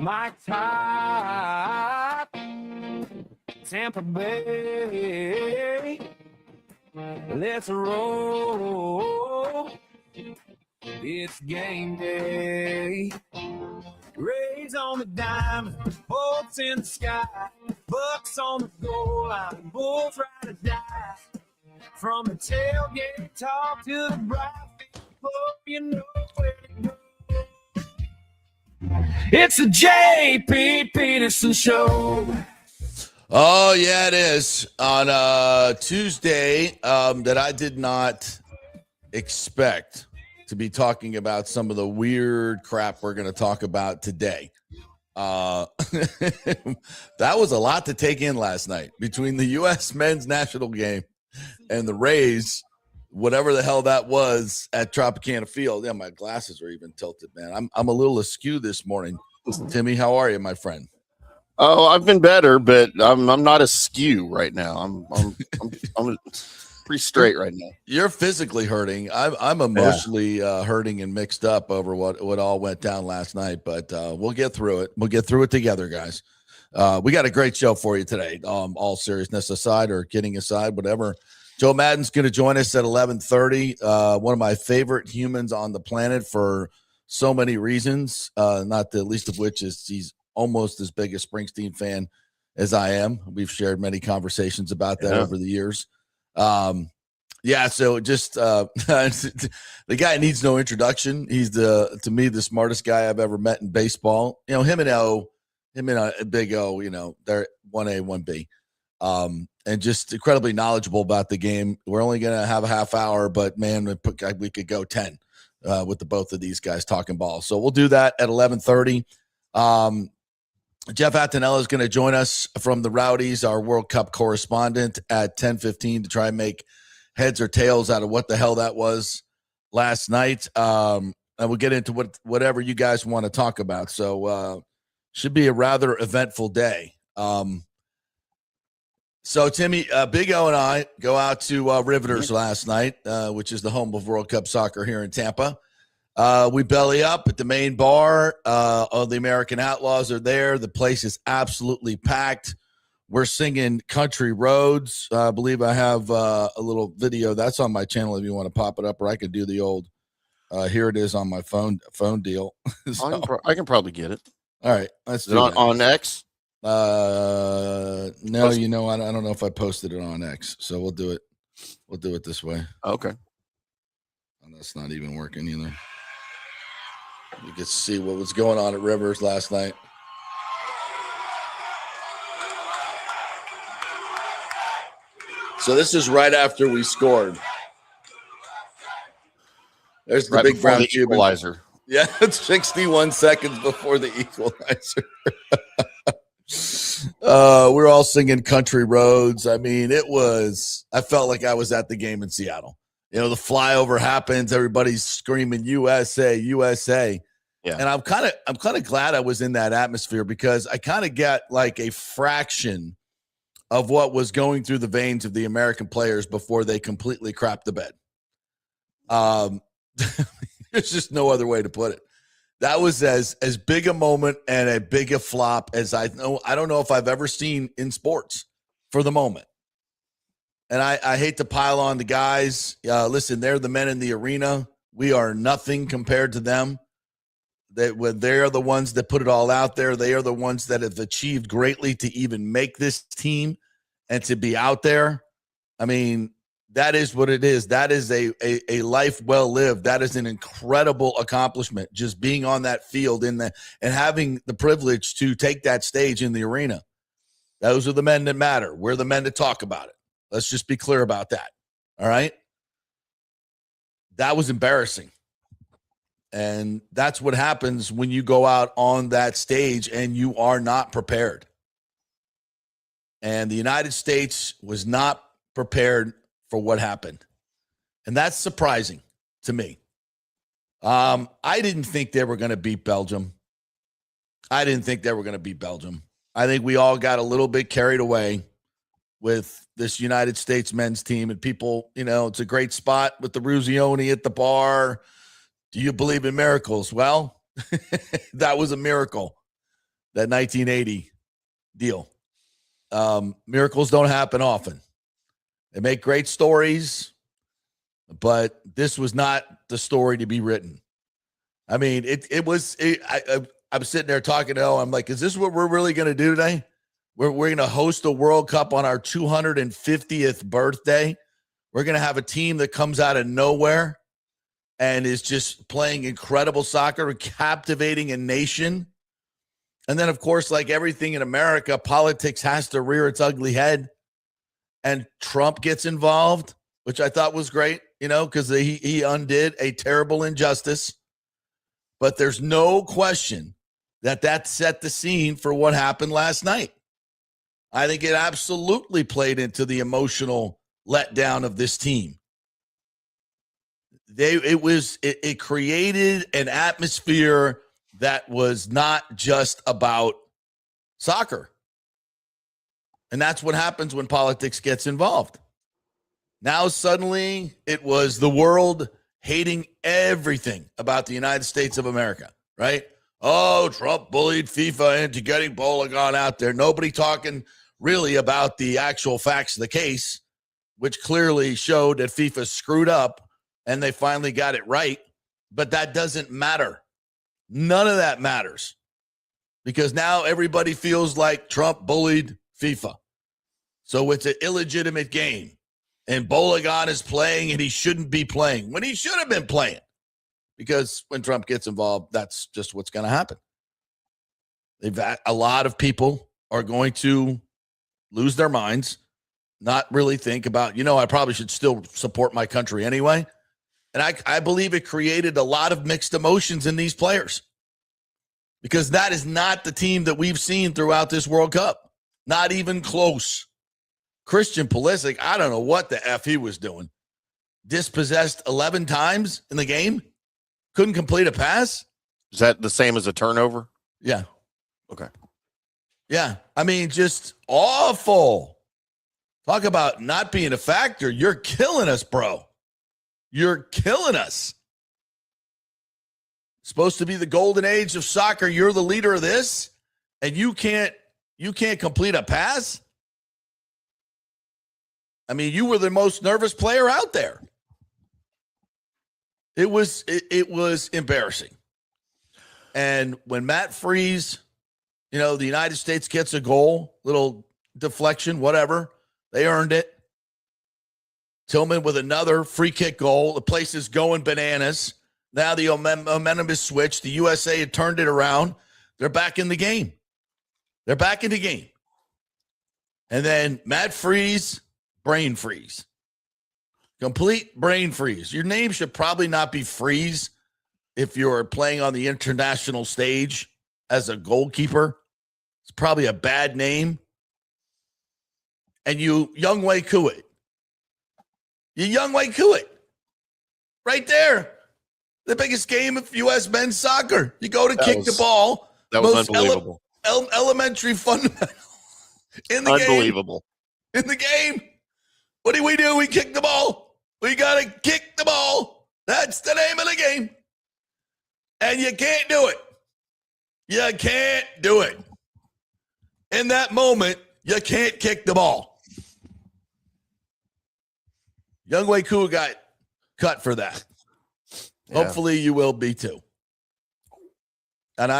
my top. Tampa Bay, let's roll. It's game day. Rays on the diamond, bolts in the sky, Bucks on the goal line, Bulls ride or die. From the tailgate talk to the bright field, you know where to go. It's the JP Peterson Show. Oh, yeah, it is. On Tuesday that I did not expect to be talking about some of the weird crap we're going to talk about today. That was a lot to take in last night between the U.S. men's national game and the Rays, whatever the hell that was at Tropicana Field. Yeah, my glasses are even tilted, man. I'm a little askew this morning. Timmy, how are you, my friend? Oh, I've been better, but I'm not askew right now. I'm pretty straight right now. You're physically hurting. I'm emotionally hurting and mixed up over what all went down last night, but we'll get through it. We'll get through it together, guys. We got a great show for you today. All seriousness aside or kidding aside, whatever. Joe Maddon's going to join us at 11:30. One of my favorite humans on the planet for so many reasons, not the least of which is he's almost as big a Springsteen fan as I am. We've shared many conversations about that over the years. So just the guy needs no introduction. He's to me the smartest guy I've ever met in baseball. You know, him and Big O, you know, they're 1A, 1B. And just incredibly knowledgeable about the game. We're only going to have a half hour, but man, we could go 10 with the both of these guys talking ball. So we'll do that at 11:30. Jeff Attinella is going to join us from the Rowdies, our World Cup correspondent, at 10:15 to try and make heads or tails out of what the hell that was last night. And we'll get into whatever you guys want to talk about. So should be a rather eventful day. So, Timmy, Big O and I go out to Riveters last night, which is the home of World Cup soccer here in Tampa. We belly up at the main bar. All the American Outlaws are there. The place is absolutely packed. We're singing Country Roads. I believe I have a little video that's on my channel if you want to pop it up, or I could do the old here it is on my phone deal. So, I can probably get it. All right, let's do it on X. No, you know, I don't know if I posted it on X, so we'll do it this way. Okay. And that's not even working either. You can see what was going on at Rivers last night. So this is right after we scored. There's the big brown equalizer. Yeah, it's 61 seconds before the equalizer. We're all singing Country Roads. I mean, I felt like I was at the game in Seattle. You know, the flyover happens, everybody's screaming USA, USA. Yeah. And I'm kind of glad I was in that atmosphere because I kind of get like a fraction of what was going through the veins of the American players before they completely crapped the bed. There's just no other way to put it. That was as big a moment and a big a flop as I don't know if I've ever seen in sports for the moment. And I hate to pile on the guys. Listen, they're the men in the arena. We are nothing compared to them. They're the ones that put it all out there. They are the ones that have achieved greatly to even make this team and to be out there. I mean, that is what it is. That is a life well lived. That is an incredible accomplishment, just being on that field and having the privilege to take that stage in the arena. Those are the men that matter. We're the men to talk about it. Let's just be clear about that. All right? That was embarrassing. And that's what happens when you go out on that stage and you are not prepared. And the United States was not prepared for what happened. And that's surprising to me. I didn't think they were going to beat Belgium. I think we all got a little bit carried away with this United States men's team. And people, you know, it's a great spot with the Ruzioni at the bar. Do you believe in miracles? Well, that was a miracle. that 1980 deal. Miracles don't happen often. They make great stories, but this was not the story to be written. I mean, I'm sitting there talking to I'm like, is this what we're really going to do today? We're going to host a World Cup on our 250th birthday. We're going to have a team that comes out of nowhere and is just playing incredible soccer, captivating a nation. And then, of course, like everything in America, politics has to rear its ugly head. And Trump gets involved, which I thought was great, because he undid a terrible injustice. But there's no question that set the scene for what happened last night. I think it absolutely played into the emotional letdown of this team. It created an atmosphere that was not just about soccer. And that's what happens when politics gets involved. Now suddenly it was the world hating everything about the United States of America, right? Oh, Trump bullied FIFA into getting Bolagon out there. Nobody talking really about the actual facts of the case, which clearly showed that FIFA screwed up and they finally got it right. But that doesn't matter. None of that matters because now everybody feels like Trump bullied FIFA. So it's an illegitimate game. And Bolagon is playing and he shouldn't be playing when he should have been playing. Because when Trump gets involved, that's just what's going to happen. A lot of people are going to lose their minds, not really think about, I probably should still support my country anyway. And I believe it created a lot of mixed emotions in these players because that is not the team that we've seen throughout this World Cup. Not even close. Christian Pulisic, I don't know what the F he was doing. Dispossessed 11 times in the game. Couldn't complete a pass. Is that the same as a turnover? Yeah. Okay. Yeah. I mean, just awful. Talk about not being a factor. You're killing us, bro. You're killing us. Supposed to be the golden age of soccer. You're the leader of this, and you can't complete a pass. I mean, you were the most nervous player out there. It was embarrassing. And when Matt Freese, the United States gets a goal, little deflection, whatever, they earned it. Tillman with another free kick goal. The place is going bananas. Now the momentum is switched. The USA had turned it around. They're back in the game. They're back in the game. And then Matt Freese, brain freeze. Complete brain freeze. Your name should probably not be Freeze if you're playing on the international stage as a goalkeeper. It's probably a bad name. And you, Younghoe Koo. You Younghoe Koo. Right there. The biggest game of U.S. men's soccer. You go to kick the ball. That was unbelievable. Elementary fundamental in the game. Unbelievable. In the game. What do? We kick the ball. We got to kick the ball. That's the name of the game. And you can't do it. You can't do it. In that moment, you can't kick the ball. Younghoe Koo got cut for that. Yeah. Hopefully you will be too. And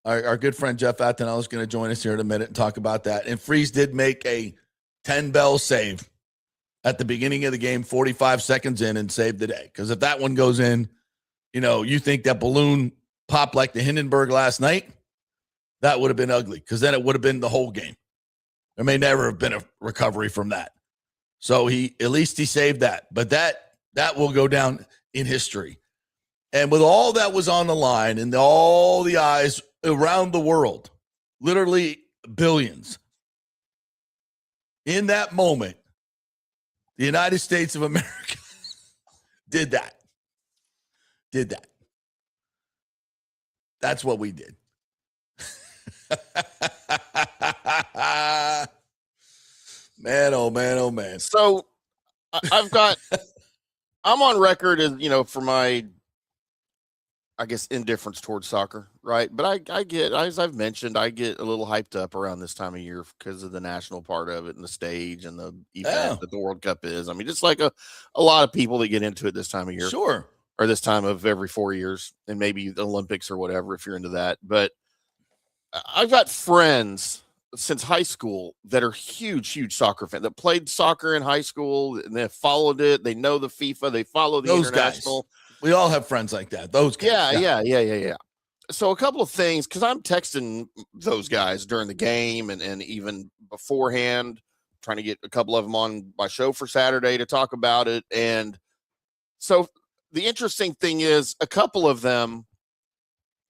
our good friend Jeff Attinella is going to join us here in a minute and talk about that. And Freese did make a 10-bell save at the beginning of the game, 45 seconds in, and saved the day. Because if that one goes in, you think that balloon popped like the Hindenburg last night, that would have been ugly because then it would have been the whole game. There may never have been a recovery from that. So at least he saved that. But that will go down in history. And with all that was on the line and all the eyes around the world, literally billions, in that moment, the United States of America did that. That's what we did. Man, oh man, oh man. So I'm on record as, for my I guess, indifference towards soccer, right? But I get, as I've mentioned, I get a little hyped up around this time of year because of the national part of it and the stage and the event that the World Cup is. I mean, just like a lot of people that get into it this time of year. Sure. Or this time of every 4 years, and maybe the Olympics or whatever, if you're into that. But I've got friends since high school that are huge soccer fans that played soccer in high school and they followed it. They know the FIFA. They follow the Those international. Guys. We all have friends like that. Those guys. Yeah. So a couple of things, because I'm texting those guys during the game and even beforehand, trying to get a couple of them on my show for Saturday to talk about it. And so the interesting thing is a couple of them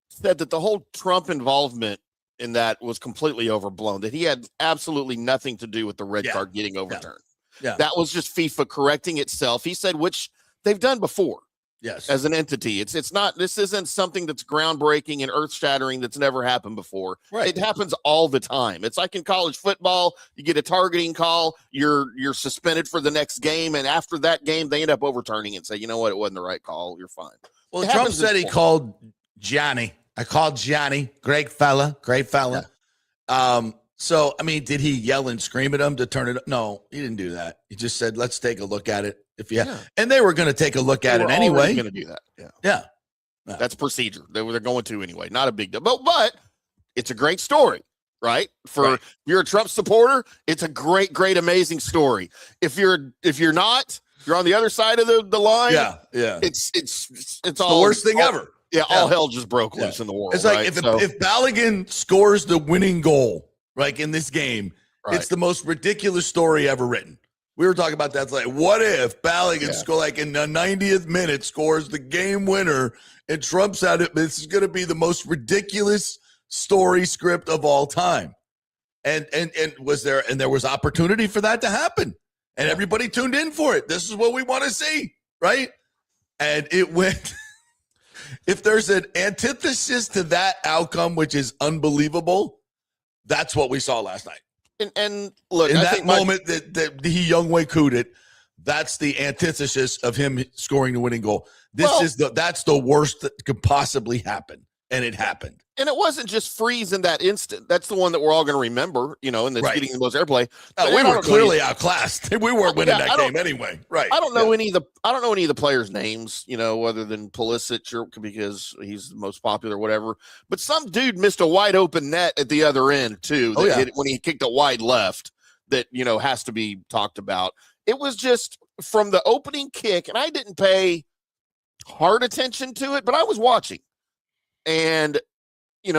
said that the whole Trump involvement in that was completely overblown, that he had absolutely nothing to do with the red card getting overturned. Yeah. That was just FIFA correcting itself. He said, which they've done before. Yes. As an entity. It's not, this isn't something that's groundbreaking and earth shattering that's never happened before. Right. It happens all the time. It's like in college football, you get a targeting call, you're suspended for the next game, and after that game, they end up overturning it and say, you know what, it wasn't the right call. You're fine. Well, Trump said he called Johnny. I called Johnny. Great fella. Yeah. So, I mean, did he yell and scream at him to turn it? No, he didn't do that. He just said, let's take a look at it. And they were going to take a look at it anyway. Going to do that. Yeah. That's procedure. They're going to anyway. Not a big deal. But it's a great story, right? If you're a Trump supporter, it's a great, amazing story. If you're not, you're on the other side of the line. Yeah. It's all the worst thing ever. Yeah, all hell just broke loose in the world. It's like if Balogun scores the winning goal, like in this game, it's the most ridiculous story ever written. We were talking about that. It's like, what if Balogun score like in the 90th minute scores the game winner and Trump's out it? This is going to be the most ridiculous story script of all time. And there was opportunity for that to happen, and everybody tuned in for it. This is what we want to see, right? And it went. If there's an antithesis to that outcome, which is unbelievable, that's what we saw last night. And look, in that moment that he Young Wei cooed it, that's the antithesis of him scoring the winning goal. That's the worst that could possibly happen, and it happened. And it wasn't just freeze in that instant. That's the one that we're all going to remember, and that's getting the most airplay. We were clearly outclassed. We weren't winning that game anyway. Right. I don't know any of the players' names, other than Pulisic because he's the most popular, whatever. But some dude missed a wide open net at the other end too. When he kicked a wide left, that has to be talked about. It was just from the opening kick, and I didn't pay hard attention to it, but I was watching, and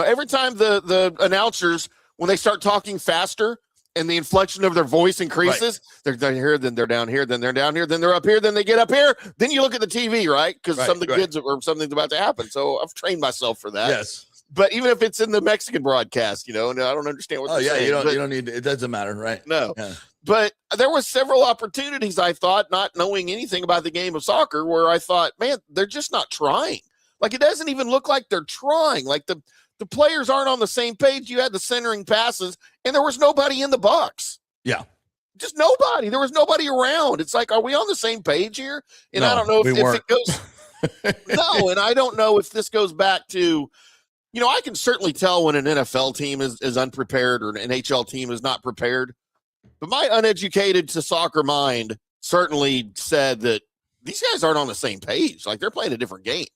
every time the announcers, when they start talking faster and the inflection of their voice increases, they're down here, then they're down here, then they're down here, then they're up here, then they get up here. Then you look at the TV, right? Because some of the kids or something's about to happen. So I've trained myself for that. Yes. But even if it's in the Mexican broadcast, and I don't understand what they're saying. You don't need to, it doesn't matter, right? No. Yeah. But there were several opportunities, I thought, not knowing anything about the game of soccer, where I thought, man, they're just not trying. Like, it doesn't even look like they're trying. Like, the players aren't on the same page. You had the centering passes, and there was nobody in the box. Yeah. Just nobody. There was nobody around. It's like, are we on the same page here? And I don't know if it goes – no, and I don't know if this goes back to – I can certainly tell when an NFL team is unprepared or an NHL team is not prepared. But my uneducated to soccer mind certainly said that these guys aren't on the same page. Like, they're playing a different game.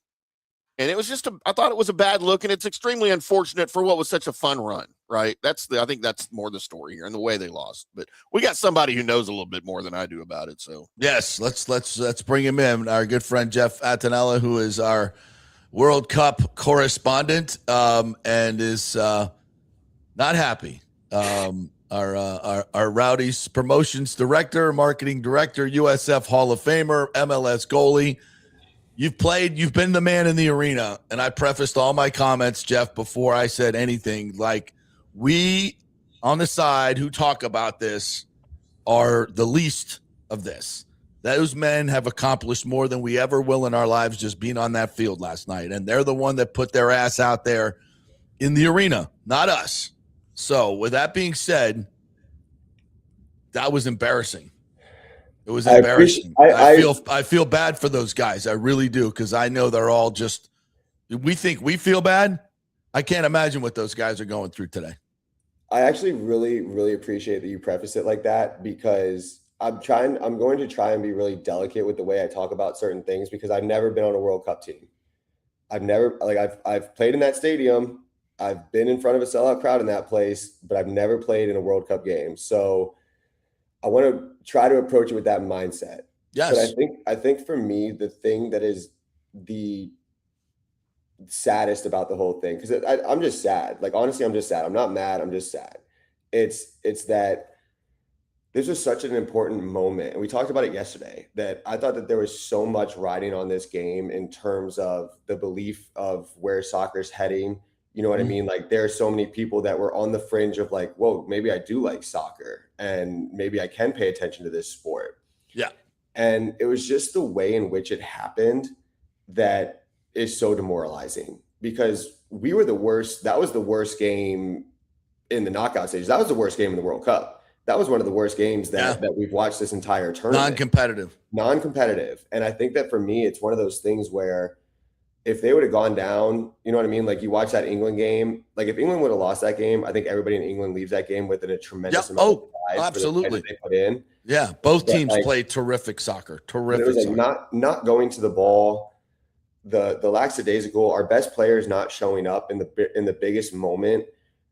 And it was just I thought it was a bad look, and it's extremely unfortunate for what was such a fun run, right? I think that's more the story here and the way they lost. But we got somebody who knows a little bit more than I do about it. So yes, let's bring him in. Our good friend Jeff Attinella, who is our World Cup correspondent, and is not happy. Our Rowdy's promotions director, marketing director, USF Hall of Famer, MLS goalie. You've been the man in the arena, and I prefaced all my comments, Jeff, before I said anything. Like, we on the side who talk about this are the least of this. Those men have accomplished more than we ever will in our lives just being on that field last night, and they're the one that put their ass out there in the arena, not us. So, with that being said, that was embarrassing. It was embarrassing. I feel bad for those guys. I really do, because I know they're all just We think we feel bad. I can't imagine what those guys are going through today. I actually really, really appreciate that you preface it like that, because I'm going to try and be really delicate with the way I talk about certain things, because I've never been on a World Cup team. I've played in that stadium. I've been in front of a sellout crowd in that place, but I've never played in a World Cup game. So I want to try to approach it with that mindset. Yes. But I think for me, the thing that is the saddest about the whole thing, because I'm just sad. Like, honestly, I'm just sad. I'm not mad. I'm just sad. It's that this was such an important moment. And we talked about it yesterday, that I thought that there was so much riding on this game in terms of the belief of where soccer's heading. You know what I mean? Like, there are so many people that were on the fringe of like, whoa, maybe I do like soccer and maybe I can pay attention to this sport. Yeah. And it was just the way in which it happened that is so demoralizing, because we were the worst. That was the worst game in the knockout stage. That was the worst game in the World Cup. That was one of the worst games that we've watched this entire tournament. Non-competitive. And I think that for me, it's one of those things where if they would have gone down, you know what I mean? Like, you watch that England game, like if England would have lost that game, I think everybody in England leaves that game with a tremendous amount of pride absolutely. for the they put in. Yeah, both teams played terrific soccer. Terrific. It was like not going to the ball, the lackadaisical, our best players not showing up in the biggest moment.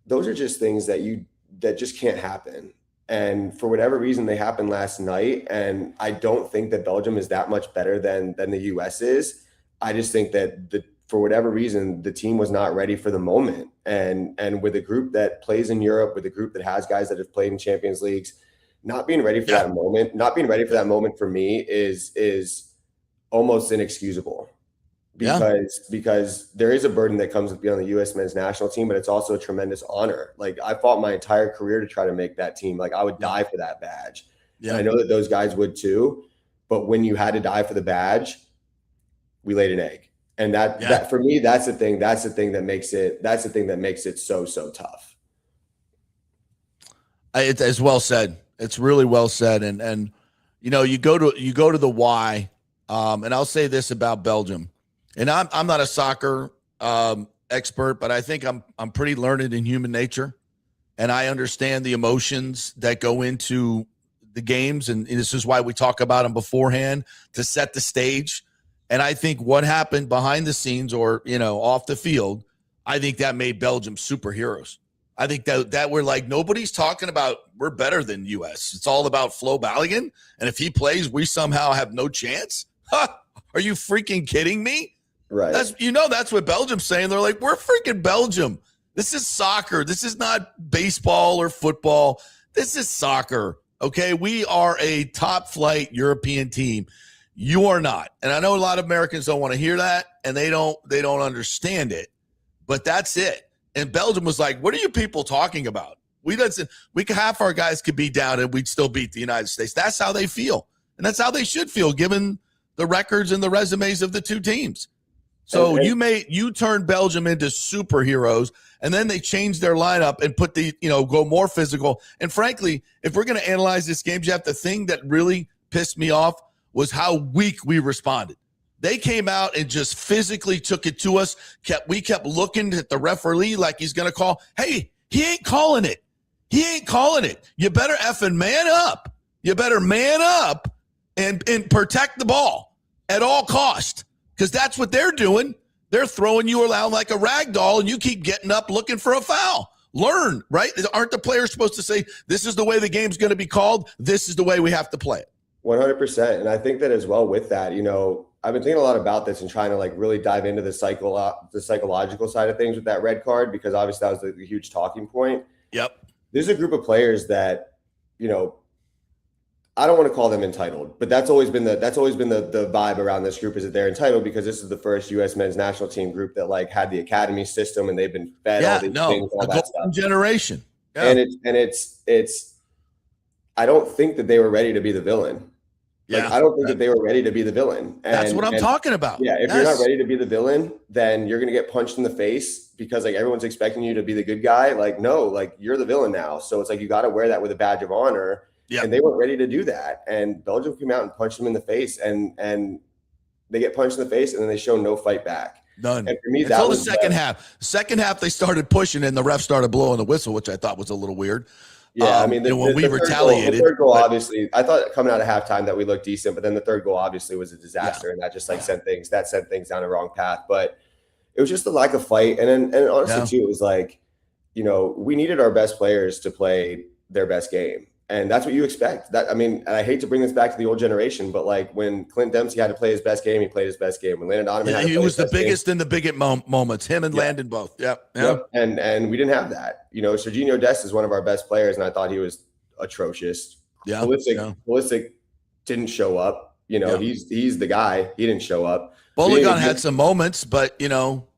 Those are just things that just can't happen. And for whatever reason, they happened last night. And I don't think that Belgium is that much better than the US is. I just think that for whatever reason, the team was not ready for the moment. And with a group that plays in Europe, with a group that has guys that have played in Champions Leagues, not being ready for that moment for me is almost inexcusable. Because there is a burden that comes with being on the U.S. men's national team, but it's also a tremendous honor. Like, I fought my entire career to try to make that team. Like, I would die for that badge. Yeah. And I know that those guys would too. But when you had to die for the badge, we laid an egg. And that for me, that's the thing that makes it so tough. It's well said. It's really well said. And you go to the why. And I'll say this about Belgium. And I'm not a soccer expert, but I think I'm pretty learned in human nature, and I understand the emotions that go into the games, and this is why we talk about them beforehand to set the stage. And I think what happened behind the scenes, or off the field, I think that made Belgium superheroes. I think that we're like, nobody's talking about we're better than U.S. It's all about Flo Balogun, and if he plays, we somehow have no chance. Are you freaking kidding me? Right. That's what Belgium's saying. They're like, we're freaking Belgium. This is soccer. This is not baseball or football. This is soccer. Okay. We are a top flight European team. You are not. And I know a lot of Americans don't want to hear that, and they don't understand it, but that's it. And Belgium was like, what are you people talking about? Half our guys could be down and we'd still beat the United States. That's how they feel. And that's how they should feel, given the records and the resumes of the two teams. So you turned Belgium into superheroes, and then they changed their lineup and put go more physical. And frankly, if we're going to analyze this game, Jeff, the thing that really pissed me off was how weak we responded. They came out and just physically took it to us. We kept looking at the referee like he's going to call. Hey, he ain't calling it. You better effing man up. You better man up and protect the ball at all cost. Because that's what they're doing. They're throwing you around like a rag doll, and you keep getting up looking for a foul. Learn, right? Aren't the players supposed to say, this is the way the game's going to be called? This is the way we have to play it. 100%. And I think that as well with that, I've been thinking a lot about this and trying to really dive into the psychological side of things with that red card, because obviously that was the huge talking point. Yep. There's a group of players that, I don't want to call them entitled, but that's always been the vibe around this group, is that they're entitled because this is the first U.S. men's national team group that had the academy system, and they've been fed all these things, all that stuff. Generation. Yeah. And it's I don't think that they were ready to be the villain. I don't think that they were ready to be the villain. That's what I'm talking about. Yeah, if you're not ready to be the villain, then you're going to get punched in the face because everyone's expecting you to be the good guy. No, you're the villain now. So it's you got to wear that with a badge of honor. Yep. And they weren't ready to do that. And Belgium came out and punched them in the face, and they get punched in the face, and then they show no fight back. None. And for me, until the second half. Second half, they started pushing, and the ref started blowing the whistle, which I thought was a little weird. Yeah, I mean, when we retaliated, the third goal, obviously, I thought coming out of halftime that we looked decent, but then the third goal obviously was a disaster, and that just sent things down the wrong path. But it was just the lack of fight, and honestly too, it was like, we needed our best players to play their best game. And that's what you expect. And I hate to bring this back to the old generation, but like when Clint Dempsey had to play his best game, he played his best game. When Landon Donovan had to he play was his the biggest in the biggest moments. Him and Landon both. Yep. And we didn't have that. Serginho Dest is one of our best players, and I thought he was atrocious. Yeah. Pulisic didn't show up. He's the guy. He didn't show up. Bologun had some moments, but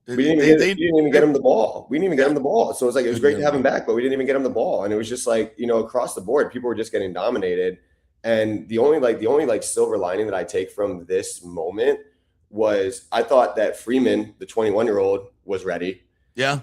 we didn't even get him the ball. We didn't even get him the ball. So it was great to have him back, but we didn't even get him the ball. And it was just like, across the board, people were just getting dominated. And the only silver lining that I take from this moment was I thought that Freeman, the 21-year-old, was ready. Yeah.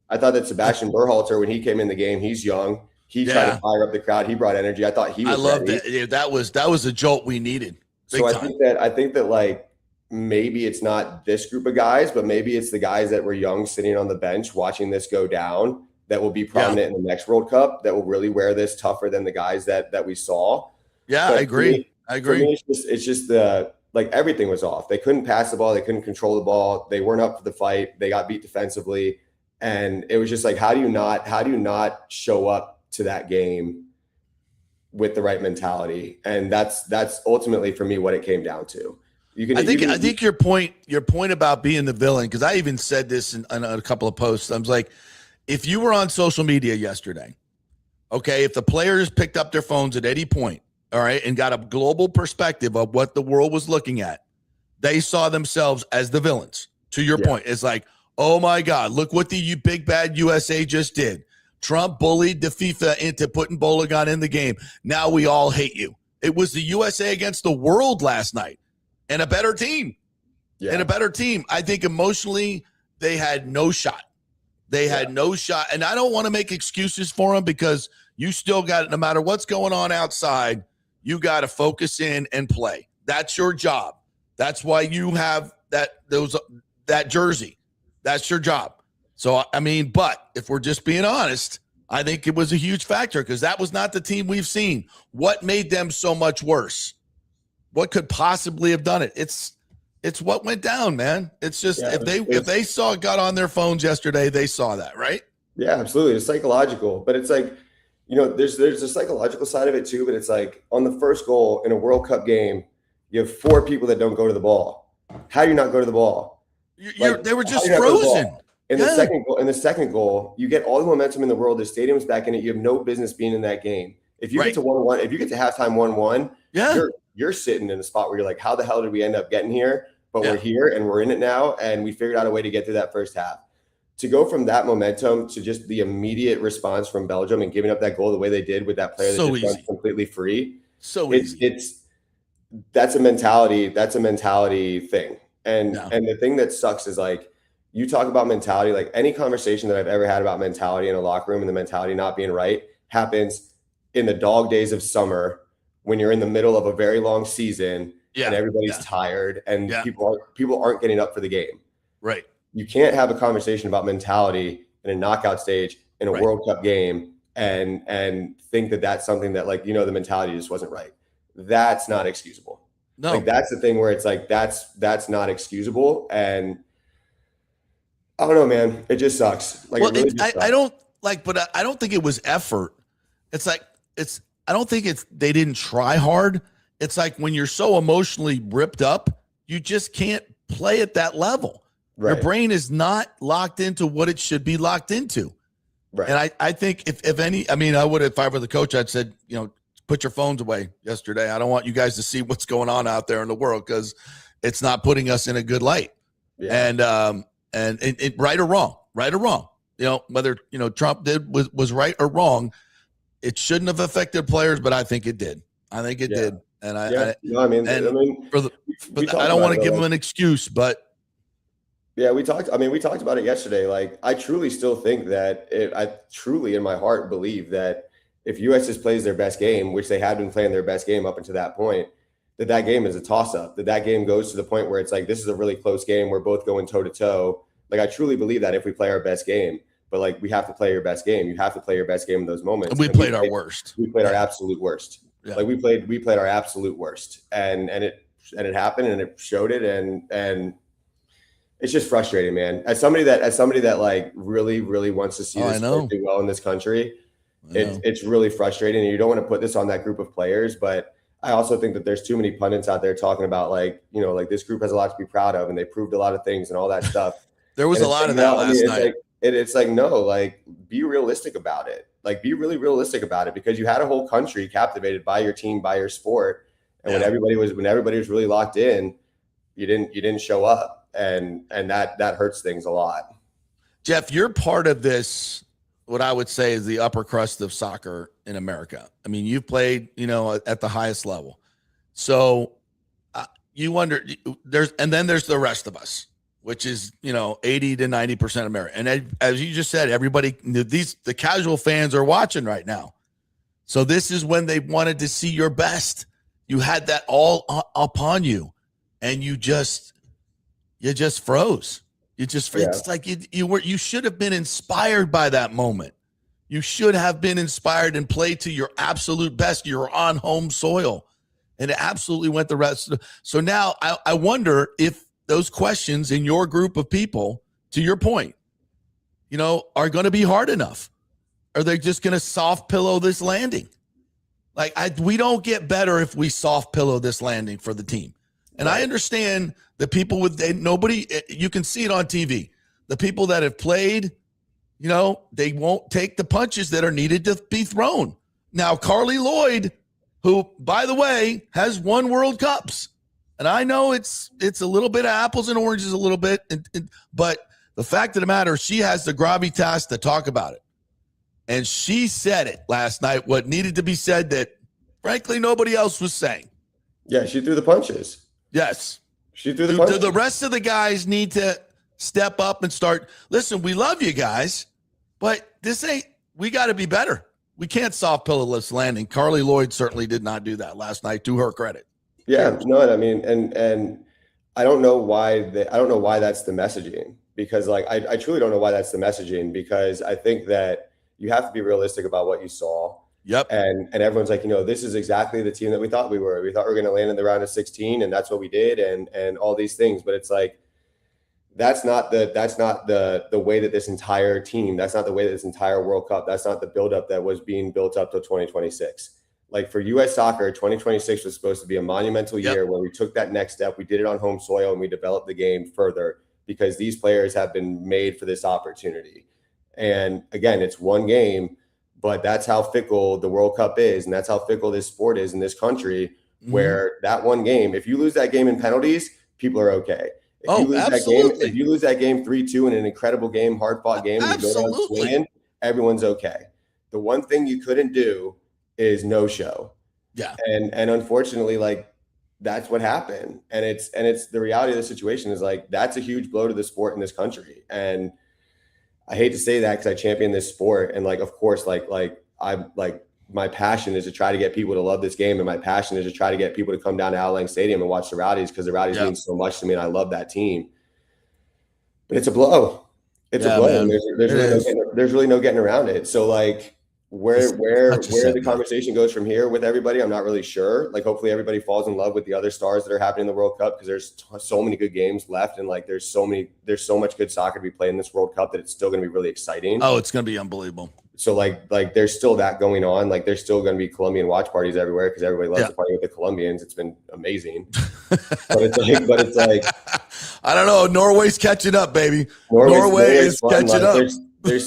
I thought that Sebastian Berhalter, when he came in the game, he's young. He tried to fire up the crowd. He brought energy. I thought he was ready. That. Yeah, that was a jolt we needed. So I think that like, maybe it's not this group of guys, but maybe it's the guys that were young sitting on the bench watching this go down that will be prominent in the next World Cup, that will really wear this tougher than the guys that we saw. Yeah, I agree. For me, it's just everything was off. They couldn't pass the ball. They couldn't control the ball. They weren't up for the fight. They got beat defensively. And it was just like, how do you not show up to that game with the right mentality? And that's ultimately for me what it came down to. I think your point about being the villain, because I even said this in a couple of posts. I was like, if you were on social media yesterday, okay, if the players picked up their phones at any point, all right, and got a global perspective of what the world was looking at, they saw themselves as the villains. To your point, it's like, oh my God, look what the big bad USA just did. Trump bullied the FIFA into putting Bologun in the game. Now we all hate you. It was the USA against the world last night. And a better team. Yeah. And a better team. I think emotionally, they had no shot. They had no shot. And I don't want to make excuses for them, because you still got it. No matter what's going on outside, you got to focus in and play. That's your job. That's why you have that jersey. That's your job. So, but if we're just being honest, I think it was a huge factor, because that was not the team we've seen. What made them so much worse? What could possibly have done it? It's what went down, man. It's just if they got on their phones yesterday, they saw that, right? Yeah, absolutely. It's psychological, but it's like, there's a psychological side of it too. But it's like on the first goal in a World Cup game, you have 4 people that don't go to the ball. How do you not go to the ball? They were just frozen. In the second goal, you get all the momentum in the world. The stadium's back in it. You have no business being in that game. If you get to 1-1, if you get to halftime 1-1, you're sitting in a spot where you're like, how the hell did we end up getting here? But we're here and we're in it now, and we figured out a way to get through that first half. To go from that momentum to just the immediate response from Belgium and giving up that goal the way they did with that player that just runs completely free. That's a mentality thing. And the thing that sucks is like, you talk about mentality, like any conversation that I've ever had about mentality in a locker room and the mentality not being right happens in the dog days of summer, when you're in the middle of a very long season and everybody's tired and people aren't getting up for the game. Right. You can't have a conversation about mentality in a knockout stage in a World Cup game and think that that's something that the mentality just wasn't right. That's not excusable. No, that's the thing where it's like, that's not excusable. And I don't know, man, it just sucks. I don't think it was effort. I don't think they didn't try hard. It's like when you're so emotionally ripped up, you just can't play at that level. Right. Your brain is not locked into what it should be locked into. Right. And I think if I were the coach, I'd said, put your phones away yesterday. I don't want you guys to see what's going on out there in the world, because it's not putting us in a good light. Yeah. And right or wrong, whether, Trump was right or wrong, it shouldn't have affected players, but I think it did. Did. And I don't want to give him an excuse, but yeah, we talked about it yesterday. Like, I truly still think that I truly in my heart believe that if US just plays their best game, which they had been playing their best game up until that point, that game is a toss up, that game goes to the point where it's like, this is a really close game. We're both going toe to toe. Like, I truly believe that if we play our best game, but like, we have to play your best game. You have to play your best game in those moments. And we played our worst. We played our absolute worst. Yeah. Like we played our absolute worst, and it happened, and it showed it, and it's just frustrating, man. As somebody that like really wants to see this sport do well in this country, it's really frustrating, and you don't want to put this on that group of players. But I also think that there's too many pundits out there talking about like, you know, like this group has a lot to be proud of, and they proved a lot of things and all that stuff. There was a lot of that last night. It's like, no, like, be realistic about it. Like, be really realistic about it, because you had a whole country captivated by your team, by your sport. And when everybody was really locked in, you didn't show up. And that hurts things a lot. Jeff, you're part of this, what I would say is the upper crust of soccer in America. I mean, you've played, you know, at the highest level. So you wonder, there's the rest of us, which is, you know, 80 to 90% American. And as you just said, the casual fans are watching right now. So this is when they wanted to see your best. You had that all upon you, and you just froze. It's like you should have been inspired by that moment. You should have been inspired and played to your absolute best. You're on home soil, and it absolutely went the rest. So now I wonder if those questions in your group of people, to your point, you know, are going to be hard enough. Are they just going to soft pillow this landing? Like, we don't get better if we soft pillow this landing for the team. And I understand the people you can see it on TV. The people that have played, you know, they won't take the punches that are needed to be thrown. Now, Carly Lloyd, who, by the way, has won World Cups. And I know it's a little bit of apples and oranges a little bit, but the fact of the matter, she has the gravitas to talk about it. And she said it last night, what needed to be said that, frankly, nobody else was saying. Yeah, she threw the punches. Yes. She threw the punches. The rest of the guys need to step up and start. Listen, we love you guys, but we got to be better. We can't soft pillow this landing. Carly Lloyd certainly did not do that last night, to her credit. Yeah, no, I mean, and I don't know why that's the messaging, because like, I truly don't know why that's the messaging, because I think that you have to be realistic about what you saw. Yep. And everyone's like, you know, this is exactly the team that we thought we were. We thought we were going to land in the round of 16, and that's what we did, and all these things. But it's like, that's not the way that this entire team, that's not the way that this entire World Cup, that's not the buildup that was being built up to 2026. Like, for U.S. soccer, 2026 was supposed to be a monumental year where we took that next step. We did it on home soil, and we developed the game further, because these players have been made for this opportunity. And again, it's one game, but that's how fickle the World Cup is, and that's how fickle this sport is in this country, where that one game, if you lose that game in penalties, people are okay. If you lose that game 3-2 in an incredible game, hard-fought game, and you go down swinging, everyone's okay. The one thing you couldn't do is no show. Yeah. And unfortunately, like, that's what happened. And it's the reality of the situation is like, that's a huge blow to the sport in this country. And I hate to say that, because I champion this sport. And like, of course, like I'm like, my passion is to try to get people to love this game. And my passion is to try to get people to come down to Al Lang Stadium and watch the Rowdies, because the Rowdies mean so much to me, and I love that team. But it's a blow. It's a blow. There's really no getting around it. So like, where the conversation goes from here with everybody, I'm not really sure. Like, hopefully everybody falls in love with the other stars that are happening in the World Cup, because there's so many good games left, and like, there's so much good soccer to be played in this World Cup that it's still going to be really exciting. Oh, it's going to be unbelievable. So like there's still that going on. Like, there's still going to be Colombian watch parties everywhere, because everybody loves to party with the Colombians. It's been amazing. but it's like I don't know. Norway's catching up, baby. Norway is catching up. There's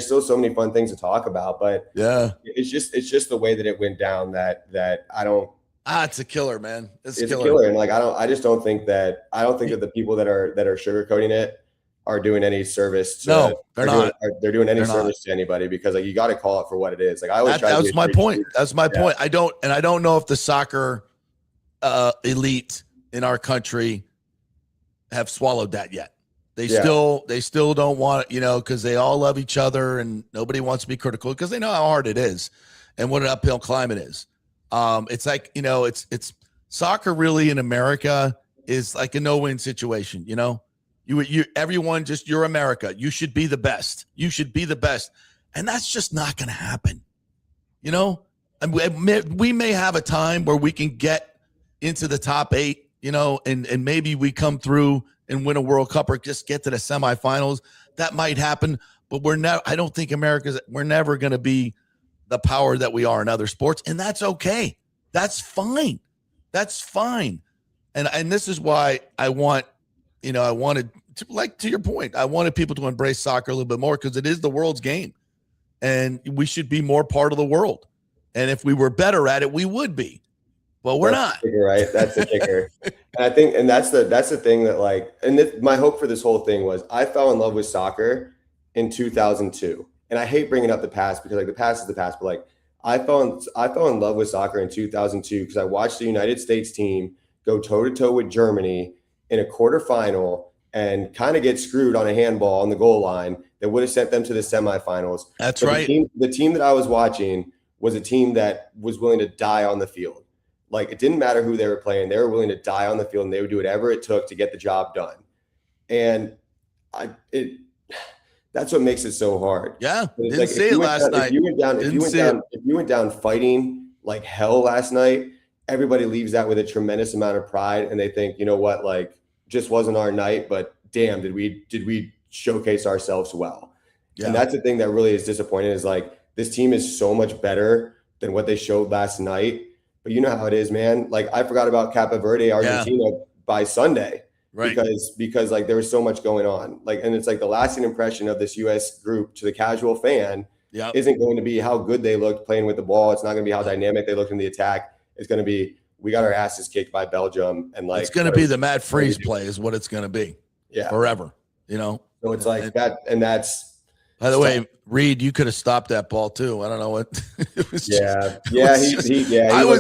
still so many fun things to talk about, but it's just the way that it went down that I don't. It's a killer, man. It's a killer. And like, I just don't think that the people that are sugarcoating it are doing any service to. No, they're not. They're doing any service to anybody, because like, you got to call it for what it is. Like, I always try. That's my point. That's my point. I don't know if the soccer elite in our country have swallowed that yet. They still don't want it, you know, because they all love each other, and nobody wants to be critical, because they know how hard it is and what an uphill climb it is. It's like, you know, it's soccer really in America is like a no-win situation. You know, everyone just, you're America. You should be the best. You should be the best. And that's just not going to happen. You know, and we may have a time where we can get into the top 8, you know, and maybe we come through and win a World Cup or just get to the semifinals. That might happen, but I don't think we're never going to be the power that we are in other sports. And that's okay. That's fine. That's fine. And this is why I wanted to, like, to your point, I wanted people to embrace soccer a little bit more because it is the world's game and we should be more part of the world. And if we were better at it, we would be, but we're not. Kicker, right? That's the kicker. And I think, and that's the thing that, like, and my hope for this whole thing was I fell in love with soccer in 2002. And I hate bringing up the past because, like, the past is the past, but, like, I fell in love with soccer in 2002 because I watched the United States team go toe-to-toe with Germany in a quarterfinal and kind of get screwed on a handball on the goal line that would have sent them to the semifinals. That's right. The team that I was watching was a team that was willing to die on the field. Like, it didn't matter who they were playing. They were willing to die on the field, and they would do whatever it took to get the job done. And that's what makes it so hard. Yeah, didn't like, see it last night. If you went down fighting like hell last night, everybody leaves that with a tremendous amount of pride, and they think, you know what, like, just wasn't our night, but damn, did we showcase ourselves well? Yeah. And that's the thing that really is disappointing is, like, this team is so much better than what they showed last night. But you know how it is, man. Like, I forgot about Cape Verde, Argentina by Sunday. Right. Because like there was so much going on. Like, and it's like the lasting impression of this US group to the casual fan isn't going to be how good they looked playing with the ball. It's not going to be how dynamic they looked in the attack. It's going to be, we got our asses kicked by Belgium, and, like, it's going to be the Matt Freeze play is what it's going to be. Yeah. Forever, you know? So it's like that. And that's, by the way, Reed, you could have stopped that ball too. I don't know what. It was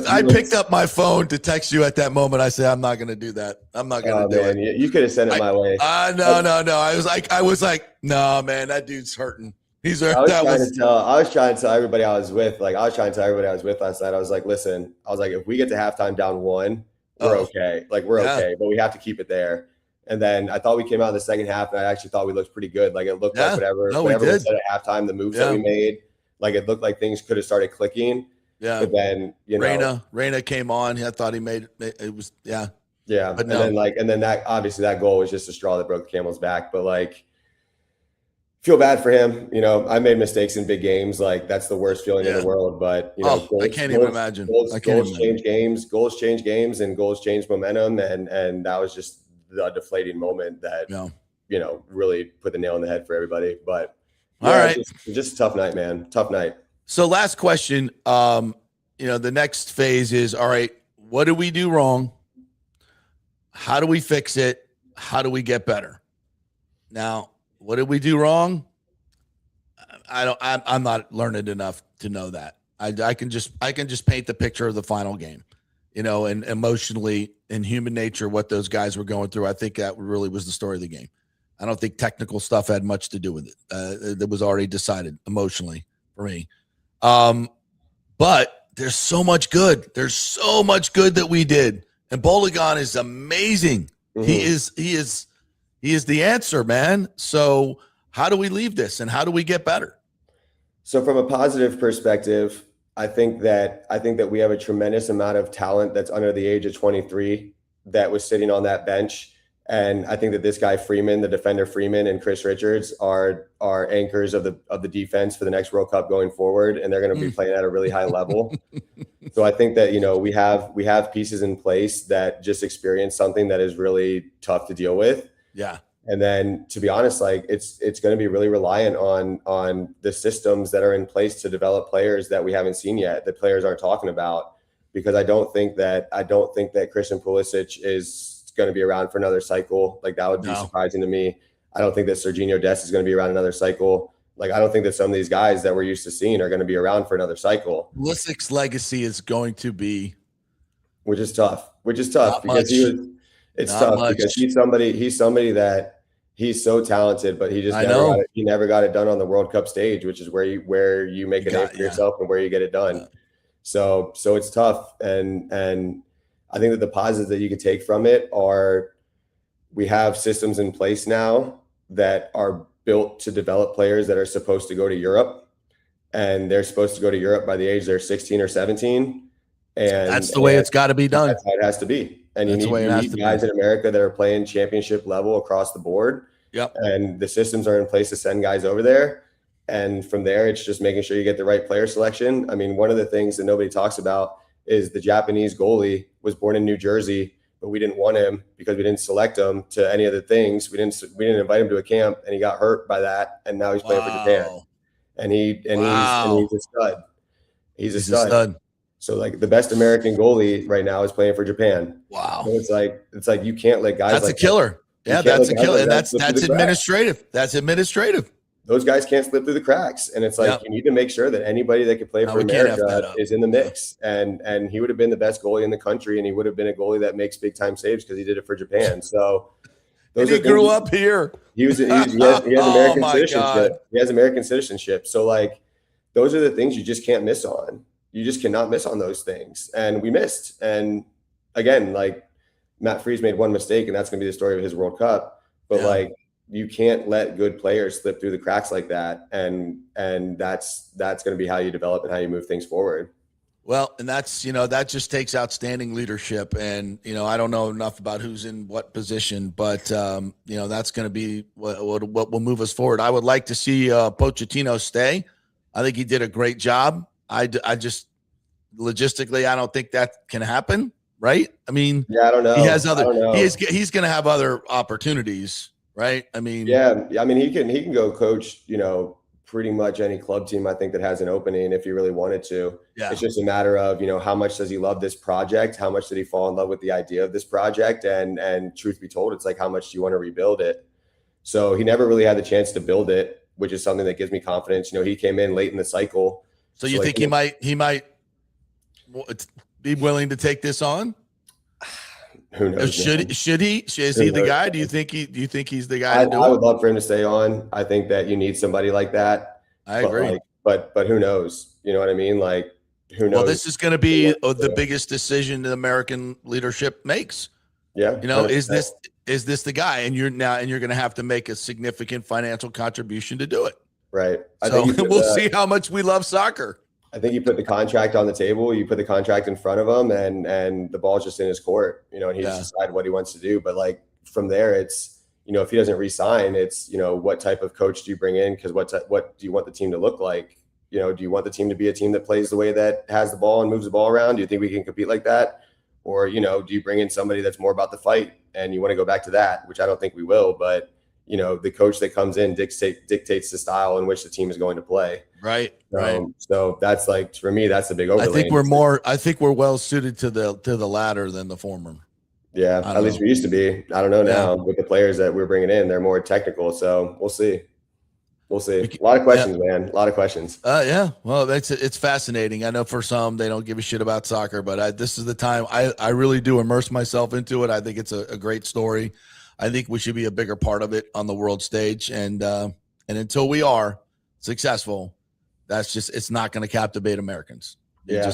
I picked up my phone to text you at that moment. I said, I'm not going to do that. I'm not going to do it. You could have sent it my way. No. I was like, no, man, that dude's hurting. He's hurt. I was trying to tell everybody I was with last night. I was like, listen, if we get to halftime down 1, we're okay. Like, we're okay, but we have to keep it there. And then I thought we came out in the second half, and I actually thought we looked pretty good. Like, it looked like whatever we said at halftime, the moves that we made, like, it looked like things could have started clicking. Yeah. But then, Reyna came on. I thought he made it was, yeah. But and then that, obviously that goal was just a straw that broke the camel's back. But, like, feel bad for him. You know, I made mistakes in big games. Like, that's the worst feeling in the world. But, you know, I can't even imagine. Goals change games. Goals change games, and goals change momentum. And that was just the deflating moment that, you know, really put the nail in the head for everybody. But all right, just a tough night, man. Tough night. So last question, you know, the next phase is, all right, what do we do wrong? How do we fix it? How do we get better? Now, what did we do wrong? I'm not learned enough to know that. I can just paint the picture of the final game, you know, and emotionally and human nature, what those guys were going through. I think that really was the story of the game. I don't think technical stuff had much to do with it. That was already decided emotionally for me. But there's so much good. There's so much good that we did. And Boligan is amazing. Mm-hmm. He is the answer, man. So how do we leave this and how do we get better? So from a positive perspective, I think that we have a tremendous amount of talent that's under the age of 23 that was sitting on that bench. And I think that this guy Freeman, the defender Freeman, and Chris Richards are anchors of the defense for the next World Cup going forward, and they're going to be playing at a really high level. So I think that, you know, we have pieces in place that just experience something that is really tough to deal with. Yeah. And then, to be honest, like, it's going to be really reliant on the systems that are in place to develop players that we haven't seen yet, that players aren't talking about, because I don't think that Christian Pulisic is going to be around for another cycle. Like, that would be surprising to me. I don't think that Serginho Dest is going to be around another cycle. Like, I don't think that some of these guys that we're used to seeing are going to be around for another cycle. Pulisic's legacy is going to be, which is tough because because he's somebody that he's so talented, but he just never got it done on the World Cup stage, which is where you make a name for yourself and where you get it done. So it's tough. And I think that the positives that you can take from it are we have systems in place now that are built to develop players that are supposed to go to Europe, and they're supposed to go to Europe by the age they're 16 or 17. And that's the way it's got to be done. That's how it has to be. And you need guys in America that are playing championship level across the board. Yep. And the systems are in place to send guys over there. And from there, it's just making sure you get the right player selection. I mean, one of the things that nobody talks about is the Japanese goalie was born in New Jersey, but we didn't want him because we didn't select him to any of the things. We didn't invite him to a camp, and he got hurt by that. And now he's playing for Japan. And he's a stud. He's a stud. So like the best American goalie right now is playing for Japan. Wow. So it's like you can't let guys. That's a killer. Yeah, that's a killer. And that's administrative. That's administrative. Those guys can't slip through the cracks. And it's like, you need to make sure that anybody that can play for America is in the mix. And he would have been the best goalie in the country, and he would have been a goalie that makes big time saves because he did it for Japan. So he grew up here. He has American citizenship. He has American citizenship. So like those are the things you just can't miss on. You just cannot miss on those things. And we missed. And again, like Matt Freese made one mistake, and that's going to be the story of his World Cup. But like, you can't let good players slip through the cracks like that. And that's going to be how you develop and how you move things forward. Well, and that's, that just takes outstanding leadership. And, I don't know enough about who's in what position, but, that's going to be what will move us forward. I would like to see Pochettino stay. I think he did a great job. I just logistically, I don't think that can happen. Right. I mean, I don't know. He has he's going to have other opportunities. Right. I mean, he can go coach, pretty much any club team, I think, that has an opening if he really wanted to. Yeah. It's just a matter of, how much does he love this project? How much did he fall in love with the idea of this project? And truth be told, it's like, how much do you want to rebuild it? So he never really had the chance to build it, which is something that gives me confidence. He came in late in the cycle. So you think he might be willing to take this on? Who knows? Should he? Is he the guy? Do you think he's the guy? I would love for him to stay on. I think that you need somebody like that. I agree. But who knows? You know what I mean? Like, who knows? Well, this is going to be the biggest decision the American leadership makes. Yeah. Is this the guy? And you're going to have to make a significant financial contribution to do it. Right. So we'll see how much we love soccer. I think you put the contract on the table, you put the contract in front of him, and the ball's just in his court, and he just decide what he wants to do. But like from there, it's, if he doesn't re-sign, it's, what type of coach do you bring in? Because what do you want the team to look like? Do you want the team to be a team that plays the way that has the ball and moves the ball around? Do you think we can compete like that? Or, do you bring in somebody that's more about the fight and you want to go back to that, which I don't think we will, but the coach that comes in dictates the style in which the team is going to play. Right. So that's like, for me, that's the big overlay. I think we're well suited to the latter than the former. Yeah. At least we used to be. I don't know now with the players that we're bringing in, they're more technical. So we'll see. A lot of questions, man. A lot of questions. Yeah. Well, it's fascinating. I know for some, they don't give a shit about soccer, but this is the time I really do immerse myself into it. I think it's a great story. I think we should be a bigger part of it on the world stage. And until we are successful, it's not going to captivate Americans.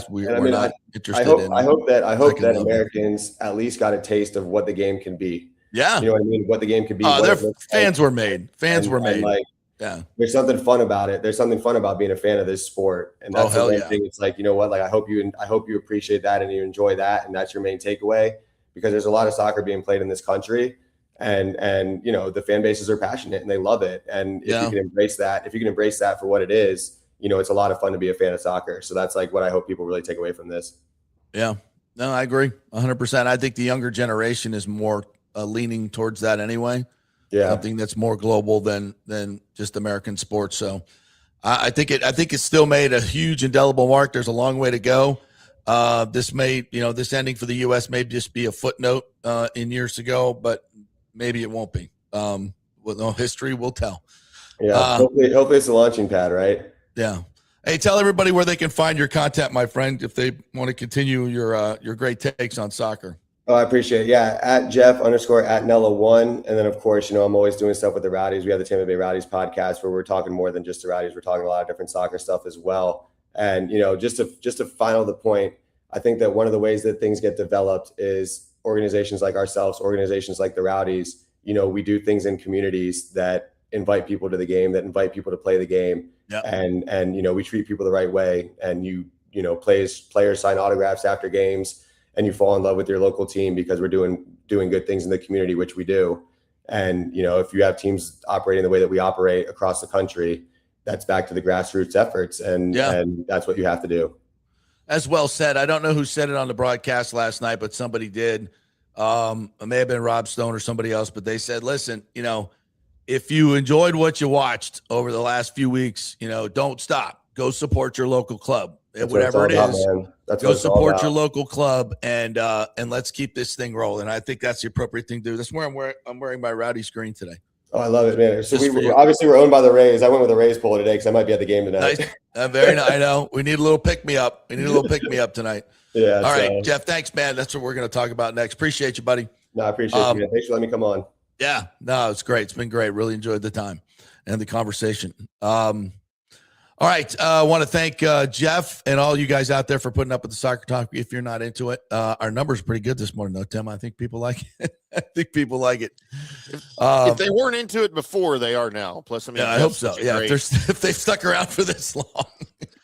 We're not interested I hope that Americans at least got a taste of what the game can be. Yeah. You know what I mean? What the game can be. Fans were made. There's something fun about it. There's something fun about being a fan of this sport. And that's the one thing. It's like, like, I hope you appreciate that and you enjoy that. And that's your main takeaway, because there's a lot of soccer being played in this country. And the fan bases are passionate and they love it. And if you can embrace that for what it is, it's a lot of fun to be a fan of soccer. So that's like what I hope people really take away from this. Yeah, no, I agree 100%. I think the younger generation is more leaning towards that anyway. Yeah. Something that's more global than just American sports. So I think it still made a huge indelible mark. There's a long way to go. This ending for the U.S. may just be a footnote in years to go, but maybe it won't be. History will tell. Yeah. Hopefully it's a launching pad, right? Yeah. Hey, tell everybody where they can find your content, my friend, if they want to continue your great takes on soccer. Oh, I appreciate it. Yeah. At Jeff_Attinella1. And then of course, I'm always doing stuff with the Rowdies. We have the Tampa Bay Rowdies podcast where we're talking more than just the Rowdies. We're talking a lot of different soccer stuff as well. And, just to final the point, I think that one of the ways that things get developed is organizations like ourselves, organizations like the Rowdies, we do things in communities that invite people to the game, that invite people to play the game. Yep. And we treat people the right way. And players sign autographs after games, and you fall in love with your local team because we're doing good things in the community, which we do. And, if you have teams operating the way that we operate across the country, that's back to the grassroots efforts. And that's what you have to do. As well said. I don't know who said it on the broadcast last night, but somebody did. It may have been Rob Stone or somebody else, but they said, listen, if you enjoyed what you watched over the last few weeks, don't stop. Go support your local club. Whatever it is, go support your local club, and let's keep this thing rolling. I think that's the appropriate thing to do. That's where I'm wearing my Rowdy screen today. Oh, I love it, man. So we're owned by the Rays. I went with the Rays poll today because I might be at the game tonight. Nice. Very nice. I know. We need a little pick-me-up. tonight. Yeah. All right, Jeff, thanks, man. That's what we're going to talk about next. Appreciate you, buddy. No, I appreciate you, man. Thanks for letting me come on. Yeah. No, it's great. It's been great. Really enjoyed the time and the conversation. All right. I want to thank Jeff and all you guys out there for putting up with the soccer talk. If you're not into it, our numbers are pretty good this morning, though, Tim. I think people like it. If they weren't into it before, they are now. Plus, I hope so. Yeah, if they've stuck around for this long.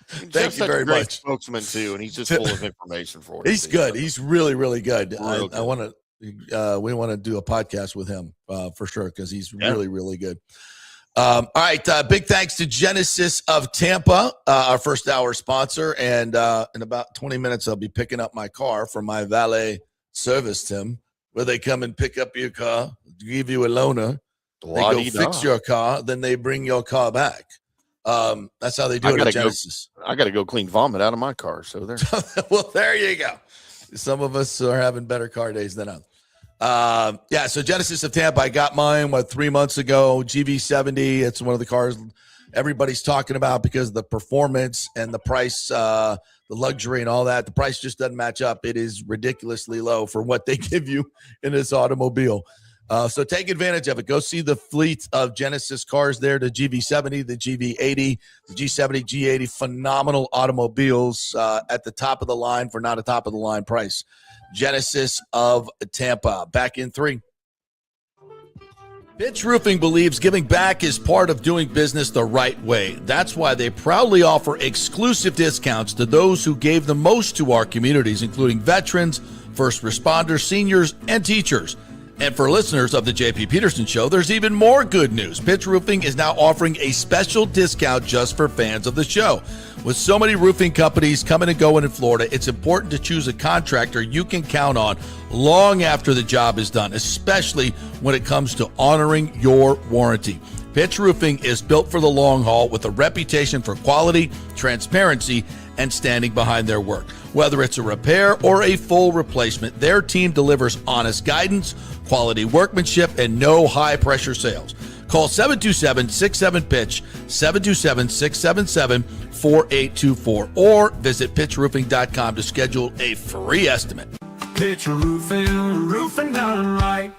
Thank you very much. Spokesman too, and he's just full of information for it. He's good. He's really, really good. I want to. We want to do a podcast with him for sure because he's really, really good. All right. Big thanks to Genesis of Tampa, our first hour sponsor. And in about 20 minutes, I'll be picking up my car from my valet service, Tim, where they come and pick up your car, give you a loaner, they go fix your car, then they bring your car back. That's how they do it at Genesis. I got to go clean vomit out of my car. So there. Well, there you go. Some of us are having better car days than others. So Genesis of Tampa, I got mine 3 months ago, GV70. It's one of the cars everybody's talking about because of the performance and the price, the luxury and all that. The price just doesn't match up. It is ridiculously low for what they give you in this automobile. So take advantage of it. Go see the fleet of Genesis cars there, the GV70, the GV80, the G70, G80, phenomenal automobiles at the top of the line for not a top of the line price. Genesis of Tampa. Back in 3. Pitch Roofing believes giving back is part of doing business the right way. That's why they proudly offer exclusive discounts to those who gave the most to our communities, including veterans, first responders, seniors, and teachers. And for listeners of the JP Peterson Show, there's even more good news. Pitch Roofing is now offering a special discount just for fans of the show. With so many roofing companies coming and going in Florida, it's important to choose a contractor you can count on long after the job is done, especially when it comes to honoring your warranty. Pitch Roofing is built for the long haul with a reputation for quality, transparency, and standing behind their work. Whether it's a repair or a full replacement, their team delivers honest guidance, quality workmanship, and no high-pressure sales. Call 727-67-PITCH, 727-677-4824, or visit pitchroofing.com to schedule a free estimate. Pitch Roofing, roofing done right.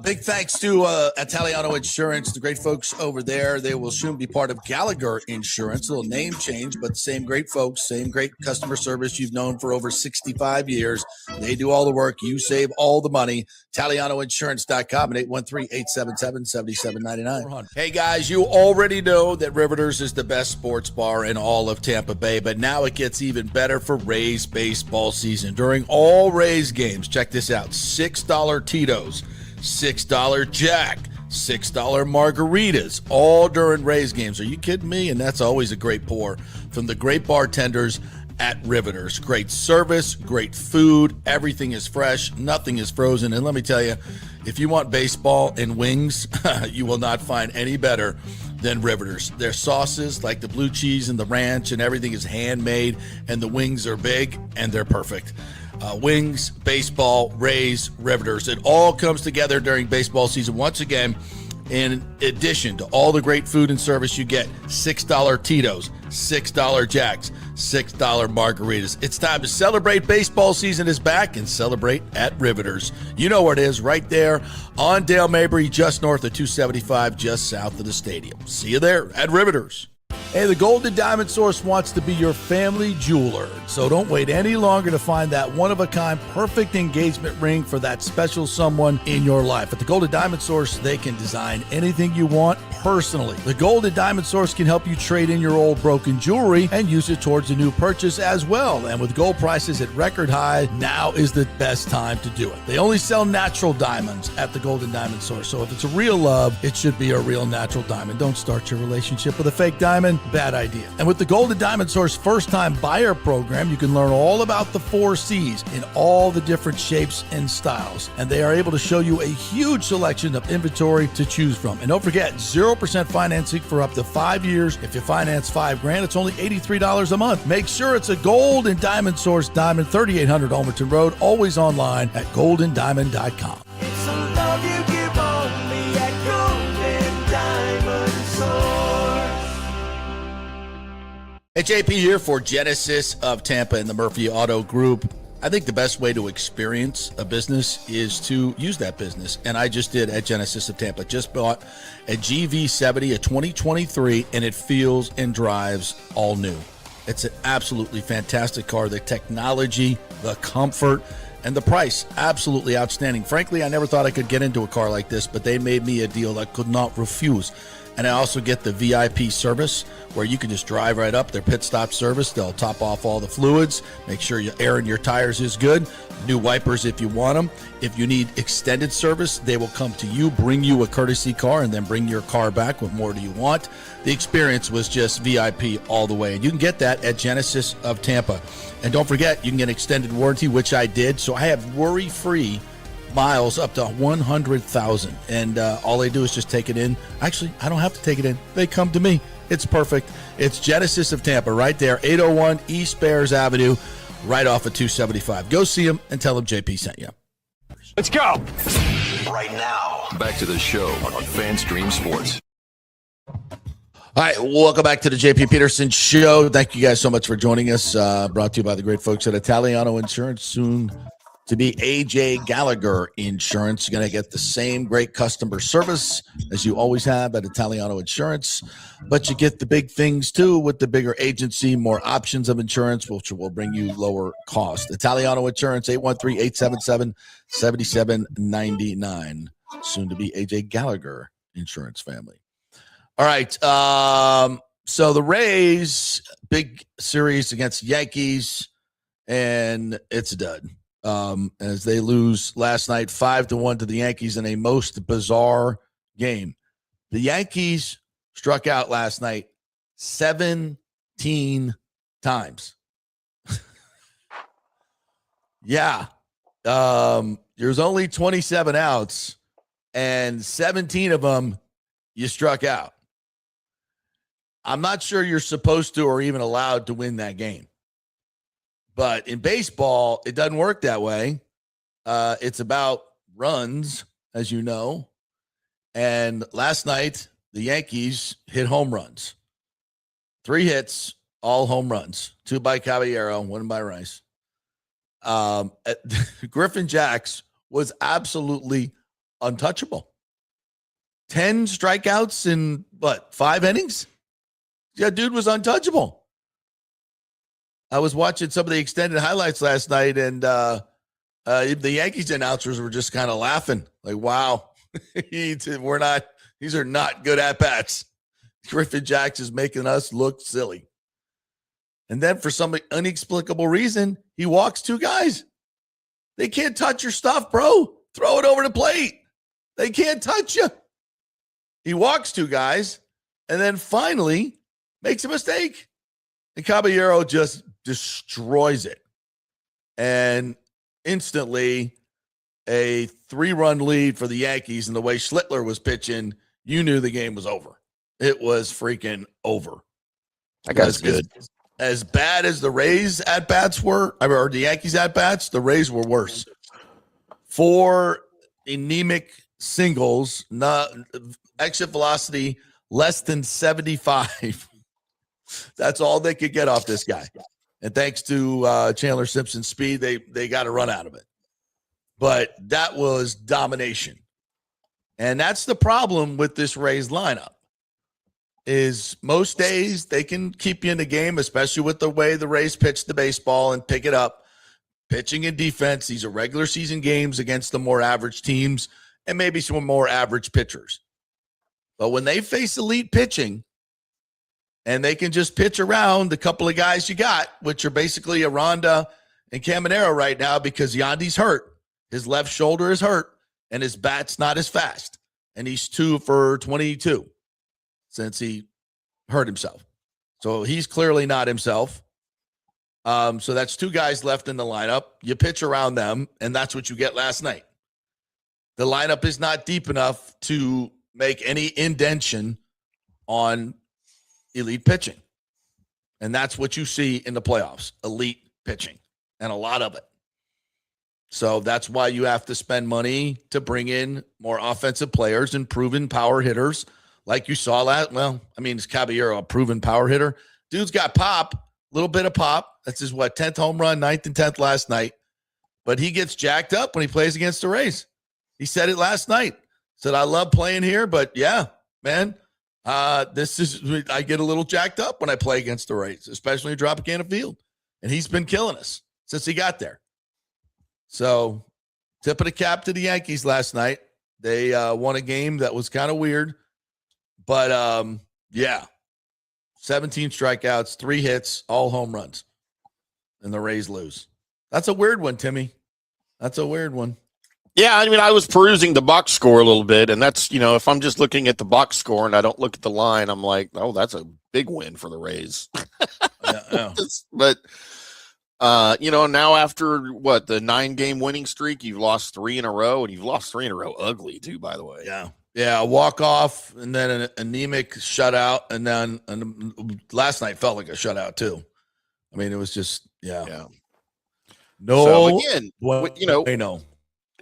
Big thanks to Italiano Insurance, the great folks over there. They will soon be part of Gallagher Insurance. A little name change, but same great folks, same great customer service you've known for over 65 years. They do all the work. You save all the money. ItalianoInsurance.com at 813-877-7799. Hey, guys, you already know that Riveters is the best sports bar in all of Tampa Bay, but now it gets even better for Rays baseball season. During all Rays games, check this out, $6 Tito's, $6 Jack, $6 margaritas, all during Rays games. Are you kidding me? And that's always a great pour from the great bartenders at Riveters. Great service, great food, everything is fresh, nothing is frozen. And let me tell you, if you want baseball and wings, you will not find any better than Riveters. Their sauces, like the blue cheese and the ranch and everything, is handmade, and the wings are big and they're perfect. Wings, baseball, Rays, Riveters. It all comes together during baseball season. Once again, in addition to all the great food and service you get, $6 Tito's, $6 Jacks, $6 margaritas. It's time to celebrate. Baseball season is back, and celebrate at Riveters. You know where it is, right there on Dale Mabry, just north of 275, just south of the stadium. See you there at Riveters. Hey, the Golden Diamond Source wants to be your family jeweler, so don't wait any longer to find that one-of-a-kind perfect engagement ring for that special someone in your life. At the Golden Diamond Source, they can design anything you want personally. The Golden Diamond Source can help you trade in your old broken jewelry and use it towards a new purchase as well. And with gold prices at record high, now is the best time to do it. They only sell natural diamonds at the Golden Diamond Source, so if it's a real love, it should be a real natural diamond. Don't start your relationship with a fake diamond. Bad idea. And with the Golden Diamond Source first-time buyer program, you can learn all about the 4 C's in all the different shapes and styles. And they are able to show you a huge selection of inventory to choose from. And don't forget, 0% financing for up to 5 years. If you finance $5,000, it's only $83 a month. Make sure it's a Golden Diamond Source diamond, 3800 Almerton Road, always online at goldendiamond.com. It's a love you give only at Golden Diamond Source. Hey, JP here for Genesis of Tampa and the Murphy Auto Group. I think the best way to experience a business is to use that business. And I just did at Genesis of Tampa. Just bought a GV70, a 2023, and it feels and drives all new. It's an absolutely fantastic car. The technology, the comfort, and the price, absolutely outstanding. Frankly, I never thought I could get into a car like this, but they made me a deal I could not refuse. And I also get the VIP service where you can just drive right up, their pit stop service. They'll top off all the fluids, make sure your air in your tires is good, new wipers if you want them. If you need extended service, they will come to you, bring you a courtesy car, and then bring your car back. What more do you want? The experience was just VIP all the way. And you can get that at Genesis of Tampa. And don't forget, you can get extended warranty, which I did. So I have worry-free miles up to 100,000, and all they do is just take it in. Actually, I don't have to take it in. They come to me. It's perfect. It's Genesis of Tampa right there, 801 East Bears Avenue, right off of 275. Go see them and tell them JP sent you. Let's go. Right now, back to the show on FanStream Sports. All right, welcome back to the JP Peterson Show. Thank you guys so much for joining us. Brought to you by the great folks at Italiano Insurance, soon to be AJ Gallagher Insurance. You're going to get the same great customer service as you always have at Italiano Insurance, but you get the big things too with the bigger agency, more options of insurance, which will bring you lower cost. Italiano Insurance, 813-877-7799. Soon to be AJ Gallagher Insurance family. All right. So the Rays, big series against Yankees, and it's done. As they lose last night 5-1 to the Yankees in a most bizarre game. The Yankees struck out last night 17 times. Yeah. There's only 27 outs, and 17 of them you struck out. I'm not sure you're supposed to or even allowed to win that game. But in baseball, it doesn't work that way. It's about runs, as you know. And last night, the Yankees hit home runs. 3 hits, all home runs. 2 by Caballero, 1 by Rice. Griffin Jacks was absolutely untouchable. 10 strikeouts in, 5 innings? Yeah, dude was untouchable. I was watching some of the extended highlights last night, and the Yankees announcers were just kind of laughing, like, wow, these are not good at-bats. Griffin Jacks is making us look silly. And then for some inexplicable reason, he walks 2 guys. They can't touch your stuff, bro. Throw it over the plate. They can't touch you. He walks 2 guys, and then finally makes a mistake. And Caballero just destroys it. And instantly a 3-run lead for the Yankees. And the way Schlittler was pitching, you knew the game was over. It was freaking over. That guy's good. As bad as the Rays at-bats were, or the Yankees at-bats, the Rays were worse. 4 anemic singles, exit velocity less than 75. That's all they could get off this guy. And thanks to Chandler Simpson's speed, they got a run out of it. But that was domination. And that's the problem with this Rays lineup. is most days they can keep you in the game, especially with the way the Rays pitch the baseball and pick it up. Pitching and defense, these are regular season games against the more average teams and maybe some more average pitchers. But when they face elite pitching and they can just pitch around the couple of guys you got, which are basically Aranda and Caminero right now because Yandy's hurt. His left shoulder is hurt and his bat's not as fast. And he's 2 for 22 since he hurt himself. So he's clearly not himself. So that's 2 guys left in the lineup. You pitch around them, and that's what you get last night. The lineup is not deep enough to make any indention on elite pitching. And that's what you see in the playoffs, elite pitching, and a lot of it. So that's why you have to spend money to bring in more offensive players and proven power hitters like you saw last. Well, I mean, is Caballero a proven power hitter? Dude's got pop, a little bit of pop. That's his, 10th home run, 9th and 10th last night. But he gets jacked up when he plays against the Rays. He said it last night. Said, I love playing here, but yeah, man, I get a little jacked up when I play against the Rays, especially when you drop a can of field. And he's been killing us since he got there. So, tip of the cap to the Yankees last night. They won a game that was kind of weird. But, yeah, 17 strikeouts, 3 hits, all home runs. And the Rays lose. That's a weird one, Timmy. That's a weird one. Yeah, I mean, I was perusing the box score a little bit, and that's, if I'm just looking at the box score and I don't look at the line, I'm like, oh, that's a big win for the Rays. Yeah. But, now after, the 9-game winning streak, you've lost 3 in a row, and you've lost 3 in a row ugly, too, by the way. Yeah. Yeah, a walk-off, and then an anemic shutout, and then last night felt like a shutout, too. I mean, it was just, yeah. No, so again, no.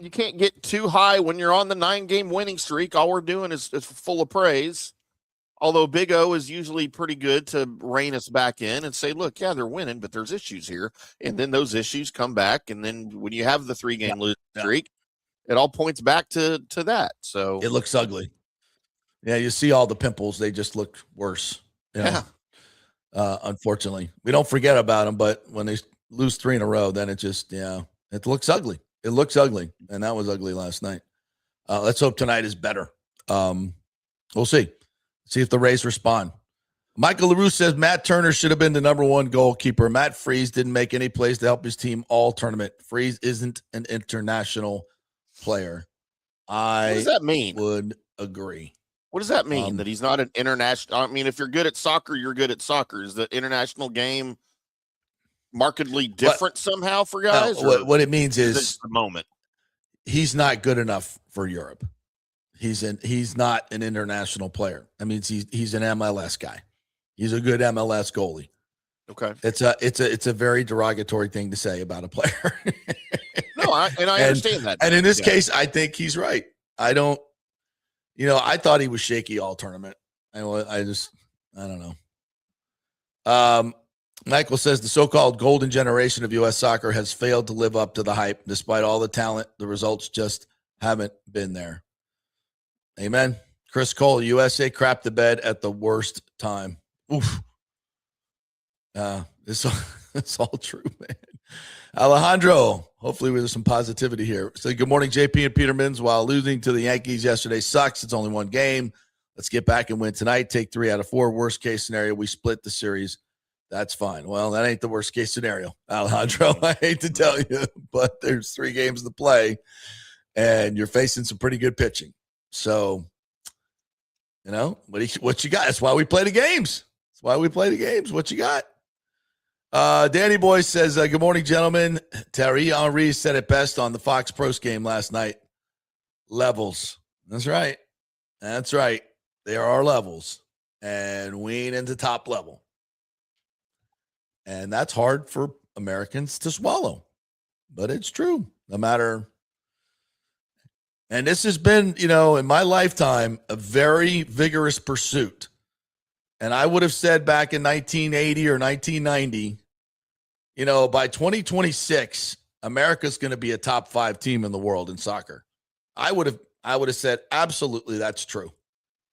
You can't get too high when you're on the 9-game winning streak. All we're doing is full of praise. Although Big O is usually pretty good to rein us back in and say, look, yeah, they're winning, but there's issues here. And then those issues come back. And then when you have the 3-game losing streak, it all points back to that. So it looks ugly. Yeah, you see all the pimples. They just look worse. Unfortunately. We don't forget about them, but when they lose 3 in a row, then it just, it looks ugly. It looks ugly, and that was ugly last night. Let's hope tonight is better. We'll see. See if the Rays respond. Michael LaRue says Matt Turner should have been the number 1 goalkeeper. Matt Freese didn't make any plays to help his team all tournament. Freese isn't an international player. What does that mean? Would agree. What does that mean, that he's not an international? I mean, if you're good at soccer, you're good at soccer. Is the international game markedly different somehow for guys? What it means is the moment he's not good enough for Europe. He's not an international player. I mean, he's an MLS guy. He's a good MLS goalie. Okay, it's a very derogatory thing to say about a player. No, I understand that. And in this case, I think he's right. I don't. I thought he was shaky all tournament. I don't know. Michael says the so-called golden generation of U.S. soccer has failed to live up to the hype. Despite all the talent, the results just haven't been there. Amen. Chris Cole, USA crapped the bed at the worst time. Oof. It's all true, man. Alejandro, hopefully there's some positivity here. So good morning, JP and Petermans. While losing to the Yankees yesterday sucks, it's only 1 game. Let's get back and win tonight. Take 3 out of 4. Worst case scenario, we split the series. That's fine. Well, that ain't the worst case scenario, Alejandro. I hate to tell you, but there's 3 games to play, and you're facing some pretty good pitching. So, what you got? That's why we play the games. What you got? Danny Boy says, good morning, gentlemen. Thierry Henry said it best on the Fox Pros game last night. Levels. That's right. There are levels, and we ain't into top level. And that's hard for Americans to swallow, but it's true. No matter. And this has been, in my lifetime, a very vigorous pursuit. And I would have said back in 1980 or 1990, by 2026, America's going to be a top 5 team in the world in soccer. I would have said absolutely that's true.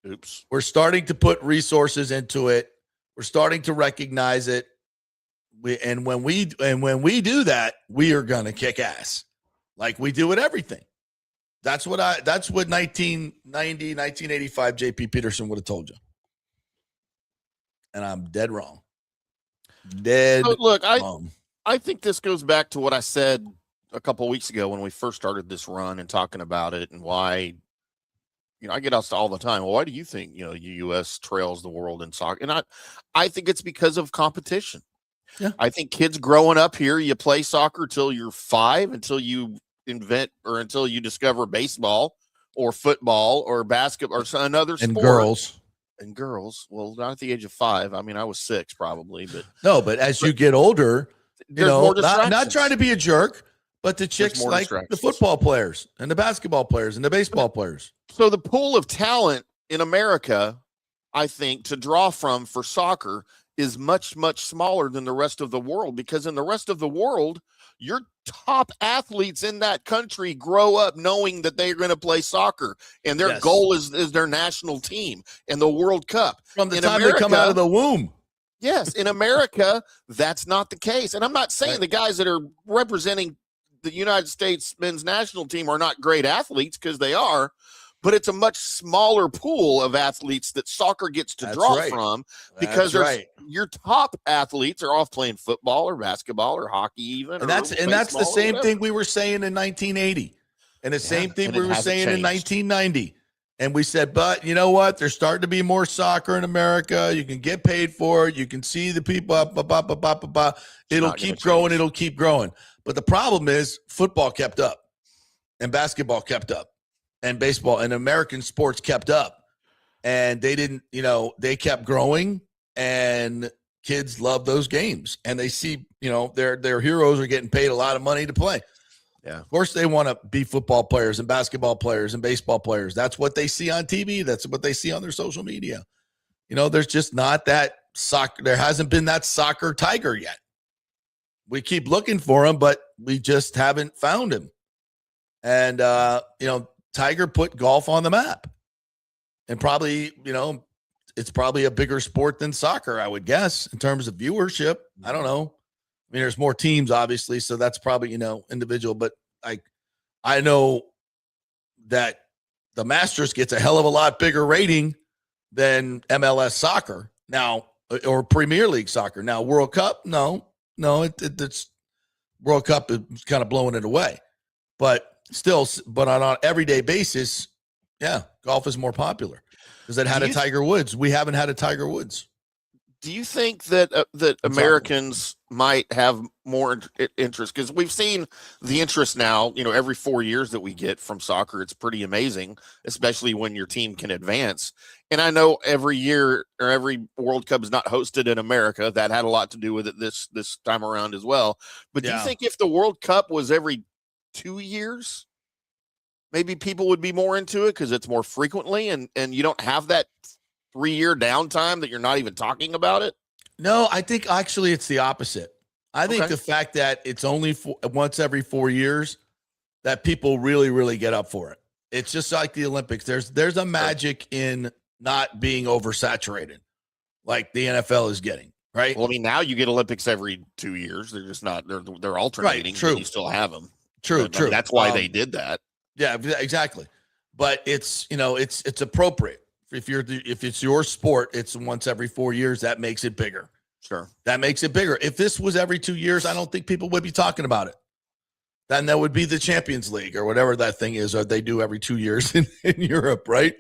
Oops. We're starting to put resources into it. We're starting to recognize it. When we do that, we are going to kick ass like we do with everything. That's what 1990, 1985 JP Peterson would have told you. And I'm dead wrong. Wrong. I think this goes back to what I said a couple of weeks ago when we first started this run and talking about it and why, I get asked all the time, well, why do you think, the U.S. trails the world in soccer? And I think it's because of competition. Yeah. I think kids growing up here, you play soccer till you're 5, until you invent or until you discover baseball or football or basketball or another sport. And girls. Well, not at the age of 5. I mean, I was 6 probably, but as you get older, not trying to be a jerk, but the chicks like the football players and the basketball players and the baseball players. So the pool of talent in America, I think, to draw from for soccer is much, much smaller than the rest of the world, because in the rest of the world, your top athletes in that country grow up knowing that they're going to play soccer, and their goal is their national team and the World Cup. From the time they come out of the womb. Yes, in America, that's not the case. And I'm not saying the guys that are representing the United States men's national team are not great athletes, because they are, but it's a much smaller pool of athletes that soccer gets to draw from, because your top athletes are off playing football or basketball or hockey even. And that's the same thing we were saying in 1980 and the same thing we were saying in 1990. And we said, but you know what? There's starting to be more soccer in America. You can get paid for it. You can see the people It'll keep growing. It'll keep growing. But the problem is football kept up and basketball kept up and baseball and American sports kept up, and they didn't, they kept growing, and kids love those games, and they see, their heroes are getting paid a lot of money to play. Yeah. Of course they want to be football players and basketball players and baseball players. That's what they see on TV. That's what they see on their social media. There's just not that soccer. There hasn't been that soccer tiger yet. We keep looking for him, but we just haven't found him. And, Tiger put golf on the map, and probably, it's probably a bigger sport than soccer, I would guess, in terms of viewership. I don't know. I mean, there's more teams, obviously, so that's probably, individual. But I know that the Masters gets a hell of a lot bigger rating than MLS soccer now, or Premier League soccer. Now, World Cup, no, it's World Cup is kind of blowing it away. But still, on an everyday basis, golf is more popular because it had a Tiger Woods. We haven't had a Tiger Woods. Do you think that that Americans might have more interest? Because we've seen the interest now, every 4 years that we get from soccer. It's pretty amazing, especially when your team can advance. And I know every year or every World Cup is not hosted in America. That had a lot to do with it this time around as well. But do you think if the World Cup was every 2 years, maybe people would be more into it because it's more frequently, and you don't have that 3-year downtime that you're not even talking about it? No, I think actually it's the opposite. I think the fact that it's only once every 4 years that people really, really get up for it. It's just like the Olympics. There's a magic in not being oversaturated like the NFL is getting. Right. Well, I mean, now you get Olympics every 2 years. They're just not, they're alternating. Right, true. But you still have them. True. That's why they did that. Yeah, exactly. But it's, it's appropriate. If it's your sport, it's once every 4 years. That makes it bigger. Sure. That makes it bigger. If this was every 2 years, I don't think people would be talking about it. Then that would be the Champions League or whatever that thing is, or they do every 2 years in Europe, right?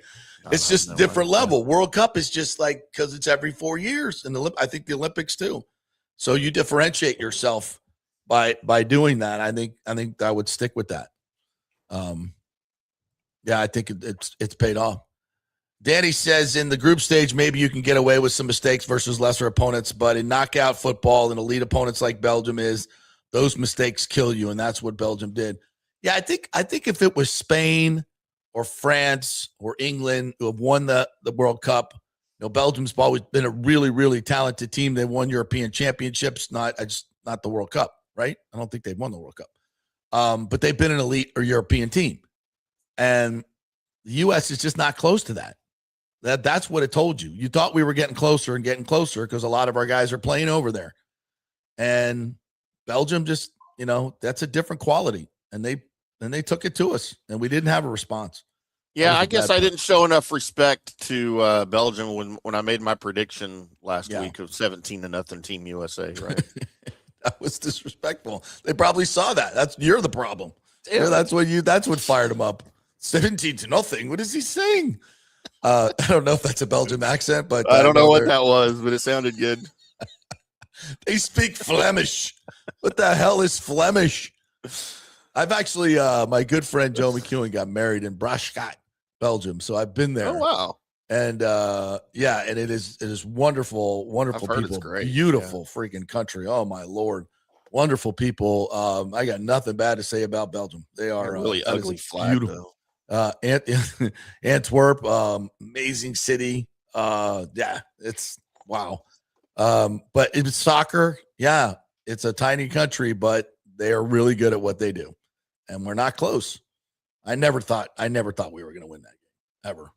It's just a different level. World Cup is just because it's every 4 years, and I think the Olympics too. So you differentiate yourself by doing that. I think I would stick with that. I think it's paid off. Danny says in the group stage, maybe you can get away with some mistakes versus lesser opponents, but in knockout football and elite opponents like Belgium those mistakes kill you, and that's what Belgium did. Yeah, I think if it was Spain or France or England who have won the World Cup, Belgium's always been a really, really talented team. They won European championships, not the World Cup, right? I don't think they've won the World Cup. But they've been an elite or European team. And the U.S. is just not close to that. That's what it told you. You thought we were getting closer and getting closer because a lot of our guys are playing over there. And Belgium just, that's a different quality. And they took it to us, and we didn't have a response. Yeah, I guess I didn't show enough respect to Belgium when I made my prediction last week of 17-0 Team USA, right? That was disrespectful. They probably saw that. You're the problem. Yeah. That's what fired him up. 17-0. What is he saying? I don't know if that's a Belgian accent, but I don't know what that was, but it sounded good. They speak Flemish. What the hell is Flemish? I've actually, my good friend Joe McEwen got married in Braschat, Belgium, so I've been there. Oh wow! And and it is wonderful, wonderful people. It's great. Beautiful freaking country. Oh my Lord, wonderful people. I got nothing bad to say about Belgium. They are really ugly flag, beautiful. Antwerp, amazing city. It's wow. But it's soccer. Yeah, it's a tiny country, but they are really good at what they do, and we're not close. I never thought we were going to win that game ever.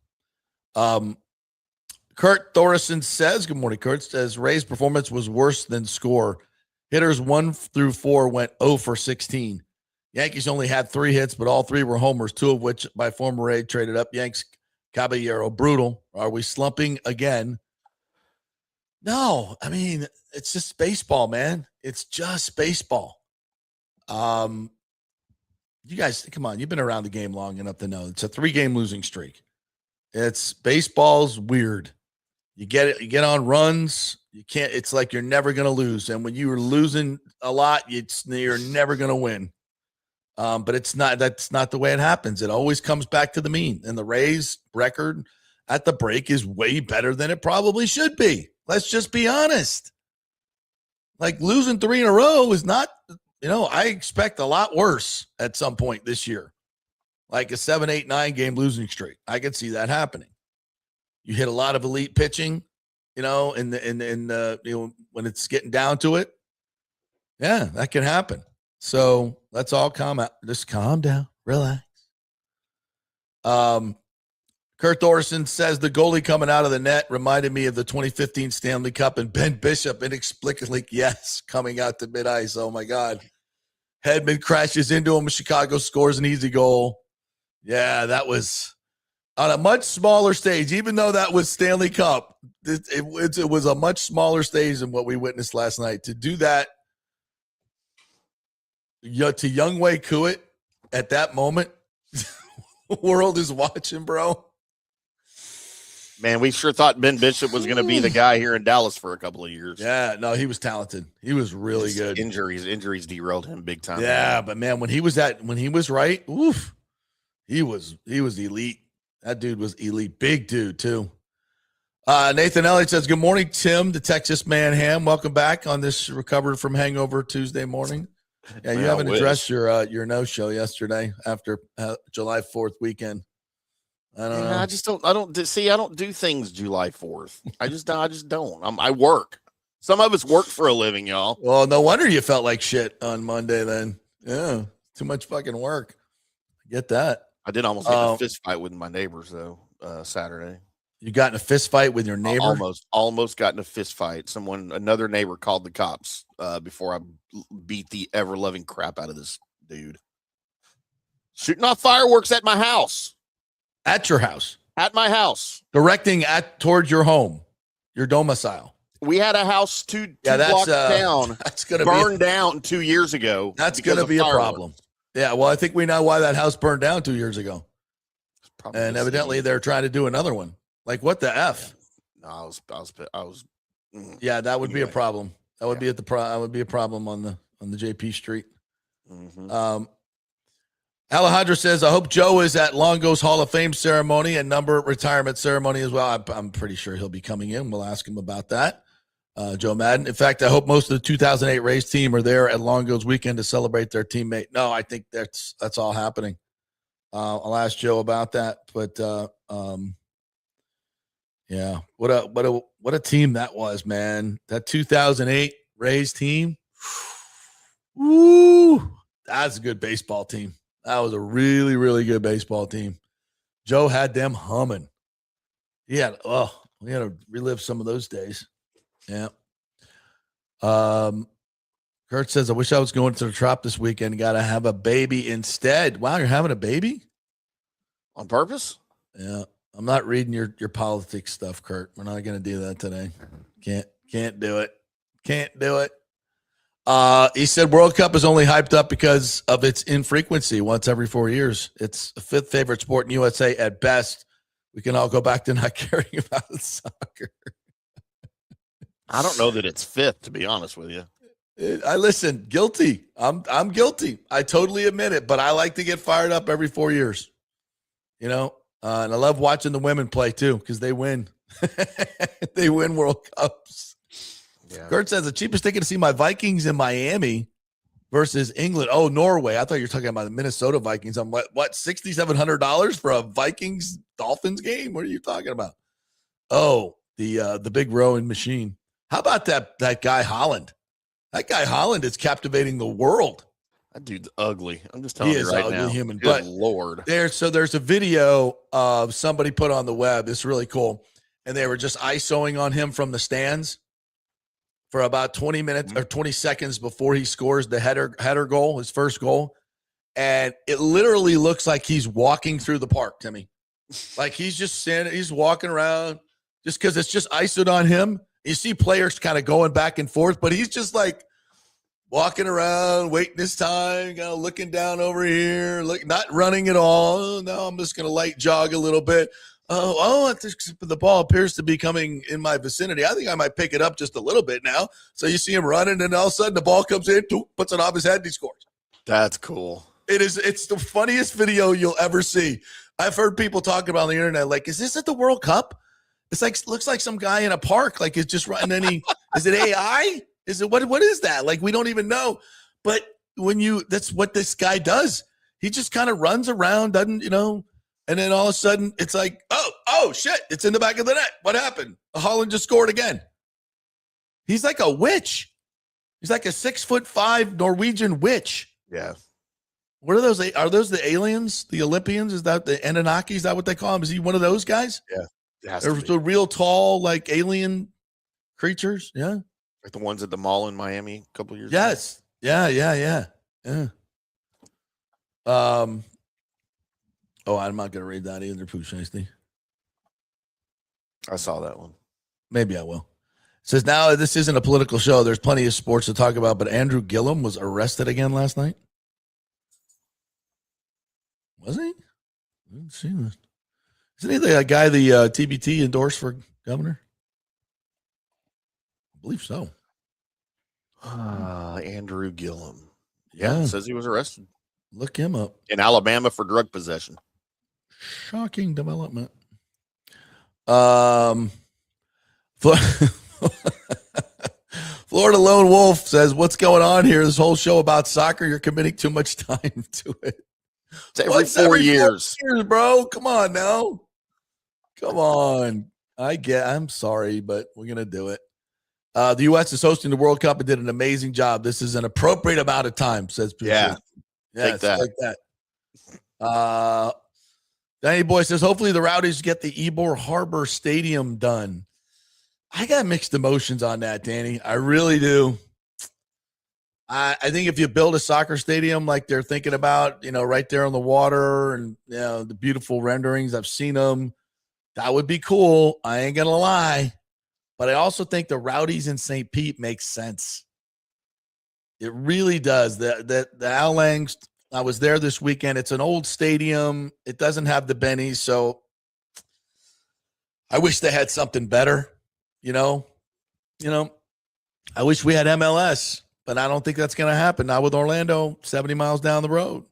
Kurt Thorson says, good morning, Kurt, says Ray's performance was worse than score. Hitters 1 through 4 went 0 for 16. Yankees only had 3 hits, but all 3 were homers, 2 of which by former Ray traded up. Yanks, Caballero, brutal. Are we slumping again? No, I mean, it's just baseball, man. It's just baseball. You guys, come on. You've been around the game long enough to know it's a 3-game losing streak. It's baseball's weird. You get on runs. You can't. It's like you're never going to lose. And when you are losing a lot, you're never going to win. But that's not the way it happens. It always comes back to the mean. And the Rays record at the break is way better than it probably should be. Let's just be honest. Like losing 3 in a row is not, I expect a lot worse at some point this year. Like a 7, 8, 9 game losing streak. I could see that happening. You hit a lot of elite pitching, when it's getting down to it. Yeah, that can happen. So let's all just calm down, relax. Kurt Thorson says the goalie coming out of the net reminded me of the 2015 Stanley Cup and Ben Bishop inexplicably, coming out to mid-ice. Oh, my God. Hedman crashes into him. Chicago scores an easy goal. Yeah, that was on a much smaller stage, even though that was Stanley Cup. It was a much smaller stage than what we witnessed last night. To do that to Younghoe Koo at that moment, the world is watching, bro. Man, we sure thought Ben Bishop was going to be the guy here in Dallas for a couple of years. Yeah, no, he was talented. He was really good. Injuries derailed him big time. Yeah, but man, when he was right, oof, he was elite. That dude was elite. Big dude, too. Nathan Elliott says, good morning, Tim, the Texas Man Ham. Welcome back on this Recovered from Hangover Tuesday morning. Yeah, you haven't addressed your no-show yesterday after July 4th weekend. I don't know. I don't do things July 4th. I just don't. I work. Some of us work for a living, y'all. Well, no wonder you felt like shit on Monday then. Yeah, too much fucking work. I get that. I did almost get in a fist fight with my neighbors though. Saturday. You got in a fist fight with your neighbor? Almost got in a fist fight. Another neighbor called the cops before I beat the ever-loving crap out of this dude. Shooting off fireworks at my house. At your house? At my house. Directing towards your home, your domicile. We had a house two blocks down. That's going to burned down 2 years ago. That's going to be a problem. Yeah, well, I think we know why that house burned down 2 years ago. And evidently they're trying to do another one. Like, what the F? Yeah. No, I was. Yeah, that would be a problem. That would be a problem on the JP Street. Mm-hmm. Alejandro says, I hope Joe is at Longo's Hall of Fame ceremony and number retirement ceremony as well. I'm pretty sure he'll be coming in. We'll ask him about that. Joe Maddon. In fact, I hope most of the 2008 Rays team are there at Longo's weekend to celebrate their teammate. No, I think that's all happening. I'll ask Joe about that. But yeah, what a team that was, man. That 2008 Rays team. Woo! That's a good baseball team. That was a really, really good baseball team. Joe had them humming. Yeah. Oh, we had to relive some of those days. Yeah. Kurt says, I wish I was going to the Trop this weekend. Got to have a baby instead. Wow, you're having a baby? On purpose? Yeah. I'm not reading your politics stuff, Kurt. We're not going to do that today. Can't do it. Can't do it. He said World Cup is only hyped up because of its infrequency once every 4 years. It's a fifth favorite sport in USA at best. We can all go back to not caring about soccer. I don't know that it's fifth, to be honest with you. I listen, guilty. I'm guilty. I totally admit it, but I like to get fired up every 4 years. And I love watching the women play too because they win. They win World Cups. Yeah. Kurt says the cheapest ticket to see my Vikings in Miami versus England. Oh, Norway. I thought you were talking about the Minnesota Vikings. I'm what $6,700 for a Vikings Dolphins game? What are you talking about? Oh, the big rowing machine. How about that guy Holland? That guy Holland is captivating the world. That dude's ugly. I'm just telling you right now. He is ugly human. Good Lord. There's a video of somebody put on the web. It's really cool. And they were just ISOing on him from the stands for about 20 minutes or 20 seconds before he scores the header goal, his first goal. And it literally looks like he's walking through the park, Timmy. Like he's just standing, he's walking around just because it's just ISOed on him. You see players kind of going back and forth, but he's just like walking around, waiting his time, kind of looking down over here, not running at all. Oh, no, I'm just going to light jog a little bit. The ball appears to be coming in my vicinity. I think I might pick it up just a little bit now. So you see him running, and all of a sudden the ball comes in, puts it off his head, and he scores. That's cool. It's the funniest video you'll ever see. I've heard people talking about on the internet, like, is this at the World Cup? It's like, looks like some guy in a park, like it's just running. Is it AI? Is it what is that? Like, we don't even know. But that's what this guy does. He just kind of runs around, doesn't, and then all of a sudden it's like, oh shit, it's in the back of the net. What happened? Holland just scored again. He's like a witch. He's like a 6'5" Norwegian witch. Yeah. What are those? Are those the aliens, the Olympians? Is that the Anunnaki? Is that what they call him? Is he one of those guys? Yeah. They're the real tall, like alien creatures. Yeah. Like the ones at the mall in Miami a couple years ago. Yeah. I'm not going to read that either, Pooh Shiesty. I saw that one. Maybe I will. It says, now this isn't a political show. There's plenty of sports to talk about, but Andrew Gillum was arrested again last night. Was he? I didn't see this. Isn't he the guy the TBT endorsed for governor? I believe so. Andrew Gillum. Yeah, it says he was arrested. Look him up. In Alabama for drug possession. Shocking development. Florida Lone Wolf says, what's going on here? This whole show about soccer, you're committing too much time to it. It's every 4 years. 4 years, bro. Come on now. Come on. I'm sorry, but we're going to do it. The U.S. is hosting the World Cup and did an amazing job. This is an appropriate amount of time, says Peter. Yeah. Take that. Like that. Danny Boy says, hopefully the Rowdies get the Ybor Harbor Stadium done. I got mixed emotions on that, Danny. I really do. I think if you build a soccer stadium like they're thinking about, right there on the water and, the beautiful renderings, I've seen them. That would be cool. I ain't going to lie. But I also think the Rowdies in St. Pete makes sense. It really does. The Al Lang's, I was there this weekend. It's an old stadium. It doesn't have the bennies. So I wish they had something better, I wish we had MLS. But I don't think that's going to happen. Not with Orlando, 70 miles down the road.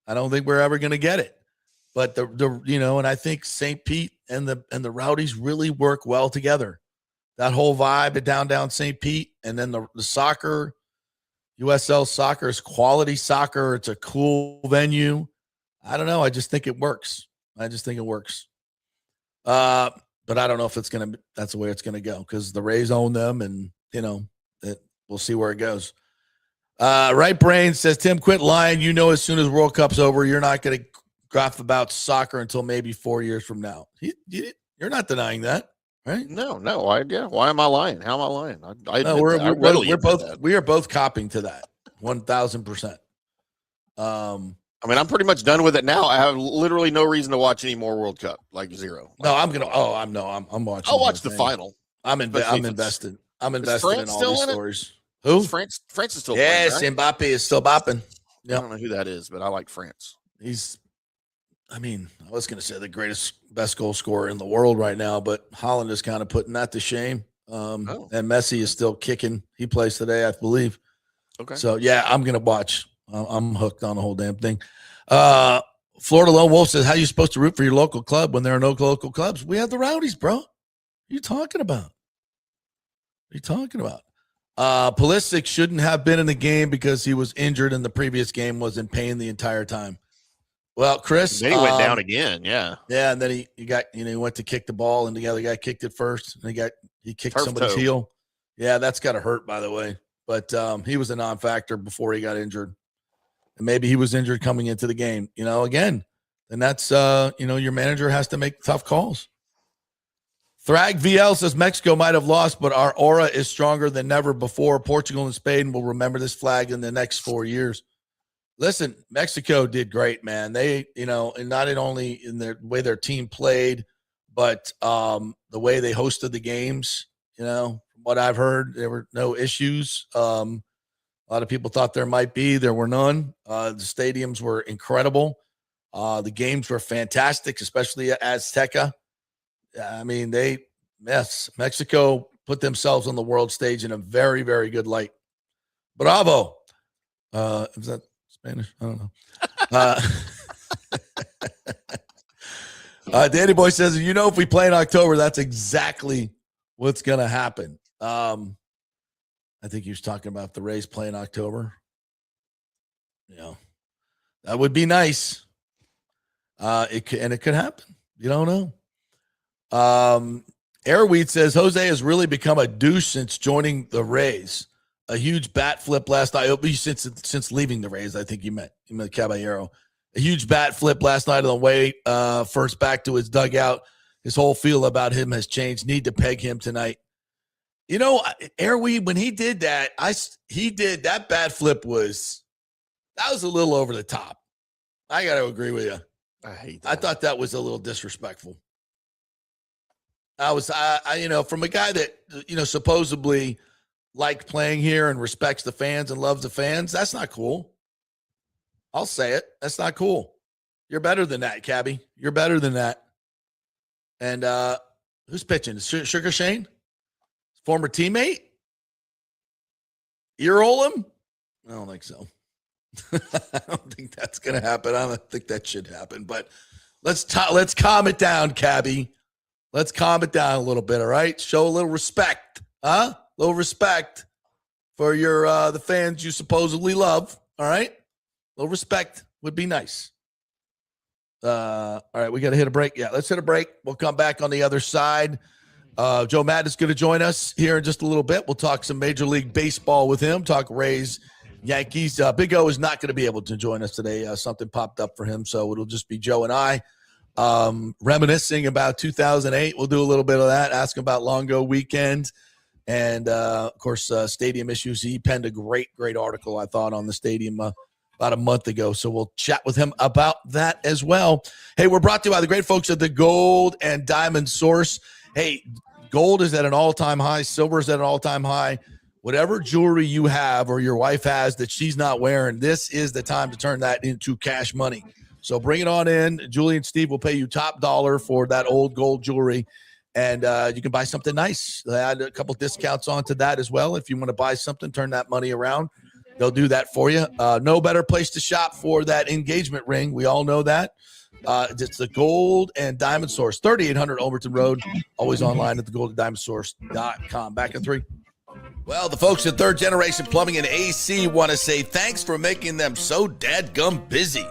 I don't think we're ever going to get it. But and I think St. Pete and the Rowdies really work well together. That whole vibe of down St. Pete, and then the soccer, USL soccer is quality soccer. It's a cool venue. I don't know. I just think it works. But I don't know if that's the way it's going to go because the Rays own them, and we'll see where it goes. Right Brain says, Tim, quit lying. As soon as World Cup's over, you're not going to graph about soccer until maybe 4 years from now. You're You're not denying that, right? No. Why am I lying? How am I lying? I No, we are both copying to that 1,000%. I mean, I'm pretty much done with it now. I have literally no reason to watch any more World Cup, like zero. No, I'm watching. I'll watch the final. I'm invested. I'm invested in all these stories. Who? France is still yes, playing, right? Mbappe is still bopping. Yep. I don't know who that is, but I like France. I was going to say the best goal scorer in the world right now, but Holland is kind of putting that to shame. And Messi is still kicking. He plays today, I believe. Okay. So, yeah, I'm going to watch. I'm hooked on the whole damn thing. Florida Lone Wolf says, how are you supposed to root for your local club when there are no local clubs? We have the Rowdies, bro. What are you talking about? Pulisic shouldn't have been in the game because he was injured and the previous game was in pain the entire time. Well, Chris. Then he went down again, yeah. Yeah, and then he went to kick the ball and the other guy kicked it first. And he kicked somebody's heel. Yeah, that's got to hurt, by the way. But he was a non-factor before he got injured. And maybe he was injured coming into the game, again. And that's, your manager has to make tough calls. Thrag VL says Mexico might have lost, but our aura is stronger than never before. Portugal and Spain will remember this flag in the next 4 years. Listen, Mexico did great, man. They, and not only in the way their team played, but the way they hosted the games, from what I've heard, there were no issues. A lot of people thought there might be. There were none. The stadiums were incredible. The games were fantastic, especially at Azteca. I mean, Mexico put themselves on the world stage in a very, very good light. Bravo. Is that Spanish? I don't know. Danny Boy says, if we play in October, that's exactly what's going to happen. I think he was talking about the Rays play in October. That would be nice. It could happen. You don't know. Airweed says Jose has really become a douche since joining the Rays. A huge bat flip last night. Since leaving the Rays, I think you meant Caballero. A huge bat flip last night on the way first back to his dugout. His whole feel about him has changed. Need to peg him tonight. Airweed, when he did that, that bat flip was a little over the top. I got to agree with you. I hate that. I thought that was a little disrespectful. From a guy that, supposedly liked playing here and respects the fans and loves the fans, that's not cool. I'll say it. That's not cool. You're better than that, Cabby. You're better than that. And who's pitching? Sugar Shane? Former teammate? Earhole? I don't think so. I don't think that's going to happen. I don't think that should happen. But let's calm it down, Cabby. Let's calm it down a little bit, all right? Show a little respect, huh? A little respect for your the fans you supposedly love, all right? A little respect would be nice. All right, we got to hit a break. Yeah, let's hit a break. We'll come back on the other side. Joe Maddon is going to join us here in just a little bit. We'll talk some Major League Baseball with him, talk Rays, Yankees. Big O is not going to be able to join us today. Something popped up for him, so it'll just be Joe and I. Reminiscing about 2008. We'll do a little bit of that, ask him about Longo weekend. And, of course, stadium issues. He penned a great article, I thought, on the stadium about a month ago. So we'll chat with him about that as well. Hey, we're brought to you by the great folks at the Gold and Diamond Source. Hey, gold is at an all-time high. Silver is at an all-time high. Whatever jewelry you have or your wife has that she's not wearing, this is the time to turn that into cash money. So bring it on in. Julie and Steve will pay you top dollar for that old gold jewelry. And you can buy something nice. They add a couple discounts onto that as well. If you want to buy something, turn that money around. They'll do that for you. No better place to shop for that engagement ring. We all know that. It's the Gold and Diamond Source, 3800 Overton Road. Always online at thegoldendiamondsource.com. Back in 3. Well, the folks at Third Generation Plumbing and AC want to say thanks for making them so dadgum busy.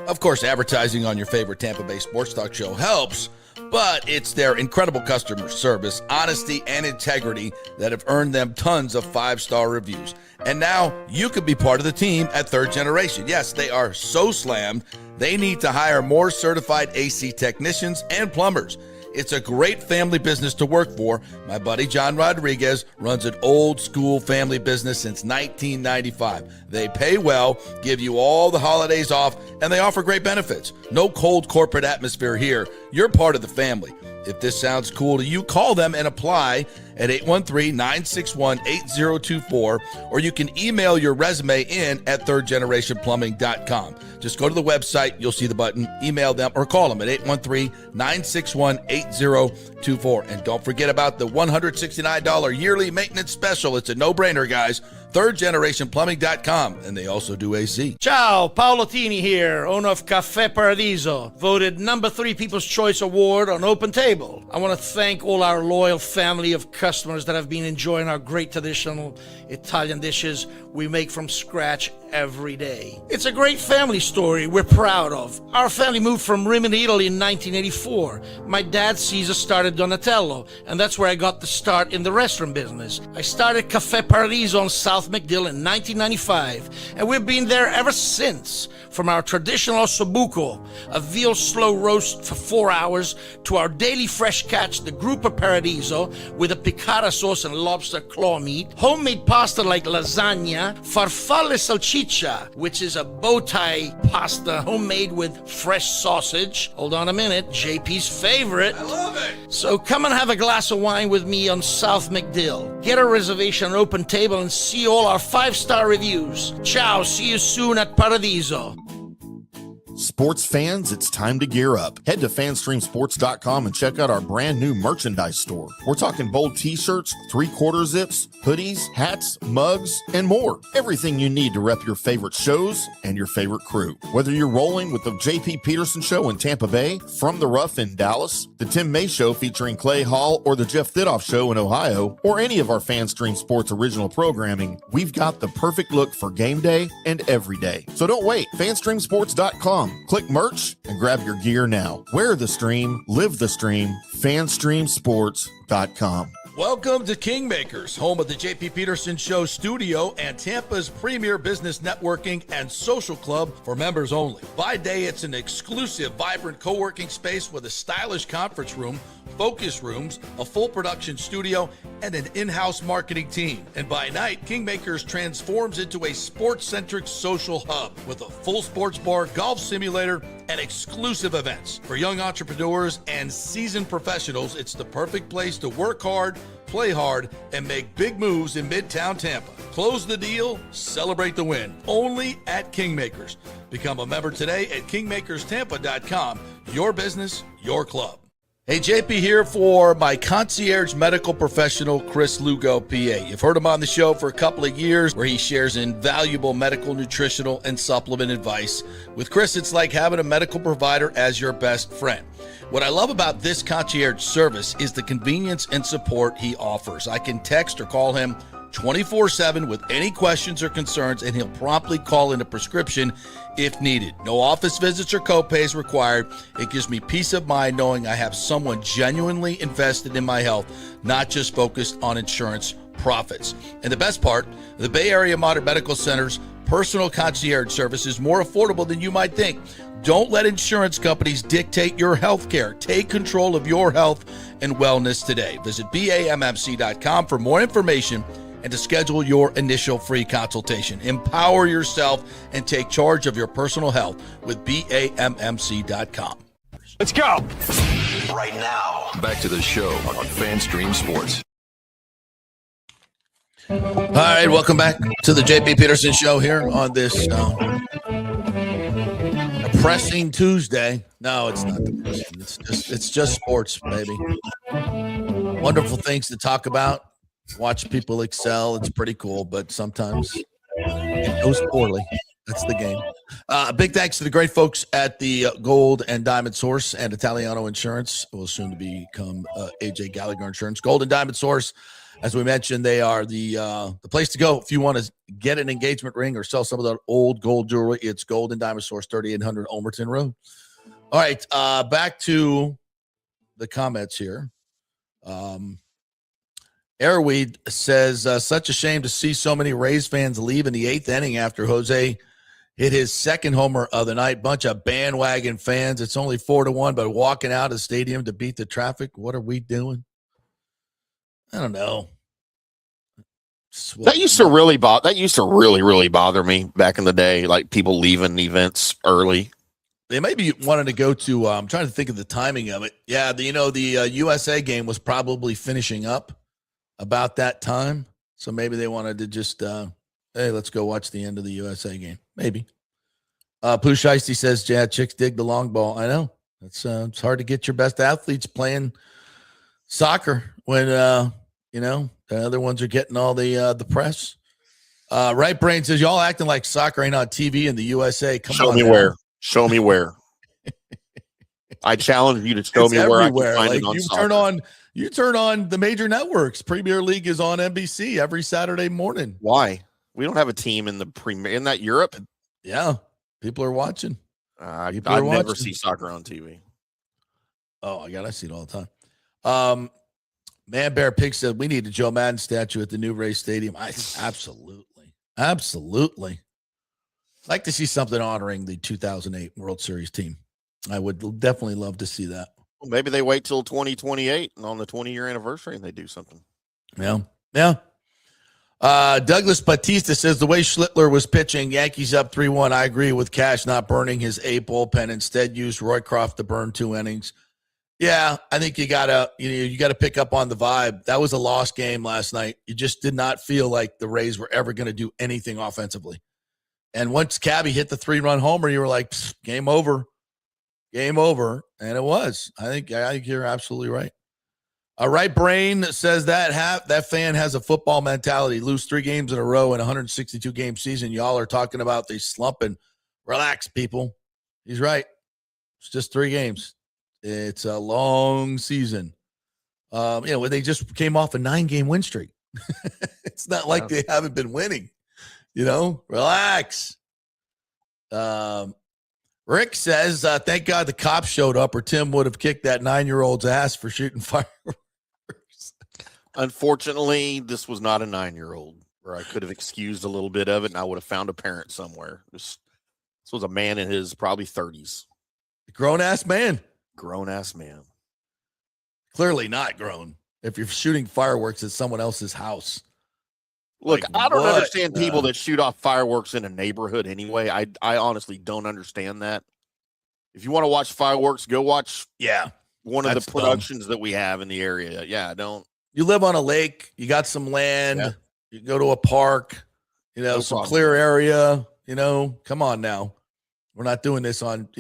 Of course, advertising on your favorite Tampa Bay sports talk show helps, but it's their incredible customer service, honesty, and integrity that have earned them tons of 5-star reviews. And now you can be part of the team at Third Generation. Yes, they are so slammed, they need to hire more certified AC technicians and plumbers. It's a great family business to work for. My buddy John Rodriguez runs an old school family business since 1995. They pay well, give you all the holidays off, and they offer great benefits. No cold corporate atmosphere here. You're part of the family. If this sounds cool to you, call them and apply at 813-961-8024, or you can email your resume in at thirdgenerationplumbing.com. Just go to the website, you'll see the button, email them, or call them at 813-961-8024. And don't forget about the $169 yearly maintenance special. It's a no-brainer, guys. thirdgenerationplumbing.com, and they also do AC. Ciao, Paolo Tini here, owner of Caffè Paradiso, voted number 3 People's Choice Award on Open Table. I want to thank all our loyal family of customers that have been enjoying our great traditional Italian dishes we make from scratch every day. It's a great family story we're proud of. Our family moved from Rimini, Italy in 1984. My dad, Caesar, started Donatello, and that's where I got the start in the restaurant business. I started Caffè Paradiso on South McDill in 1995, and we've been there ever since. From our traditional ossobuco, a veal slow roast for 4 hours, to our daily fresh catch, the Gruppo Paradiso, with a piccata sauce and lobster claw meat, homemade pasta like lasagna, farfalle salchicha, which is a bow tie pasta homemade with fresh sausage. Hold on a minute, JP's favorite. I love it. So come and have a glass of wine with me on South McDill. Get a reservation on Open Table and see all our 5-star reviews. Ciao, see you soon at Paradiso. Sports fans, it's time to gear up. Head to fanstreamsports.com and check out our brand new merchandise store. We're talking bold t-shirts, 3/4 zips, hoodies, hats, mugs, and more. Everything you need to rep your favorite shows and your favorite crew. Whether you're rolling with the JP Peterson Show in Tampa Bay, From the Rough in Dallas, the Tim May Show featuring Clay Hall, or the Jeff Thitoff Show in Ohio, or any of our FanStream Sports original programming, we've got the perfect look for game day and every day. So don't wait. fanstreamsports.com. Click merch and grab your gear now. Wear the stream, live the stream, fanstreamsports.com. Welcome to Kingmakers, home of the JP Peterson Show studio and Tampa's premier business networking and social club for members only. By day, it's an exclusive, vibrant co-working space with a stylish conference room, focus rooms, a full production studio, and an in-house marketing team. And by night, Kingmakers transforms into a sports-centric social hub with a full sports bar, golf simulator, and exclusive events. For young entrepreneurs and seasoned professionals, it's the perfect place to work hard, play hard, and make big moves in Midtown Tampa. Close the deal, celebrate the win. Only at Kingmakers. Become a member today at kingmakerstampa.com. Your business, your club. Hey, JP here for my concierge medical professional, Chris Lugo, PA. You've heard him on the show for a couple of years where he shares invaluable medical, nutritional, and supplement advice. With Chris, it's like having a medical provider as your best friend. What I love about this concierge service is the convenience and support he offers. I can text or call him 24/7 with any questions or concerns, and he'll promptly call in a prescription if needed. No office visits or copays required. It gives me peace of mind knowing I have someone genuinely invested in my health, not just focused on insurance profits. And the best part, the Bay Area Modern Medical Center's personal concierge service is more affordable than you might think. Don't let insurance companies dictate your health care. Take control of your health and wellness today. Visit BAMMC.com for more information and to schedule your initial free consultation. Empower yourself and take charge of your personal health with BAMMC.com. Let's go. Right now, back to the show on FanStream Sports. All right, welcome back to the JP Peterson Show here on this depressing Tuesday. No, it's not depressing. It's just sports, baby. Wonderful things to talk about. Watch people excel. It's pretty cool, but sometimes it goes poorly. That's the game. Big thanks to the great folks at the Gold and Diamond Source and Italiano Insurance. It will soon to become AJ Gallagher Insurance. Gold and Diamond Source, as we mentioned, they are the place to go if you want to get an engagement ring or sell some of that old gold jewelry. It's Gold and Diamond Source, 3800 Omerton Road. All right, back to the comments here. Airweed says, such a shame to see so many Rays fans leave in the 8th inning after Jose hit his second homer of the night. Bunch of bandwagon fans. It's only 4-1, but walking out of the stadium to beat the traffic. What are we doing? I don't know. That used to really really bother me back in the day, like people leaving events early. They may be wanting to go to, I'm trying to think of the timing of it. Yeah, the USA game was probably finishing up about that time. So maybe they wanted to just, hey, let's go watch the end of the USA game. Maybe. Pooh Shiesty says, yeah, chicks dig the long ball. I know. It's hard to get your best athletes playing soccer when, the other ones are getting all the press. Right Brain says, y'all acting like soccer ain't on TV in the USA. Show me where. Show me where. I challenge you to show me where I can find it on soccer. You turn on the major networks. Premier League is on NBC every Saturday morning. Why? We don't have a team in the Premier. Isn't that Europe? Yeah, people are watching. I never see soccer on TV. Oh, I see it all the time. Man Bear Pig said we need a Joe Maddon statue at the New Ray Stadium. Absolutely. Like to see something honoring the 2008 World Series team. I would definitely love to see that. Well, maybe they wait till 2028 and on the 20-year anniversary and they do something. Yeah. Douglas Batista says the way Schlittler was pitching, Yankees up 3-1. I agree with Cash not burning his A bullpen. Instead, used Roycroft to burn 2 innings. Yeah, I think you gotta pick up on the vibe. That was a lost game last night. You just did not feel like the Rays were ever going to do anything offensively. And once Cabby hit the 3-run homer, you were like, game over. And it was. I think you're absolutely right. Right Brain says that fan has a football mentality. Lose 3 games in a row in a 162-game season. Y'all are talking about they slumping. Relax, people. He's right. It's just 3 games. It's a long season. They just came off a 9-game win streak. It's not like they haven't been winning. Relax. Rick says, thank God the cops showed up or Tim would have kicked that 9-year-old's ass for shooting fireworks. Unfortunately, this was not a 9-year-old where I could have excused a little bit of it and I would have found a parent somewhere. This was a man in his probably 30s. Grown-ass man. Clearly not grown if you're shooting fireworks at someone else's house. Look, I don't understand people that shoot off fireworks in a neighborhood anyway. I honestly don't understand that. If you want to watch fireworks, go watch one of the productions that we have in the area. Yeah, don't. You live on a lake. You got some land. Yeah. You go to a park, some clear area. Come on now. We're not doing this on,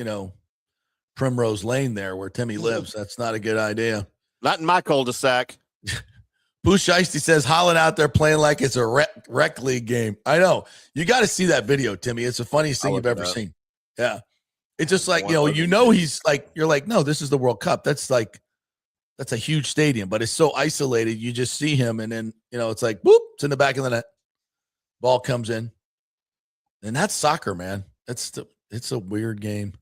Primrose Lane there where Timmy lives. That's not a good idea. Not in my cul-de-sac. Pooh Shiesty says Holland out there playing like it's a rec league game. I know. You got to see that video, Timmy. It's the funniest thing you've ever seen. Yeah. It's just like, he's like, you're like, no, this is the World Cup. That's a huge stadium, but it's so isolated. You just see him and then, it's like, boop, it's in the back of the net. Ball comes in. And that's soccer, man. It's a weird game.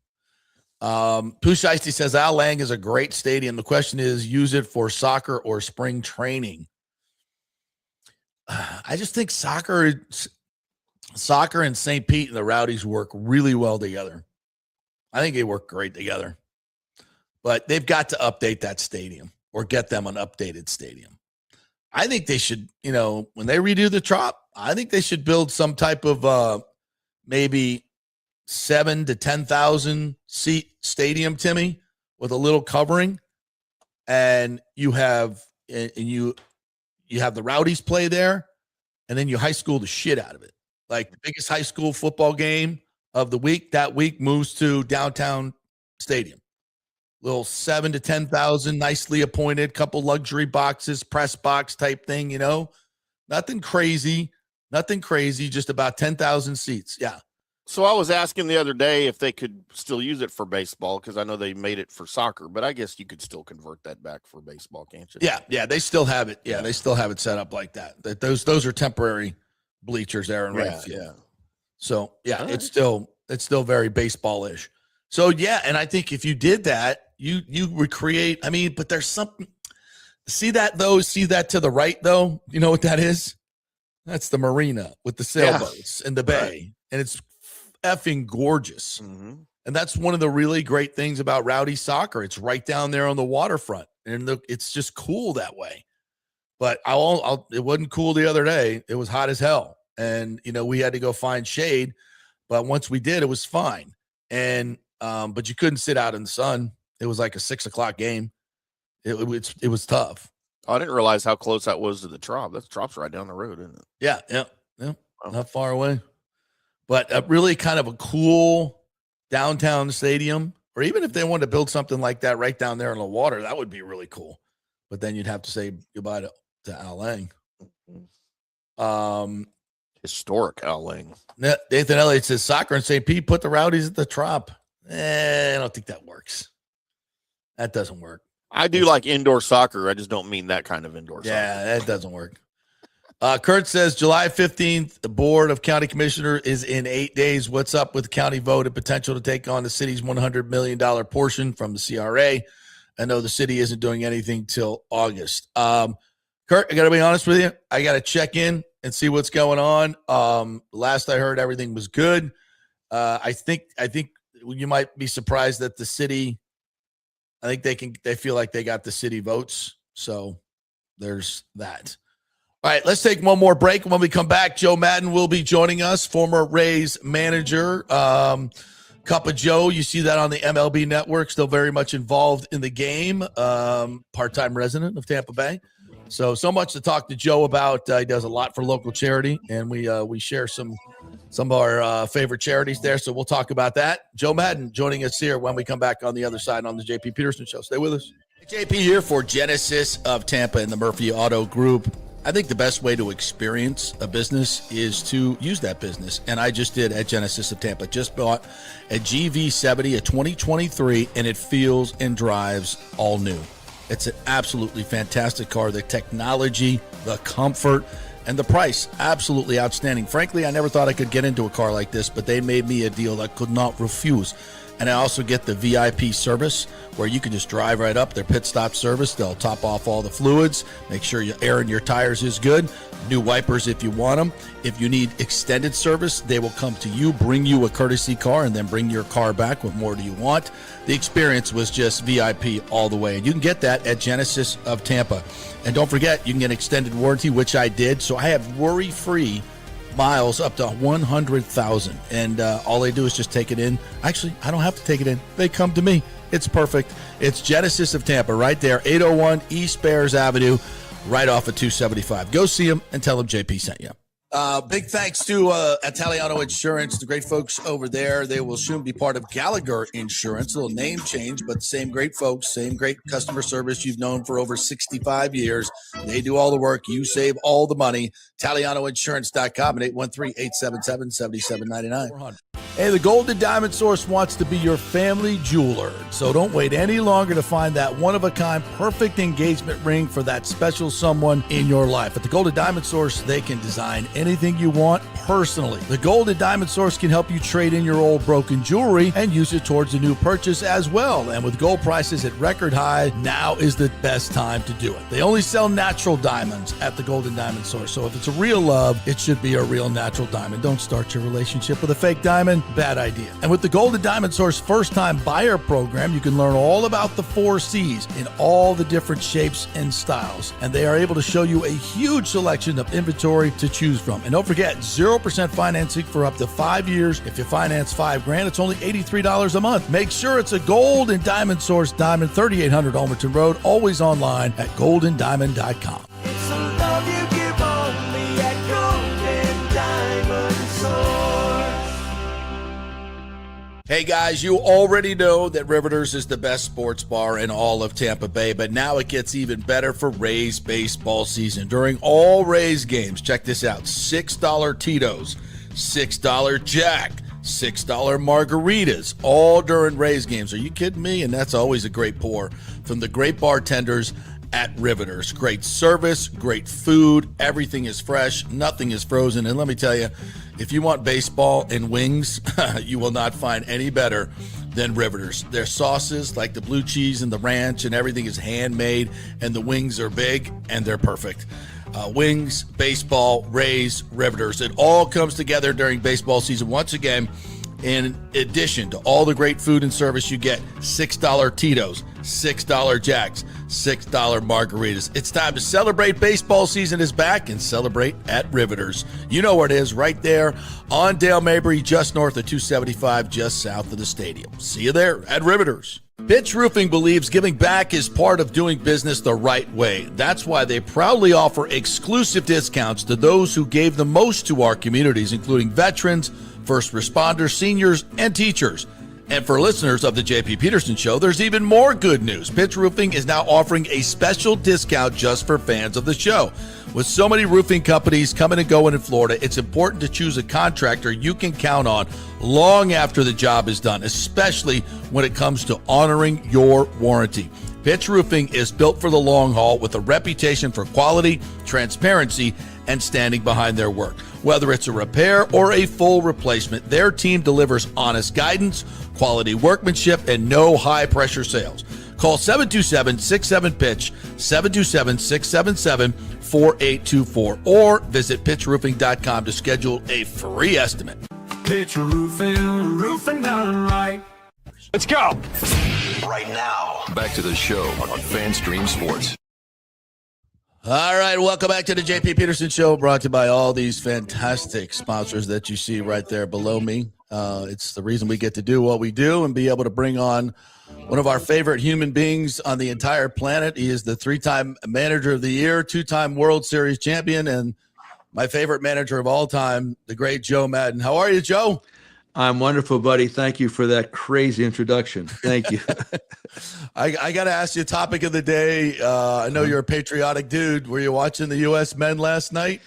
Pooh Shiesty says Al Lang is a great stadium. The question is, use it for soccer or spring training. I just think soccer and St. Pete and the Rowdies work really well together. I think they work great together. But they've got to update that stadium or get them an updated stadium. I think they should, when they redo the Trop, I think they should build some type of maybe 7,000 to 10,000 seat stadium, Timmy, with a little covering, and you have the Rowdies play there, and then you high school the shit out of it. Like the biggest high school football game of the week, that week moves to downtown stadium. Little 7,000 to 10,000, nicely appointed, couple luxury boxes, press box type thing, nothing crazy, just about 10,000 seats. Yeah. So I was asking the other day if they could still use it for baseball because I know they made it for soccer, but I guess you could still convert that back for baseball, can't you? Yeah, they still have it. Yeah, they still have it set up like that. Those are temporary bleachers there in right field. Yeah. So it's still very baseball-ish. So and I think if you did that, you recreate. I mean, but there's something. See that to the right though. You know what that is? That's the marina with the sailboats and the bay, and effing gorgeous. Mm-hmm. And that's one of the really great things about Rowdy Soccer. It's right down there on the waterfront, and it's just cool that way. But it wasn't cool the other day. It was hot as hell, and we had to go find shade. But once we did, it was fine. And but you couldn't sit out in the sun. It was like a 6:00 game. It was tough. I didn't realize how close that was to the Trop. That Trop's right down the road, isn't it? Yeah, not far away. But really kind of a cool downtown stadium, or even if they wanted to build something like that right down there in the water, that would be really cool. But then you'd have to say goodbye to Al Lang. Historic Al Lang. Nathan Elliott says soccer and St. Pete put the Rowdies at the Trop. I don't think that works. That doesn't work. I do like indoor soccer. I just don't mean that kind of indoor soccer. Yeah, that doesn't work. Kurt says July 15th, the Board of County Commissioner is in 8 days. What's up with the county vote and potential to take on the city's $100 million portion from the CRA? I know the city isn't doing anything till August. Kurt, I got to be honest with you. I got to check in and see what's going on. Last I heard, everything was good. I think you might be surprised that the city, I think they feel like they got the city votes. So there's that. All right, let's take one more break. When we come back, Joe Maddon will be joining us, former Rays manager. Cup of Joe, you see that on the MLB network, still very much involved in the game, part-time resident of Tampa Bay. So much to talk to Joe about. He does a lot for local charity, and we share some of our favorite charities there. So we'll talk about that. Joe Maddon joining us here when we come back on the other side on the JP Peterson Show. Stay with us. JP here for Genesis of Tampa and the Murphy Auto Group. I think the best way to experience a business is to use that business. And I just did at Genesis of Tampa. Just bought a GV70, a 2023, and it feels and drives all new. It's an absolutely fantastic car. The technology, the comfort, and the price, absolutely outstanding. Frankly, I never thought I could get into a car like this, but they made me a deal I could not refuse. And I also get the VIP service where you can just drive right up, their pit stop service. They'll top off all the fluids, make sure your air in your tires is good, new wipers if you want them. If you need extended service, they will come to you, bring you a courtesy car, and then bring your car back. What more do you want? The experience was just VIP all the way. And you can get that at Genesis of Tampa. And don't forget, you can get extended warranty, which I did. So I have worry-free miles up to 100,000, and all they do is just take it in. Actually, I don't have to take it in. They come to me. It's perfect. It's Genesis of Tampa right there, 801 East Bears Avenue, right off of 275. Go see them and tell them JP sent you. Big thanks to Italiano Insurance, the great folks over there. They will soon be part of Gallagher Insurance. A little name change, but same great folks, same great customer service you've known for over 65 years. They do all the work. You save all the money. ItalianoInsurance.com at 813-877-7799. Hey, the Golden Diamond Source wants to be your family jeweler. So don't wait any longer to find that one-of-a-kind perfect engagement ring for that special someone in your life. At the Golden Diamond Source, they can design anything you want personally. The Golden Diamond Source can help you trade in your old broken jewelry and use it towards a new purchase as well. And with gold prices at record high, now is the best time to do it. They only sell natural diamonds at the Golden Diamond Source. So if it's a real love, it should be a real natural diamond. Don't start your relationship with a fake diamond. Bad idea. And with the Golden Diamond Source first-time buyer program, you can learn all about the 4 C's in all the different shapes and styles. And they are able to show you a huge selection of inventory to choose from. And don't forget, 0% financing for up to 5 years. If you finance $5,000, it's only $83 a month. Make sure it's a Golden Diamond Source diamond, 3800 Almerton Road, always online at goldendiamond.com. It's a love you give only at Golden Diamond Source. Hey guys, you already know that Riveters is the best sports bar in all of Tampa Bay, but now it gets even better for Rays baseball season. During all Rays games, check this out, $6 Tito's, $6 Jack, $6 margaritas, all during Rays games. Are you kidding me? And that's always a great pour from the great bartenders at Riveters. Great service, great food, everything is fresh, nothing is frozen. And let me tell you, if you want baseball and wings, you will not find any better than Riveters. Their sauces, like the blue cheese and the ranch and everything, is handmade, and the wings are big and they're perfect. Wings, baseball, Rays, Riveters. It all comes together during baseball season. Once again, In addition to all the great food and service you get, $6 Tito's, $6 Jacks, $6 margaritas. It's time to celebrate. Baseball season is back, and celebrate at Riveters. You know where it is, right there on Dale Mabry, just north of 275, just south of the stadium. See you there at Riveters. Pitch Roofing believes giving back is part of doing business the right way. That's why they proudly offer exclusive discounts to those who gave the most to our communities, including veterans, first responders, seniors, and teachers. And for listeners of the JP Peterson Show, there's even more good news. Pitch Roofing is now offering a special discount just for fans of the show. With so many roofing companies coming and going in Florida, it's important to choose a contractor you can count on long after the job is done, especially when it comes to honoring your warranty. Pitch Roofing is built for the long haul with a reputation for quality, transparency, and standing behind their work. Whether it's a repair or a full replacement, their team delivers honest guidance, quality workmanship, and no high-pressure sales. Call 727-67-PITCH, 727-677-4824, or visit pitchroofing.com to schedule a free estimate. Pitch roofing, roofing done right. Let's go. Right now, back to the show on FanStream Sports. All right, welcome back to the JP Peterson Show, brought to you by all these fantastic sponsors that you see right there below me. It's the reason we get to do what we do and be able to bring on one of our favorite human beings on the entire planet. He is the 3-time manager of the year, 2-time World Series champion, and my favorite manager of all time, the great Joe Maddon. How are you, Joe? I'm wonderful, buddy. Thank you for that crazy introduction. Thank you. I got to ask you a topic of the day. I know you're a patriotic dude. Were you watching the U.S. men last night?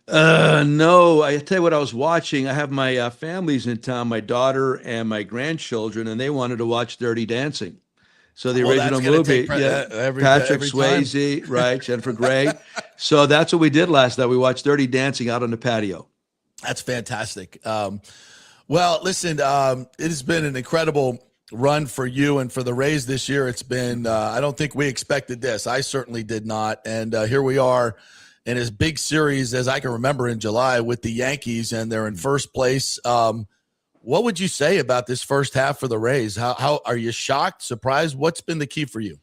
No, I tell you what I was watching. I have my families in town, my daughter and my grandchildren, and they wanted to watch Dirty Dancing. So the original movie, Patrick Swayze, right, Jennifer Grey. So that's what we did last night. We watched Dirty Dancing out on the patio. That's fantastic. Well, listen, it has been an incredible run for you and for the Rays this year. It's been, I don't think we expected this. I certainly did not. And here we are in as big series as I can remember in July with the Yankees, and they're in first place. What would you say about this first half for the Rays? How are you shocked, surprised? What's been the key for you?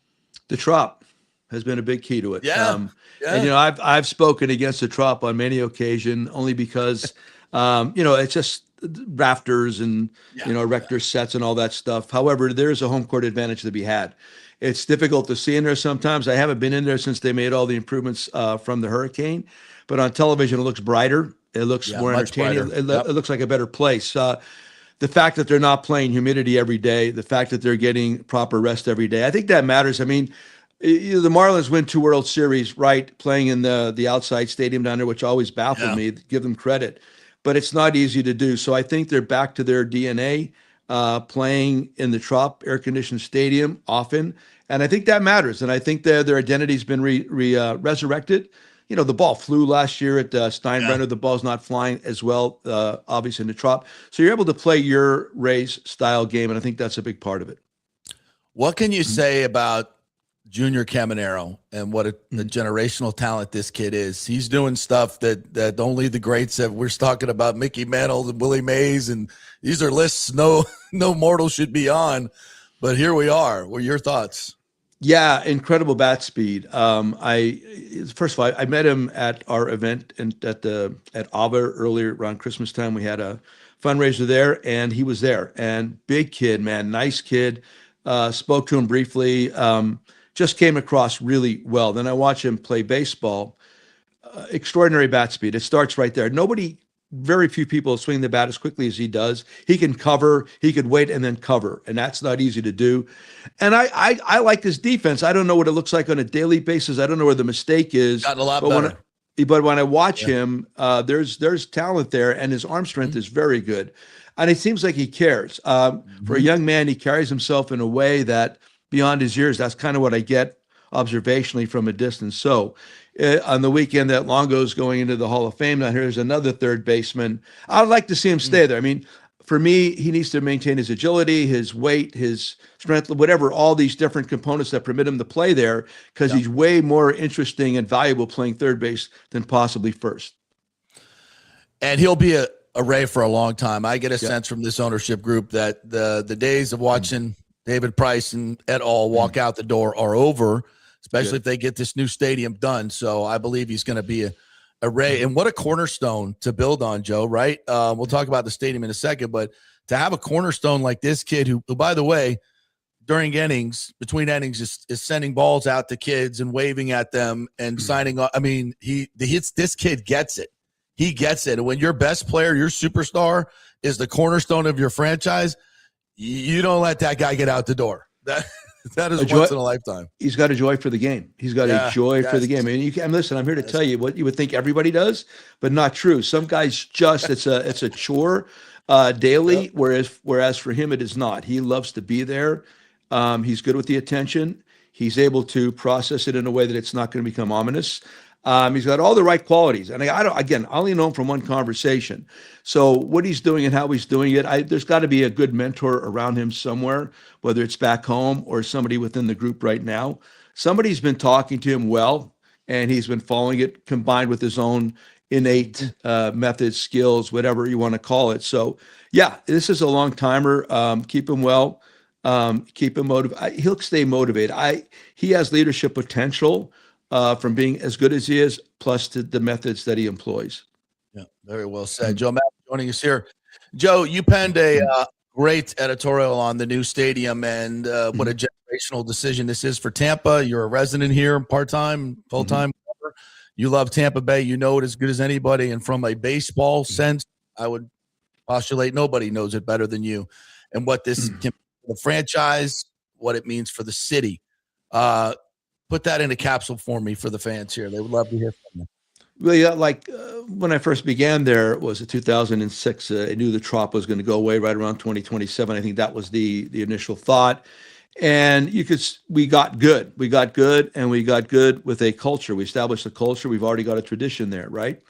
The Trop has been a big key to it. Yeah. And, you know, I've spoken against the Trop on many occasions only because, you know, it's just rafters and, you know, erector sets and all that stuff. However, there's a home court advantage to be had. It's difficult to see in there sometimes. I haven't been in there since they made all the improvements from the hurricane, but on television, it looks brighter. It looks more entertaining. It looks like a better place. The fact that they're not playing humidity every day, the fact that they're getting proper rest every day, I think that matters. I mean, the Marlins win 2 World Series, right, playing in the outside stadium down there, which always baffled me. Give them credit. But it's not easy to do. So I think they're back to their DNA, playing in the Trop air-conditioned stadium often. And I think that matters. And I think their identity's been resurrected. You know, the ball flew last year at Steinbrenner. Yeah. The ball's not flying as well, obviously, in the Trop. So you're able to play your Rays style game, and I think that's a big part of it. What can you say about Junior Caminero and what a generational talent this kid is? He's doing stuff that only the greats have. We're talking about Mickey Mantle and Willie Mays, and these are lists no mortal should be on. But here we are. What are your thoughts? Yeah, incredible bat speed. First of all, I met him at our event at AVA earlier around Christmas time. We had a fundraiser there, and he was there. And big kid, man, nice kid. Spoke to him briefly. Just came across really well. Then I watched him play baseball. Extraordinary bat speed. It starts right there. Very few people swing the bat as quickly as he does. He can cover, he could wait and then cover, and that's not easy to do. And I like his defense. I don't know what it looks like on a daily basis. I don't know where the mistake is. Gotten a lot better. But when I watch him, there's talent there, and his arm strength is very good. And it seems like he cares. For a young man, he carries himself in a way that beyond his years, that's kind of what I get observationally from a distance. So on the weekend that Longo's going into the Hall of Fame, now here's another third baseman. I'd like to see him stay there. I mean, for me, he needs to maintain his agility, his weight, his strength, whatever, all these different components that permit him to play there, because he's way more interesting and valuable playing third base than possibly first. And he'll be a array for a long time. I get a sense from this ownership group that the days of watching David Price and et al. Walk out the door are over, especially if they get this new stadium done. So I believe he's going to be a Ray. And what a cornerstone to build on, Joe, right? We'll talk about the stadium in a second, but to have a cornerstone like this kid who by the way, during innings, between innings, is sending balls out to kids and waving at them and signing up. I mean, this kid gets it. He gets it. And when your best player, your superstar, is the cornerstone of your franchise, you don't let that guy get out the door. That is once in a lifetime. He's got a joy for the game. He's got a joy for the game. And listen, I'm here to tell you what you would think everybody does, but not true. Some guys just it's a chore daily, whereas for him it is not. He loves to be there. He's good with the attention. He's able to process it in a way that it's not going to become ominous. He's got all the right qualities. And I only know him from one conversation. So what he's doing and how he's doing it, there's got to be a good mentor around him somewhere, whether it's back home or somebody within the group right now. Somebody's been talking to him well, and he's been following it combined with his own innate methods, skills, whatever you want to call it. So yeah, this is a long timer. Keep him well. Keep him motivated. He'll stay motivated. He has leadership potential from being as good as he is, plus to the methods that he employs. Yeah, very well said. Joe Maddon joining us here. Joe, you penned a great editorial on the new stadium and what a generational decision this is for Tampa. You're a resident here, part-time, full-time. You love Tampa Bay. You know it as good as anybody. And from a baseball sense, I would postulate nobody knows it better than you. And what this can the franchise, what it means for the city. Put that in a capsule for me for the fans here. They would love to hear from you. Well, yeah, when I first began there, it was 2006. I knew the Trop was going to go away right around 2027. I think that was the initial thought. And we got good. We got good, and we got good with a culture. We established a culture. We've already got a tradition there, right?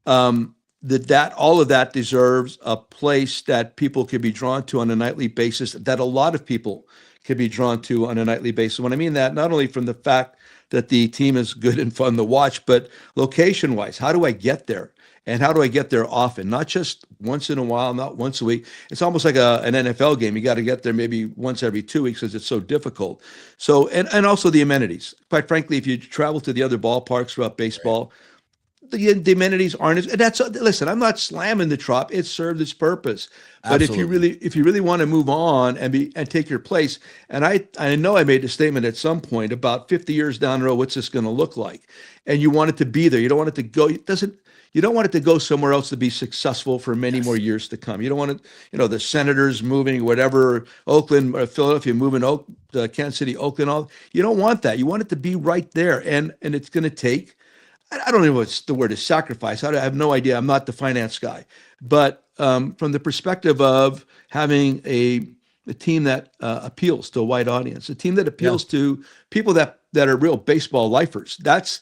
All of that deserves a place that people can be drawn to on a nightly basis, that a lot of people can be drawn to on a nightly basis. When I mean that, not only from the fact that the team is good and fun to watch, but location-wise, how do I get there? And how do I get there often? Not just once in a while, not once a week. It's almost like an NFL game. You got to get there maybe once every 2 weeks because it's so difficult. So, and also the amenities. Quite frankly, if you travel to the other ballparks throughout baseball, the amenities aren't as, listen, I'm not slamming the Trop. It served its purpose. But Absolutely. if you really want to move on and take your place, and I know I made a statement at some point about 50 years down the road, what's this going to look like? And you want it to be there. You don't want it to go. You don't want it to go somewhere else to be successful for many more years to come. You don't want it, the Senators moving, whatever, Oakland, or Philadelphia moving, Kansas City, Oakland, all. You don't want that. You want it to be right there. And it's going to take, I don't know what the word is, sacrifice. I have no idea. I'm not the finance guy. But from the perspective of having a team that appeals to a wide audience, a team that appeals to people that are real baseball lifers, that's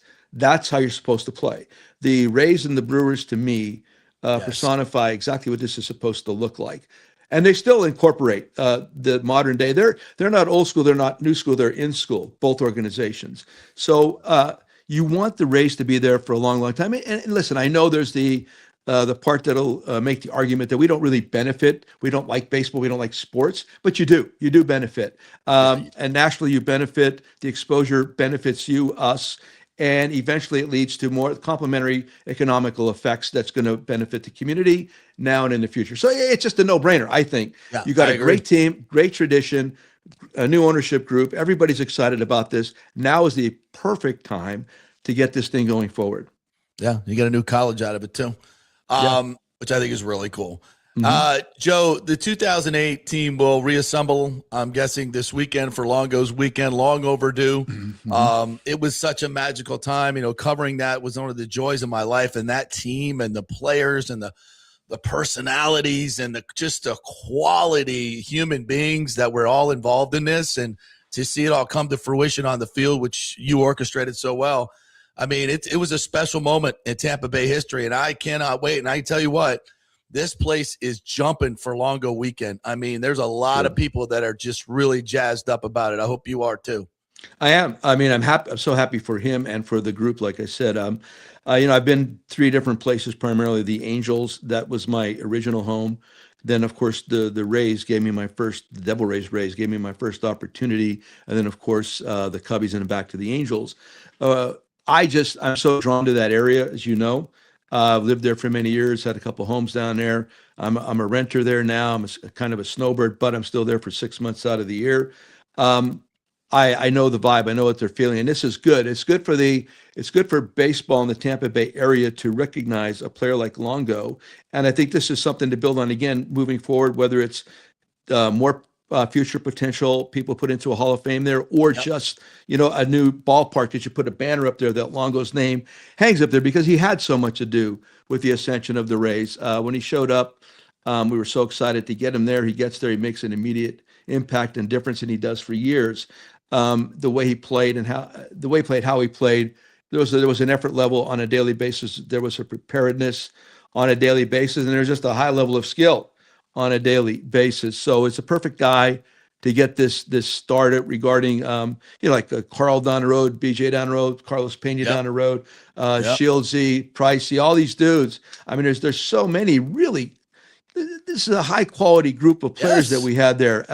how you're supposed to play. The Rays and the Brewers, to me, personify exactly what this is supposed to look like. And they still incorporate the modern day. They're not old school. They're not new school. They're in school, both organizations. So you want the Rays to be there for a long, long time. And listen, I know there's the part that'll make the argument that we don't really benefit. We don't like baseball. We don't like sports, but you do. You do benefit. And nationally, you benefit. The exposure benefits you, us. And eventually it leads to more complementary economical effects that's going to benefit the community now and in the future. So it's just a no-brainer, I think. Yeah, you got a great team, great tradition, a new ownership group. Everybody's excited about this. Now is the perfect time to get this thing going forward. Yeah, you get a new college out of it too, which I think is really cool. Joe, the 2008 team will reassemble, I'm guessing, this weekend for Longo's weekend, long overdue. It was such a magical time. Covering that was one of the joys of my life, and that team and the players and the personalities and just the quality human beings that were all involved in this, and to see it all come to fruition on the field, which you orchestrated so well. I mean, it was a special moment in Tampa Bay history, and I cannot wait. And I tell you what, this place is jumping for Longo weekend. I mean, there's a lot of people that are just really jazzed up about it. I hope you are too. I am. I mean, I'm happy. I'm so happy for him and for the group. Like I said, I've been three different places, primarily the Angels. That was my original home. Then, of course, the Rays gave me my first, the Devil Rays gave me my first opportunity. And then, of course, the Cubbies and back to the Angels. I'm so drawn to that area, as you know. I've lived there for many years, had a couple homes down there. I'm a renter there now. I'm kind of a snowbird, but I'm still there for 6 months out of the year. I know the vibe. I know what they're feeling, and this is good. It's good for baseball in the Tampa Bay area to recognize a player like Longo, and I think this is something to build on again moving forward. Whether it's more future potential people put into a Hall of Fame there, or just a new ballpark that you put a banner up there that Longo's name hangs up there because he had so much to do with the ascension of the Rays. When he showed up, we were so excited to get him there. He gets there, he makes an immediate impact and difference, and he does for years. The way he played and how he played, there was an effort level on a daily basis. There was a preparedness on a daily basis, and there's just a high level of skill on a daily basis. So it's a perfect guy to get this started regarding, like Carl down the road, BJ down the road, Carlos Pena down the road, Shieldsy, Pricey, all these dudes. I mean, there's so many really. This is a high quality group of players that we had there.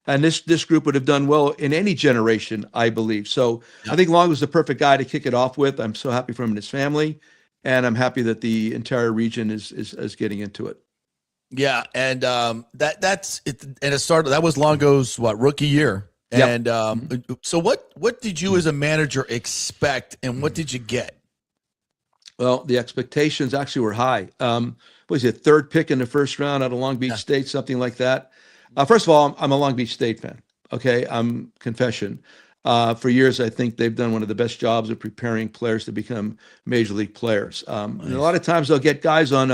And this group would have done well in any generation, I believe. So I think Long was the perfect guy to kick it off with. I'm so happy for him and his family, and I'm happy that the entire region is getting into it. Yeah, and that's it. And it started. That was Longo's rookie year. And so what did you as a manager expect, and what did you get? Well, the expectations actually were high. What was it, third pick in the first round out of Long Beach State, something like that. First of all, I'm a Long Beach State fan. Okay, I'm confession. For years, I think they've done one of the best jobs of preparing players to become major league players. And a lot of times they'll get guys on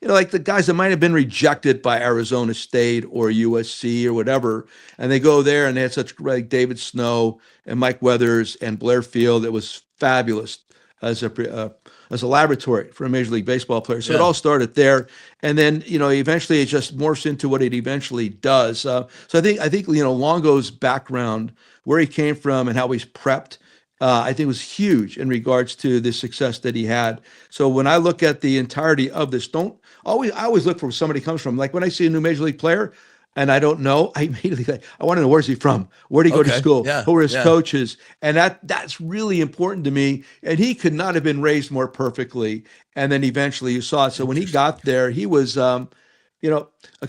like the guys that might have been rejected by Arizona State or USC or whatever, and they go there and they had such like David Snow and Mike Weathers and Blair Field. It was fabulous as a laboratory for a Major League Baseball player. So it all started there. And then, eventually it just morphs into what it eventually does. So I think Longo's background, where he came from and how he's prepped, I think was huge in regards to the success that he had. So when I look at the entirety of this, I always look for where somebody comes from. Like when I see a new Major League player, and I don't know, I immediately I want to know, where's he from? Where did he go to school? Who are his coaches? And that's really important to me. And he could not have been raised more perfectly. And then eventually you saw it. So when he got there, he was, I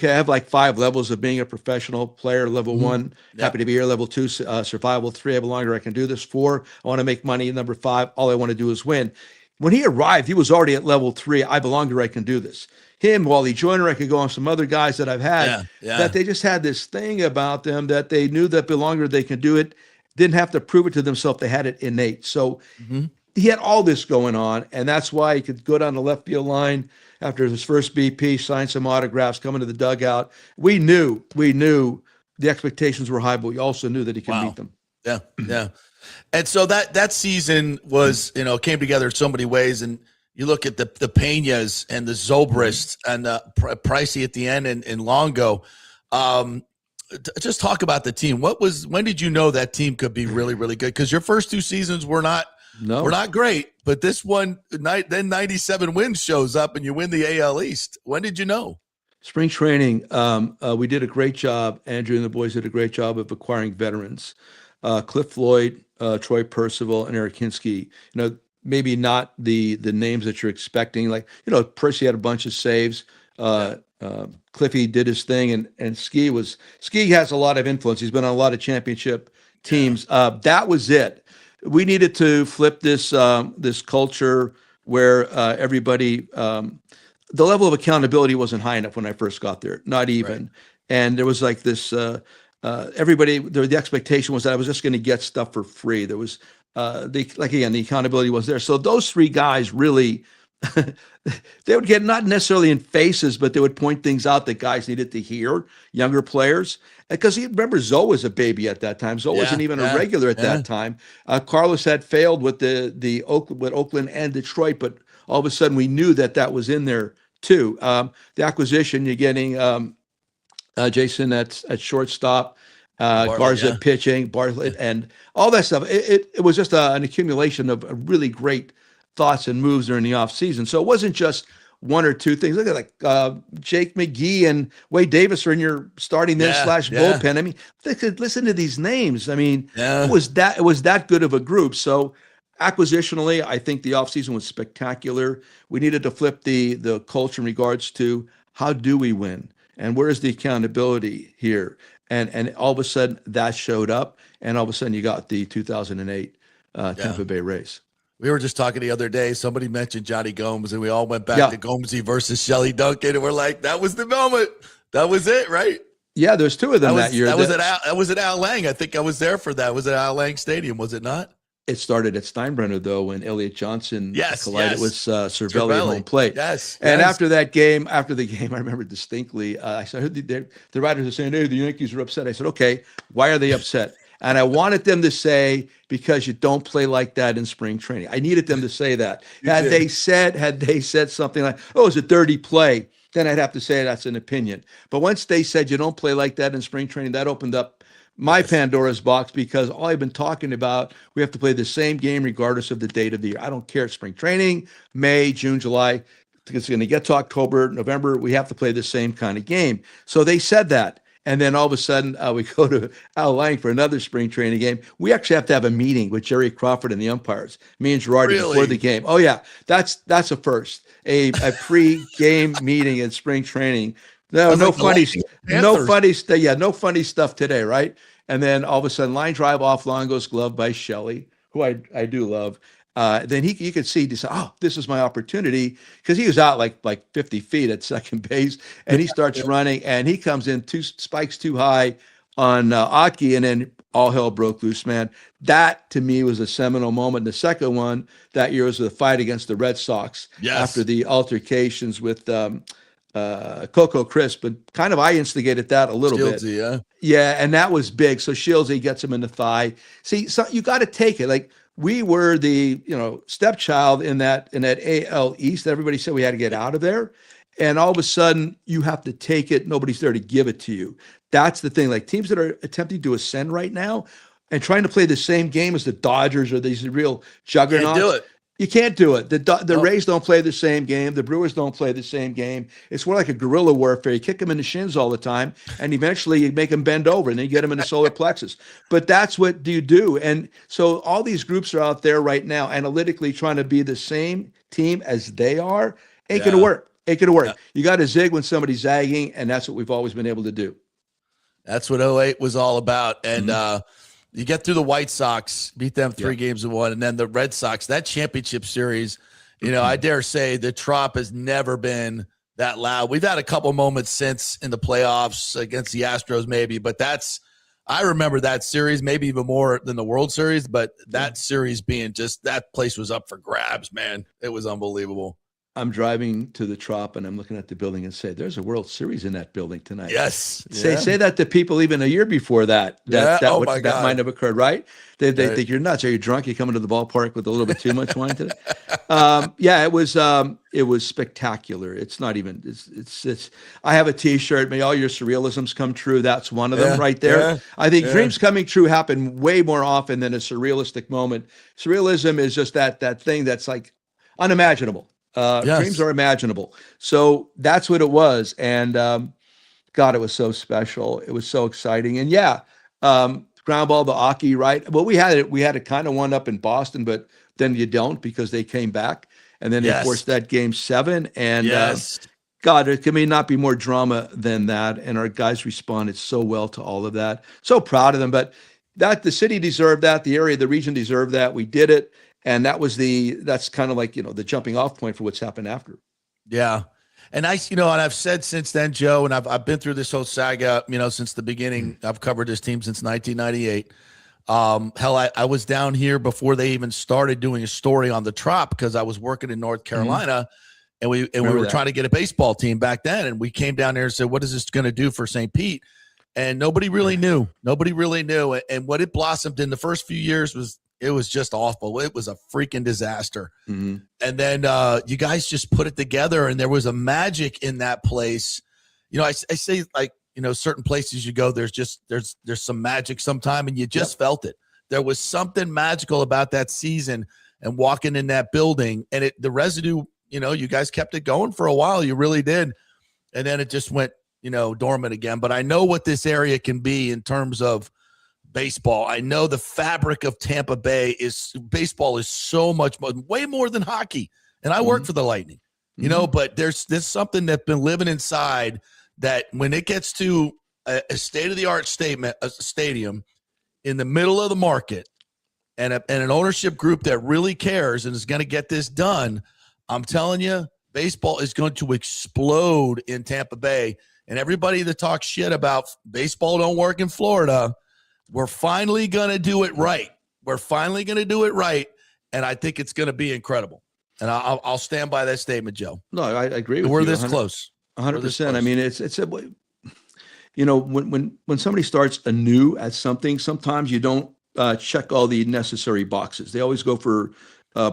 have like 5 levels of being a professional player. Level 1, happy to be here. Level 2, survival. 3, I have a longer I can do this. 4, I want to make money. Number 5, all I want to do is win. When he arrived, he was already at level 3. I belong here. I can do this. Him, Wally Joyner, I could go on some other guys that I've had, that they just had this thing about them that they knew that belonged here, they could do it, didn't have to prove it to themselves. They had it innate. So he had all this going on, and that's why he could go down the left field line after his first BP, sign some autographs, come into the dugout. We knew the expectations were high, but we also knew that he could meet them. Yeah. And so that season was, came together in so many ways. And you look at the Peñas and the Zobrists and the Pricey at the end and Longo. Just talk about the team. When did you know that team could be really, really good? Because your first 2 seasons were not great, but this one, then 97 wins shows up and you win the AL East. When did you know? Spring training, we did a great job. Andrew and the boys did a great job of acquiring veterans. Cliff Floyd, Troy Percival, and Eric Hinsky. Maybe not the names that you're expecting. Like, Percy had a bunch of saves. Cliffy did his thing, and Ski has a lot of influence. He's been on a lot of championship teams. That was it. We needed to flip this culture where everybody, the level of accountability wasn't high enough when I first got there, not even. Right. And there was like this, the expectation was that I was just going to get stuff for free. There was, the accountability was there. So those 3 guys really, they would get not necessarily in faces, but they would point things out that guys needed to hear, younger players. Because remember, Zoe was a baby at that time. Zoe wasn't even a regular at that time. Carlos had failed with with Oakland and Detroit, but all of a sudden we knew that was in there too. The acquisition, you're getting Jason at shortstop. Garza pitching, Bartlett, and all that stuff. It was just an accumulation of really great thoughts and moves during the offseason. So it wasn't just one or two things. Look at Jake McGee and Wade Davis are in your starting then / bullpen. I mean, listen to these names. I mean, it was that good of a group. So acquisitionally, I think the offseason was spectacular. We needed to flip the culture in regards to how do we win and where's the accountability here. And all of a sudden that showed up, and all of a sudden you got the 2008 Tampa Bay Rays. We were just talking the other day. Somebody mentioned Johnny Gomes, and we all went back to Gomesy versus Shelley Duncan, and we're like, that was the moment. That was it, right? Yeah, there's two of them that year. That was at Al Lang. I think I was there for that. It was at Al Lang Stadium, was it not? It started at Steinbrenner, though, when Elliot Johnson collided with Cervelli at home plate. And after the game, I remember distinctly, I heard the writers are saying, hey, the Yankees are upset. I said, okay, why are they upset? And I wanted them to say, because you don't play like that in spring training. I needed them to say that. Had they said something like, oh, it's a dirty play, then I'd have to say that's an opinion. But once they said you don't play like that in spring training, that opened up my Pandora's box, because all I've been talking about, we have to play the same game regardless of the date of the year. I don't care. Spring training, May, June, July. It's going to get to October, November. We have to play the same kind of game. So they said that. And then all of a sudden, we go to Al Lang for another spring training game. We actually have to have a meeting with Jerry Crawford and the umpires, me and Girardi, before the game. Oh, yeah. That's a first. A pre-game meeting in spring training. No funny stuff today, right? And then all of a sudden, line drive off, long goes glove by Shelley, who I do love. Then you could see, oh, this is my opportunity, because he was out like 50 feet at second base, and he starts running, and he comes in 2 spikes too high on Aki, and then all hell broke loose, man. That to me was a seminal moment. And the second one that year was the fight against the Red Sox after the altercations with Coco Crisp, but kind of I instigated that a little bit. Yeah, and that was big. So Shieldsy gets him in the thigh. See, so you got to take it. Like, we were the stepchild in that AL East. Everybody said we had to get out of there, and all of a sudden you have to take it. Nobody's there to give it to you. That's the thing. Like, teams that are attempting to ascend right now and trying to play the same game as the Dodgers or these real juggernauts. Can't do it. You can't do it. The Rays don't play the same game. The Brewers don't play the same game. It's more like a guerrilla warfare. You kick them in the shins all the time, and eventually you make them bend over, and then you get them in the solar plexus. But that's what you do. And so all these groups are out there right now analytically trying to be the same team as they are. Ain't going to work. Ain't going to work. Yeah. You got to zig when somebody's zagging, and that's what we've always been able to do. That's what 08 was all about. And you get through the White Sox, beat them 3 games to 1, and then the Red Sox, that championship series, I dare say the Trop has never been that loud. We've had a couple moments since in the playoffs against the Astros maybe, but I remember that series maybe even more than the World Series, but that series being just, that place was up for grabs, man. It was unbelievable. I'm driving to the Trop and I'm looking at the building and say, there's a World Series in that building tonight. Yes. Say that to people even a year before that. That might have occurred, right? They think you're nuts. Are you drunk? You coming to the ballpark with a little bit too much wine today? It was spectacular. It's not even, it's I have a t-shirt. May all your surrealisms come true. That's one of them right there. Yeah, I think dreams coming true happen way more often than a surrealistic moment. Surrealism is just that thing that's like unimaginable. Dreams are imaginable. So that's what it was. And God, it was so special. It was so exciting. And ground ball to Aki, right? Well, we had it kind of wound up in Boston, but then you don't, because they came back. And then of course that game 7. And God, it can not be more drama than that. And our guys responded so well to all of that. So proud of them. But the city deserved that. The area, the region deserved that. We did it. And that's kind of like, the jumping off point for what's happened after. Yeah. And and I've said since then, Joe, and I've been through this whole saga, since the beginning. I've covered this team since 1998. Hell, I was down here before they even started doing a story on the Trop, because I was working in North Carolina and we were trying to get a baseball team back then. And we came down there and said, what is this going to do for St. Pete? And nobody really knew. Nobody really knew. And what it blossomed in the first few years was, it was just awful. It was a freaking disaster. Mm-hmm. And then you guys just put it together, and there was a magic in that place. I say, like, certain places you go, there's some magic sometime, and you just felt it. There was something magical about that season and walking in that building, and the residue, you guys kept it going for a while. You really did. And then it just went, dormant again. But I know what this area can be in terms of baseball. I know the fabric of Tampa Bay baseball is so much more, way more than hockey. And I work for the Lightning, but there's something that's been living inside that when it gets to a state-of-the-art stadium in the middle of the market and an ownership group that really cares and is going to get this done, I'm telling you, baseball is going to explode in Tampa Bay. And everybody that talks shit about baseball don't work in Florida, we're finally going to do it right. We're finally going to do it right, and I think it's going to be incredible. And I'll stand by that statement, Joe. No, I agree with you. We're this close. 100%. I mean, it's when somebody starts anew at something, sometimes you don't check all the necessary boxes. They always go for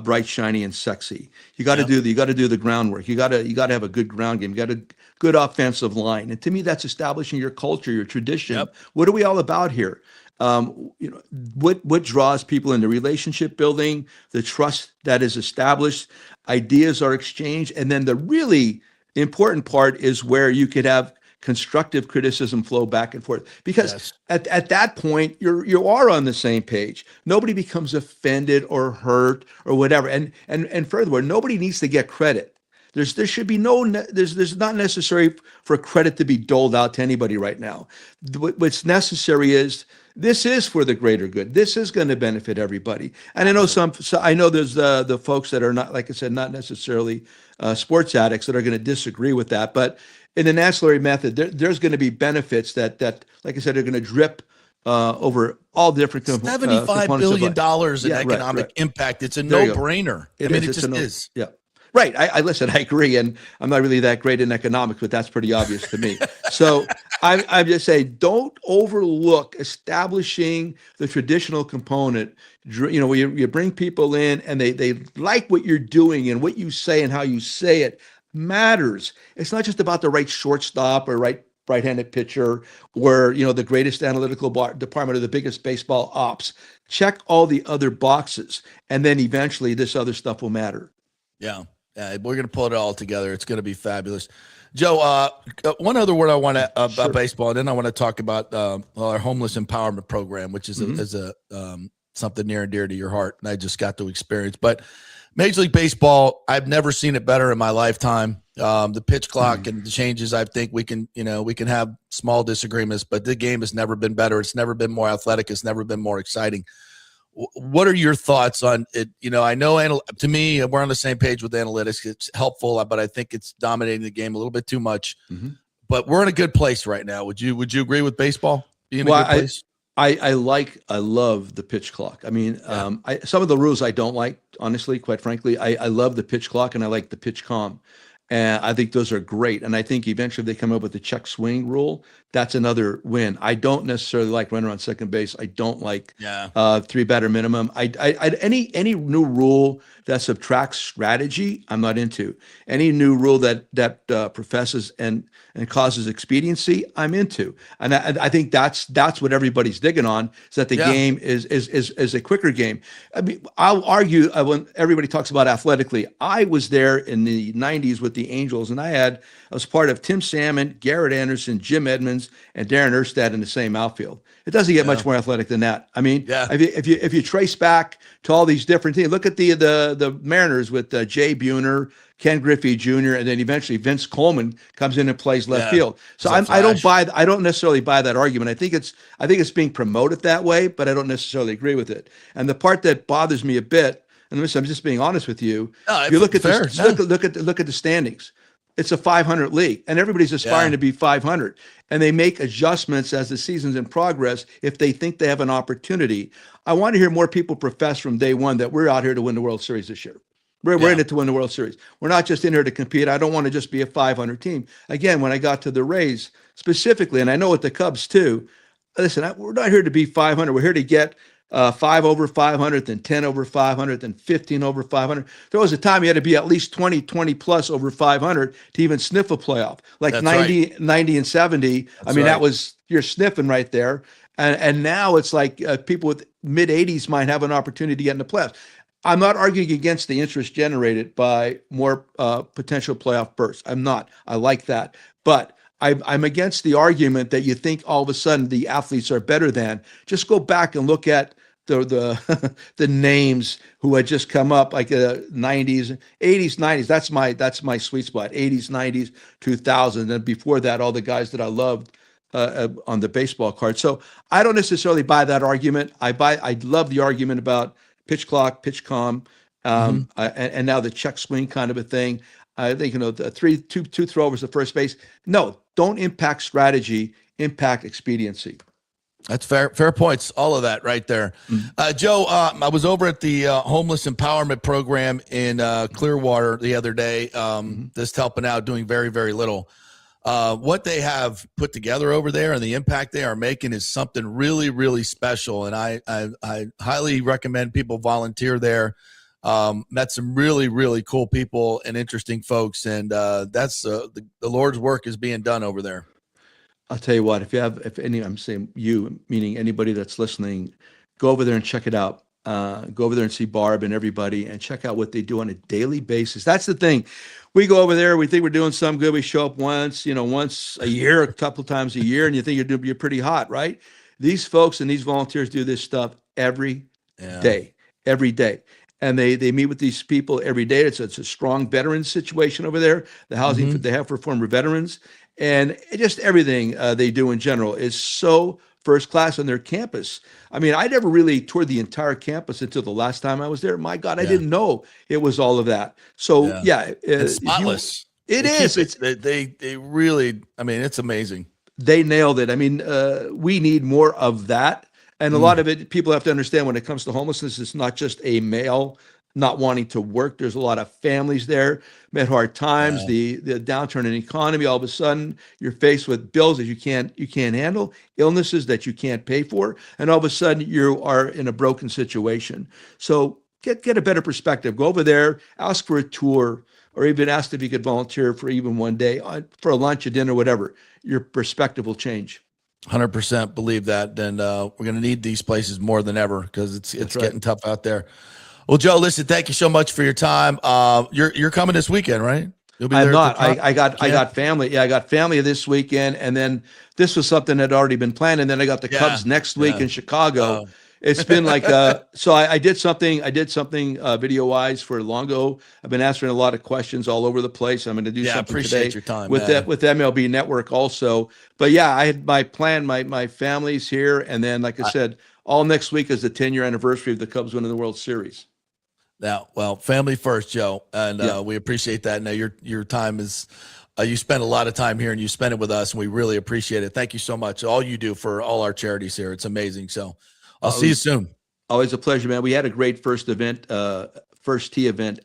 bright, shiny, and sexy. You got to do the groundwork. You got to have a good ground game. You got a good offensive line. And to me, that's establishing your culture, your tradition. Yep. What are we all about here? What draws people into relationship building, the trust that is established, ideas are exchanged, and then the really important part is where you could have constructive criticism flow back and forth, because at that point you are on the same page. Nobody becomes offended or hurt or whatever, and furthermore, nobody needs to get credit. There should be there's not necessary for credit to be doled out to anybody right now. What's necessary is this is for the greater good. This is going to benefit everybody. And I know I know there's the folks that are not, like I said, not necessarily sports addicts that are going to disagree with that. But in an ancillary method, there's going to be benefits that, like I said, are going to drip over all different components. $75 billion in economic impact. It's a no-brainer. It just is. Yeah. Right. I listen, I agree. And I'm not really that great in economics, but that's pretty obvious to me. So I'm just saying, don't overlook establishing the traditional component. Where you bring people in and they like what you're doing, and what you say and how you say it matters. It's not just about the right shortstop or right-handed pitcher, or the greatest analytical department or the biggest baseball ops. Check all the other boxes, and then eventually this other stuff will matter. Yeah. We're going to pull it all together. It's going to be fabulous. Joe, one other word I want to about baseball, and then I want to talk about our homeless empowerment program, which is something near and dear to your heart, and I just got to experience. But Major League Baseball, I've never seen it better in my lifetime. The pitch clock and the changes, I think we can have small disagreements, but the game has never been better. It's never been more athletic. It's never been more exciting. What are your thoughts on it? I know to me, we're on the same page with analytics. It's helpful, but I think it's dominating the game a little bit too much. Mm-hmm. But we're in a good place right now. Would you agree with baseball being a good place? I love the pitch clock. I mean, some of the rules I don't like, honestly, quite frankly. I love the pitch clock, and I like the pitch com. And I think those are great. And I think eventually if they come up with the check swing rule, that's another win. I don't necessarily like runner on second base. I don't like 3-batter minimum. Any new rule that subtracts strategy, I'm not into. Any new rule that professes and causes expediency, I'm into. And I think that's what everybody's digging on, is that the game is a quicker game. I mean, I'll argue when everybody talks about athletically, I was there in the 90s with the Angels, and I was part of Tim Salmon, Garrett Anderson, Jim Edmonds, and Darren Erstad in the same outfield. It doesn't get much more athletic than that. I mean, if you trace back to all these different things, look at the Mariners with Jay Buhner, Ken Griffey Jr., and then eventually Vince Coleman comes in and plays left field. So I don't necessarily buy that argument. I think it's being promoted that way, but I don't necessarily agree with it. And the part that bothers me a bit, and listen, I'm just being honest with you. If you look at look at the standings, it's a 500 league, and everybody's aspiring to be 500. And they make adjustments as the season's in progress if they think they have an opportunity. I want to hear more people profess from day one that we're out here to win the World Series this year. We're in it to win the World Series. We're not just in here to compete. I don't want to just be a 500 team. Again, when I got to the Rays specifically, and I know with the Cubs too, listen, we're not here to be 500. We're here to get 5 over 500, then 10 over 500, then 15 over 500. There was a time you had to be at least 20 plus over 500 to even sniff a playoff. Like 90 and 70. That was, you're sniffing right there. And now it's like people with mid 80s might have an opportunity to get in the playoffs. I'm not arguing against the interest generated by more potential playoff bursts. I'm not. I like that. But I'm against the argument that you think all of a sudden the athletes are better than. Just go back and look at the names who had just come up, like 90s, 80s, 90s. That's my sweet spot. 80s, 90s, 2000s, and before that, all the guys that I loved on the baseball card. So I don't necessarily buy that argument. I love the argument about pitch clock, pitch calm, and now the check swing kind of a thing. I think the two throwers to first base. No, don't impact strategy. Impact expediency. That's fair points. All of that right there. Joe, I was over at the homeless empowerment program in Clearwater the other day, just helping out, doing very, very little. What they have put together over there and the impact they are making is something really, really special. And I highly recommend people volunteer there. Met some really, really cool people and interesting folks. And that's the Lord's work is being done over there. I'll tell you what, I'm saying you, meaning anybody that's listening, go over there and check it out. Go over there and see Barb and everybody and check out what they do on a daily basis. That's the thing. We go over there, we think we're doing some good. We show up once a year, a couple of times a year, and you think you're pretty hot, right? These folks and these volunteers do this stuff every day. And they meet with these people every day. It's a strong veteran situation over there. The housing they have for former veterans. And just everything they do in general is so first class on their campus. I never really toured the entire campus until the last time I was there. My God, I didn't know it was all of that. So it's spotless. They really, it's amazing. They nailed it. We need more of that. And a lot of it, people have to understand when it comes to homelessness, it's not just a male not wanting to work. There's a lot of families there, met hard times, the downturn in economy. All of a sudden, you're faced with bills that you can't handle, illnesses that you can't pay for, and all of a sudden you are in a broken situation. So get a better perspective. Go over there, ask for a tour, or even ask if you could volunteer for even one day for a lunch, a dinner, whatever. Your perspective will change. 100% believe that. And we're going to need these places more than ever because it's getting tough out there. Well, Joe, listen, thank you so much for your time. You're coming this weekend, right? You'll be there. I'm not. I got family. Yeah, I got family this weekend, and then this was something that had already been planned, and then I got the Cubs next week in Chicago. It's been like so I did something video wise for Longo. I've been answering a lot of questions all over the place. I'm going to do something today your time, with MLB Network also. But yeah, I had my plan. My family's here, and then like I said, all next week is the 10-year anniversary of the Cubs winning the World Series. Now, well, family first, Joe, and we appreciate that. Now, your time is you spend a lot of time here, and you spend it with us, and we really appreciate it. Thank you so much. All you do for all our charities here, it's amazing. So, I'll see you soon. Always a pleasure, man. We had a great first tee event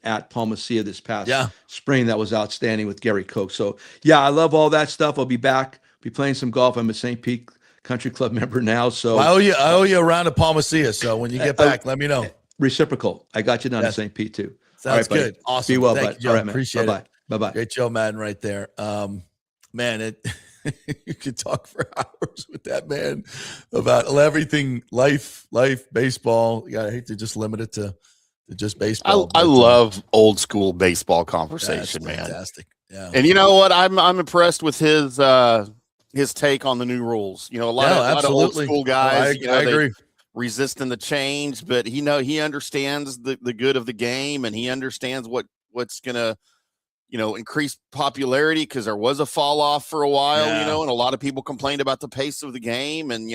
at Palmacia this past spring. That was outstanding with Gary Koch. So, yeah, I love all that stuff. I'll be back. Be playing some golf. I'm a St. Pete Country Club member now. So I owe you a round of Palmacia. So when you get back, let me know. Reciprocal. I got you down to St. Pete too. Sounds good. Buddy. Awesome. Be well, Thank bud. you, Joe. All right, man. Appreciate it. Bye-bye. Great Joe Maddon right there. Man, you could talk for hours with that man about everything, life, baseball. I hate to just limit it to just baseball. I love old school baseball conversation, man. Fantastic. Yeah. And you know what? I'm impressed with his take on the new rules. A lot of old school guys. I agree. Resisting the change, but he understands the good of the game, and he understands what's gonna increase popularity, because there was a fall off for a while, and a lot of people complained about the pace of the game, and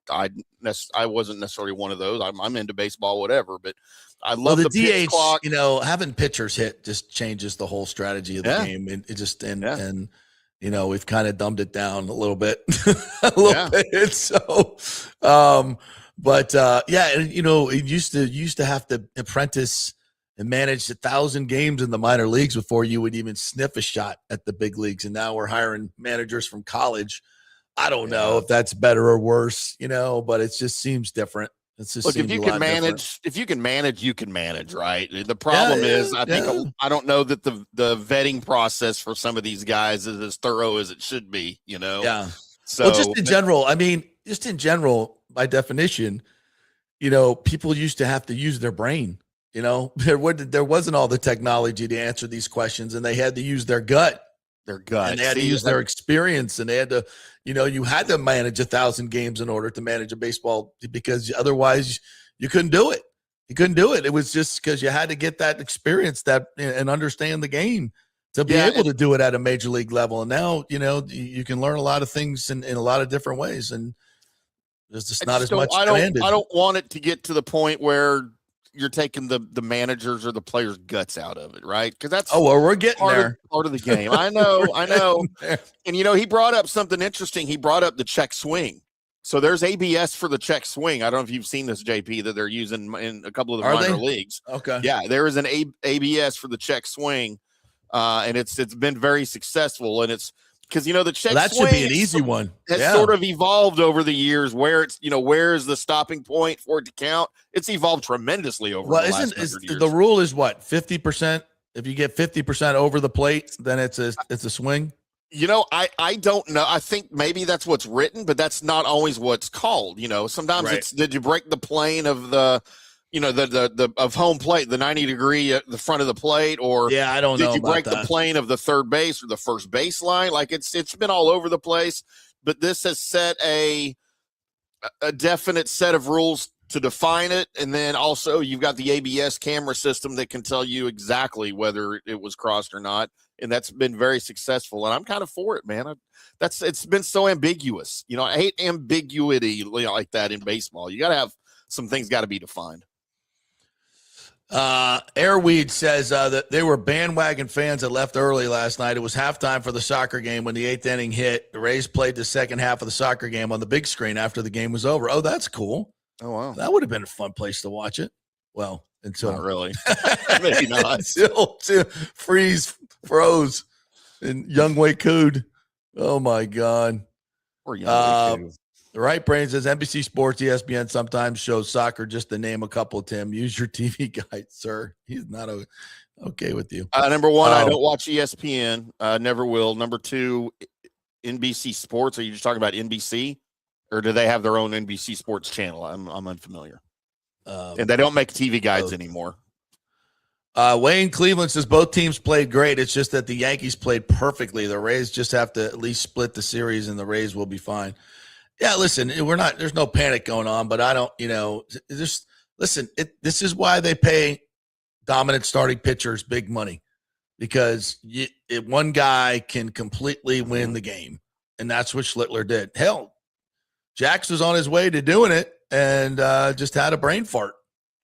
I wasn't necessarily one of those. I'm into baseball, whatever, but I love the DH clock. Having pitchers hit just changes the whole strategy of the game. It just and we've kind of dumbed it down a little bit, bit. So, but it used to have to apprentice and manage 1,000 games in the minor leagues before you would even sniff a shot at the big leagues. And now we're hiring managers from college. I don't know if that's better or worse, but it just seems different. It's just look, if seems you a can lot manage, you can manage, right? The problem is, I don't know that the vetting process for some of these guys is as thorough as it should be. Yeah. So Well, just in general, by definition, people used to have to use their brain. There wasn't all the technology to answer these questions, and they had to use their gut. And they had to use their experience, and they had to, you had to manage 1,000 games in order to manage a baseball, because otherwise you couldn't do it. You couldn't do it. It was just because you had to get that experience and understand the game to be able to do it at a major league level. And now, you can learn a lot of things in a lot of different ways, and there's just not as much demanded. I don't want it to get to the point where you're taking the managers or the players' guts out of it, right? Because that's we're getting part of the game. I know. And he brought up something interesting. He brought up the check swing. So there's ABS for the check swing. I don't know if you've seen this, JP, that they're using in a couple of the minor leagues. Okay. Yeah, there is an ABS for the check swing, and it's been very successful. And it's because the check that swing should be an easy one. Has sort of evolved over the years, where it's where is the stopping point for it to count? It's evolved tremendously over the last 100 years. The rule is what, 50%? If you get 50% over the plate, then it's a swing. I don't know. I think maybe that's what's written, but that's not always what's called. Sometimes it's, did you break the plane of the of home plate, the 90-degree at the front of the plate, or I don't know. Did you break the plane of the third base or the first baseline? Like it's been all over the place, but this has set a definite set of rules to define it. And then also you've got the ABS camera system that can tell you exactly whether it was crossed or not. And that's been very successful. And I'm kind of for it, man. It's been so ambiguous. I hate ambiguity like that in baseball. You got to have some things got to be defined. Airweed says that they were bandwagon fans that left early last night. It was halftime for the soccer game when the 8th inning hit. The Rays played the second half of the soccer game on the big screen after the game was over. Oh, that's cool. Oh, wow. That would have been a fun place to watch it. Well, until not really. Maybe not. Until froze and Young Wei cooed. Oh my God. Or Young Wei. The right brain says NBC Sports, ESPN sometimes shows soccer just to name a couple. Tim, use your TV guide, sir. He's not okay with you. Number one, I don't watch ESPN. Never will. Number two, NBC Sports. Are you just talking about NBC, or do they have their own NBC Sports channel? I'm unfamiliar. And they don't make TV guides anymore. Wayne Cleveland says both teams played great. It's just that the Yankees played perfectly. The Rays just have to at least split the series, and the Rays will be fine. Yeah, listen, there's no panic going on, but I don't, this is why they pay dominant starting pitchers big money, because one guy can completely win the game. And that's what Schlittler did. Hell, Jax was on his way to doing it and just had a brain fart.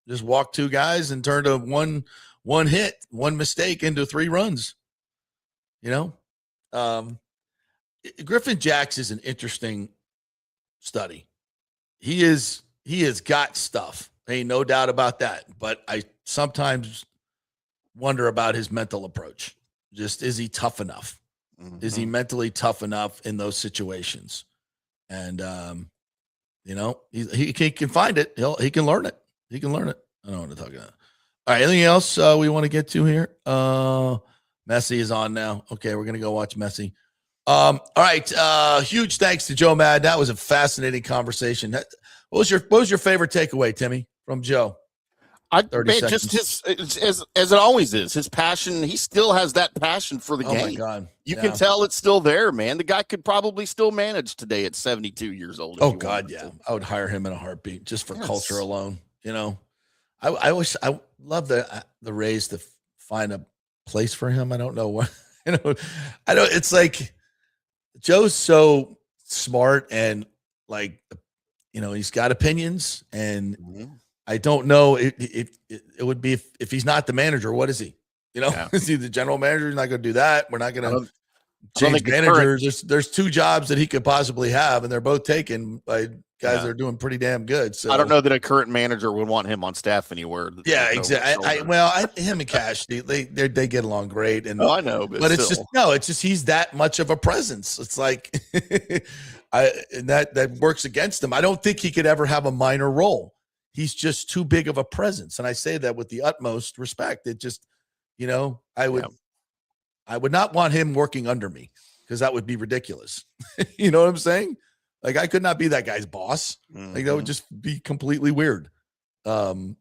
Just walked two guys and turned a one mistake into 3 runs. Griffin Jax is an interesting study. He has got stuff. Ain't no doubt about that. But I sometimes wonder about his mental approach. Just, is he tough enough? Mm-hmm. Is he mentally tough enough in those situations? And he can find it. He can learn it. He can learn it. I don't know what to talk about. All right. Anything else we want to get to here? Messi is on now. Okay, we're gonna go watch Messi. All right. Huge thanks to Joe Maddon. That was a fascinating conversation. What was your favorite takeaway, Timmy, from Joe? Just as it always is, his passion. He still has that passion for the game. Oh my God. You can tell it's still there, man. The guy could probably still manage today at 72 years old. Oh God. Yeah. I would hire him in a heartbeat just for culture alone. I love the Rays to find a place for him. I don't know what, it's like, Joe's so smart and he's got opinions, and I don't know if it would be if he's not the manager. What is he? Is he the general manager? He's not going to do that. We're not going to change managers. There's 2 jobs that he could possibly have, and they're both taken by guys that are doing pretty damn good. So I don't know that a current manager would want him on staff anywhere. Yeah, exactly. Him and Cash, they get along great. And I know, but it's just he's that much of a presence. It's like that works against him. I don't think he could ever have a minor role. he's just too big of a presence. And I say that with the utmost respect. It just, I would not want him working under me because that would be ridiculous. You know what I'm saying? Like, I could not be that guy's boss. Like, that would just be completely weird. No.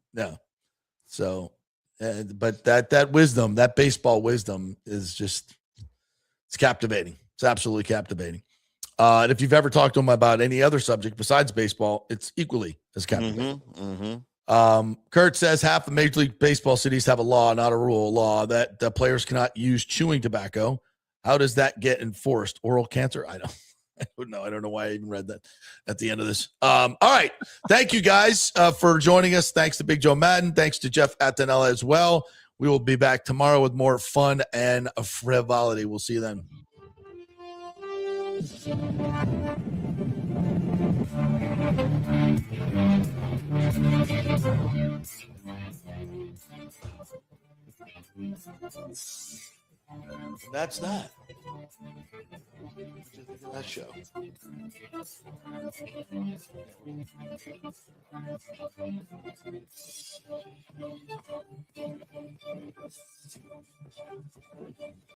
So, but that wisdom, that baseball wisdom is just, it's captivating. It's absolutely captivating. And if you've ever talked to him about any other subject besides baseball, it's equally as captivating. Kurt says half of Major League Baseball cities have a law, not a rule, law that the players cannot use chewing tobacco. How does that get enforced? Oral cancer? I don't know. I don't know why I even read that at the end of this. All right. Thank you guys for joining us. Thanks to Big Joe Maddon. Thanks to Jeff Attinella as well. We will be back tomorrow with more fun and frivolity. We'll see you then. That's that. What did you think of that show?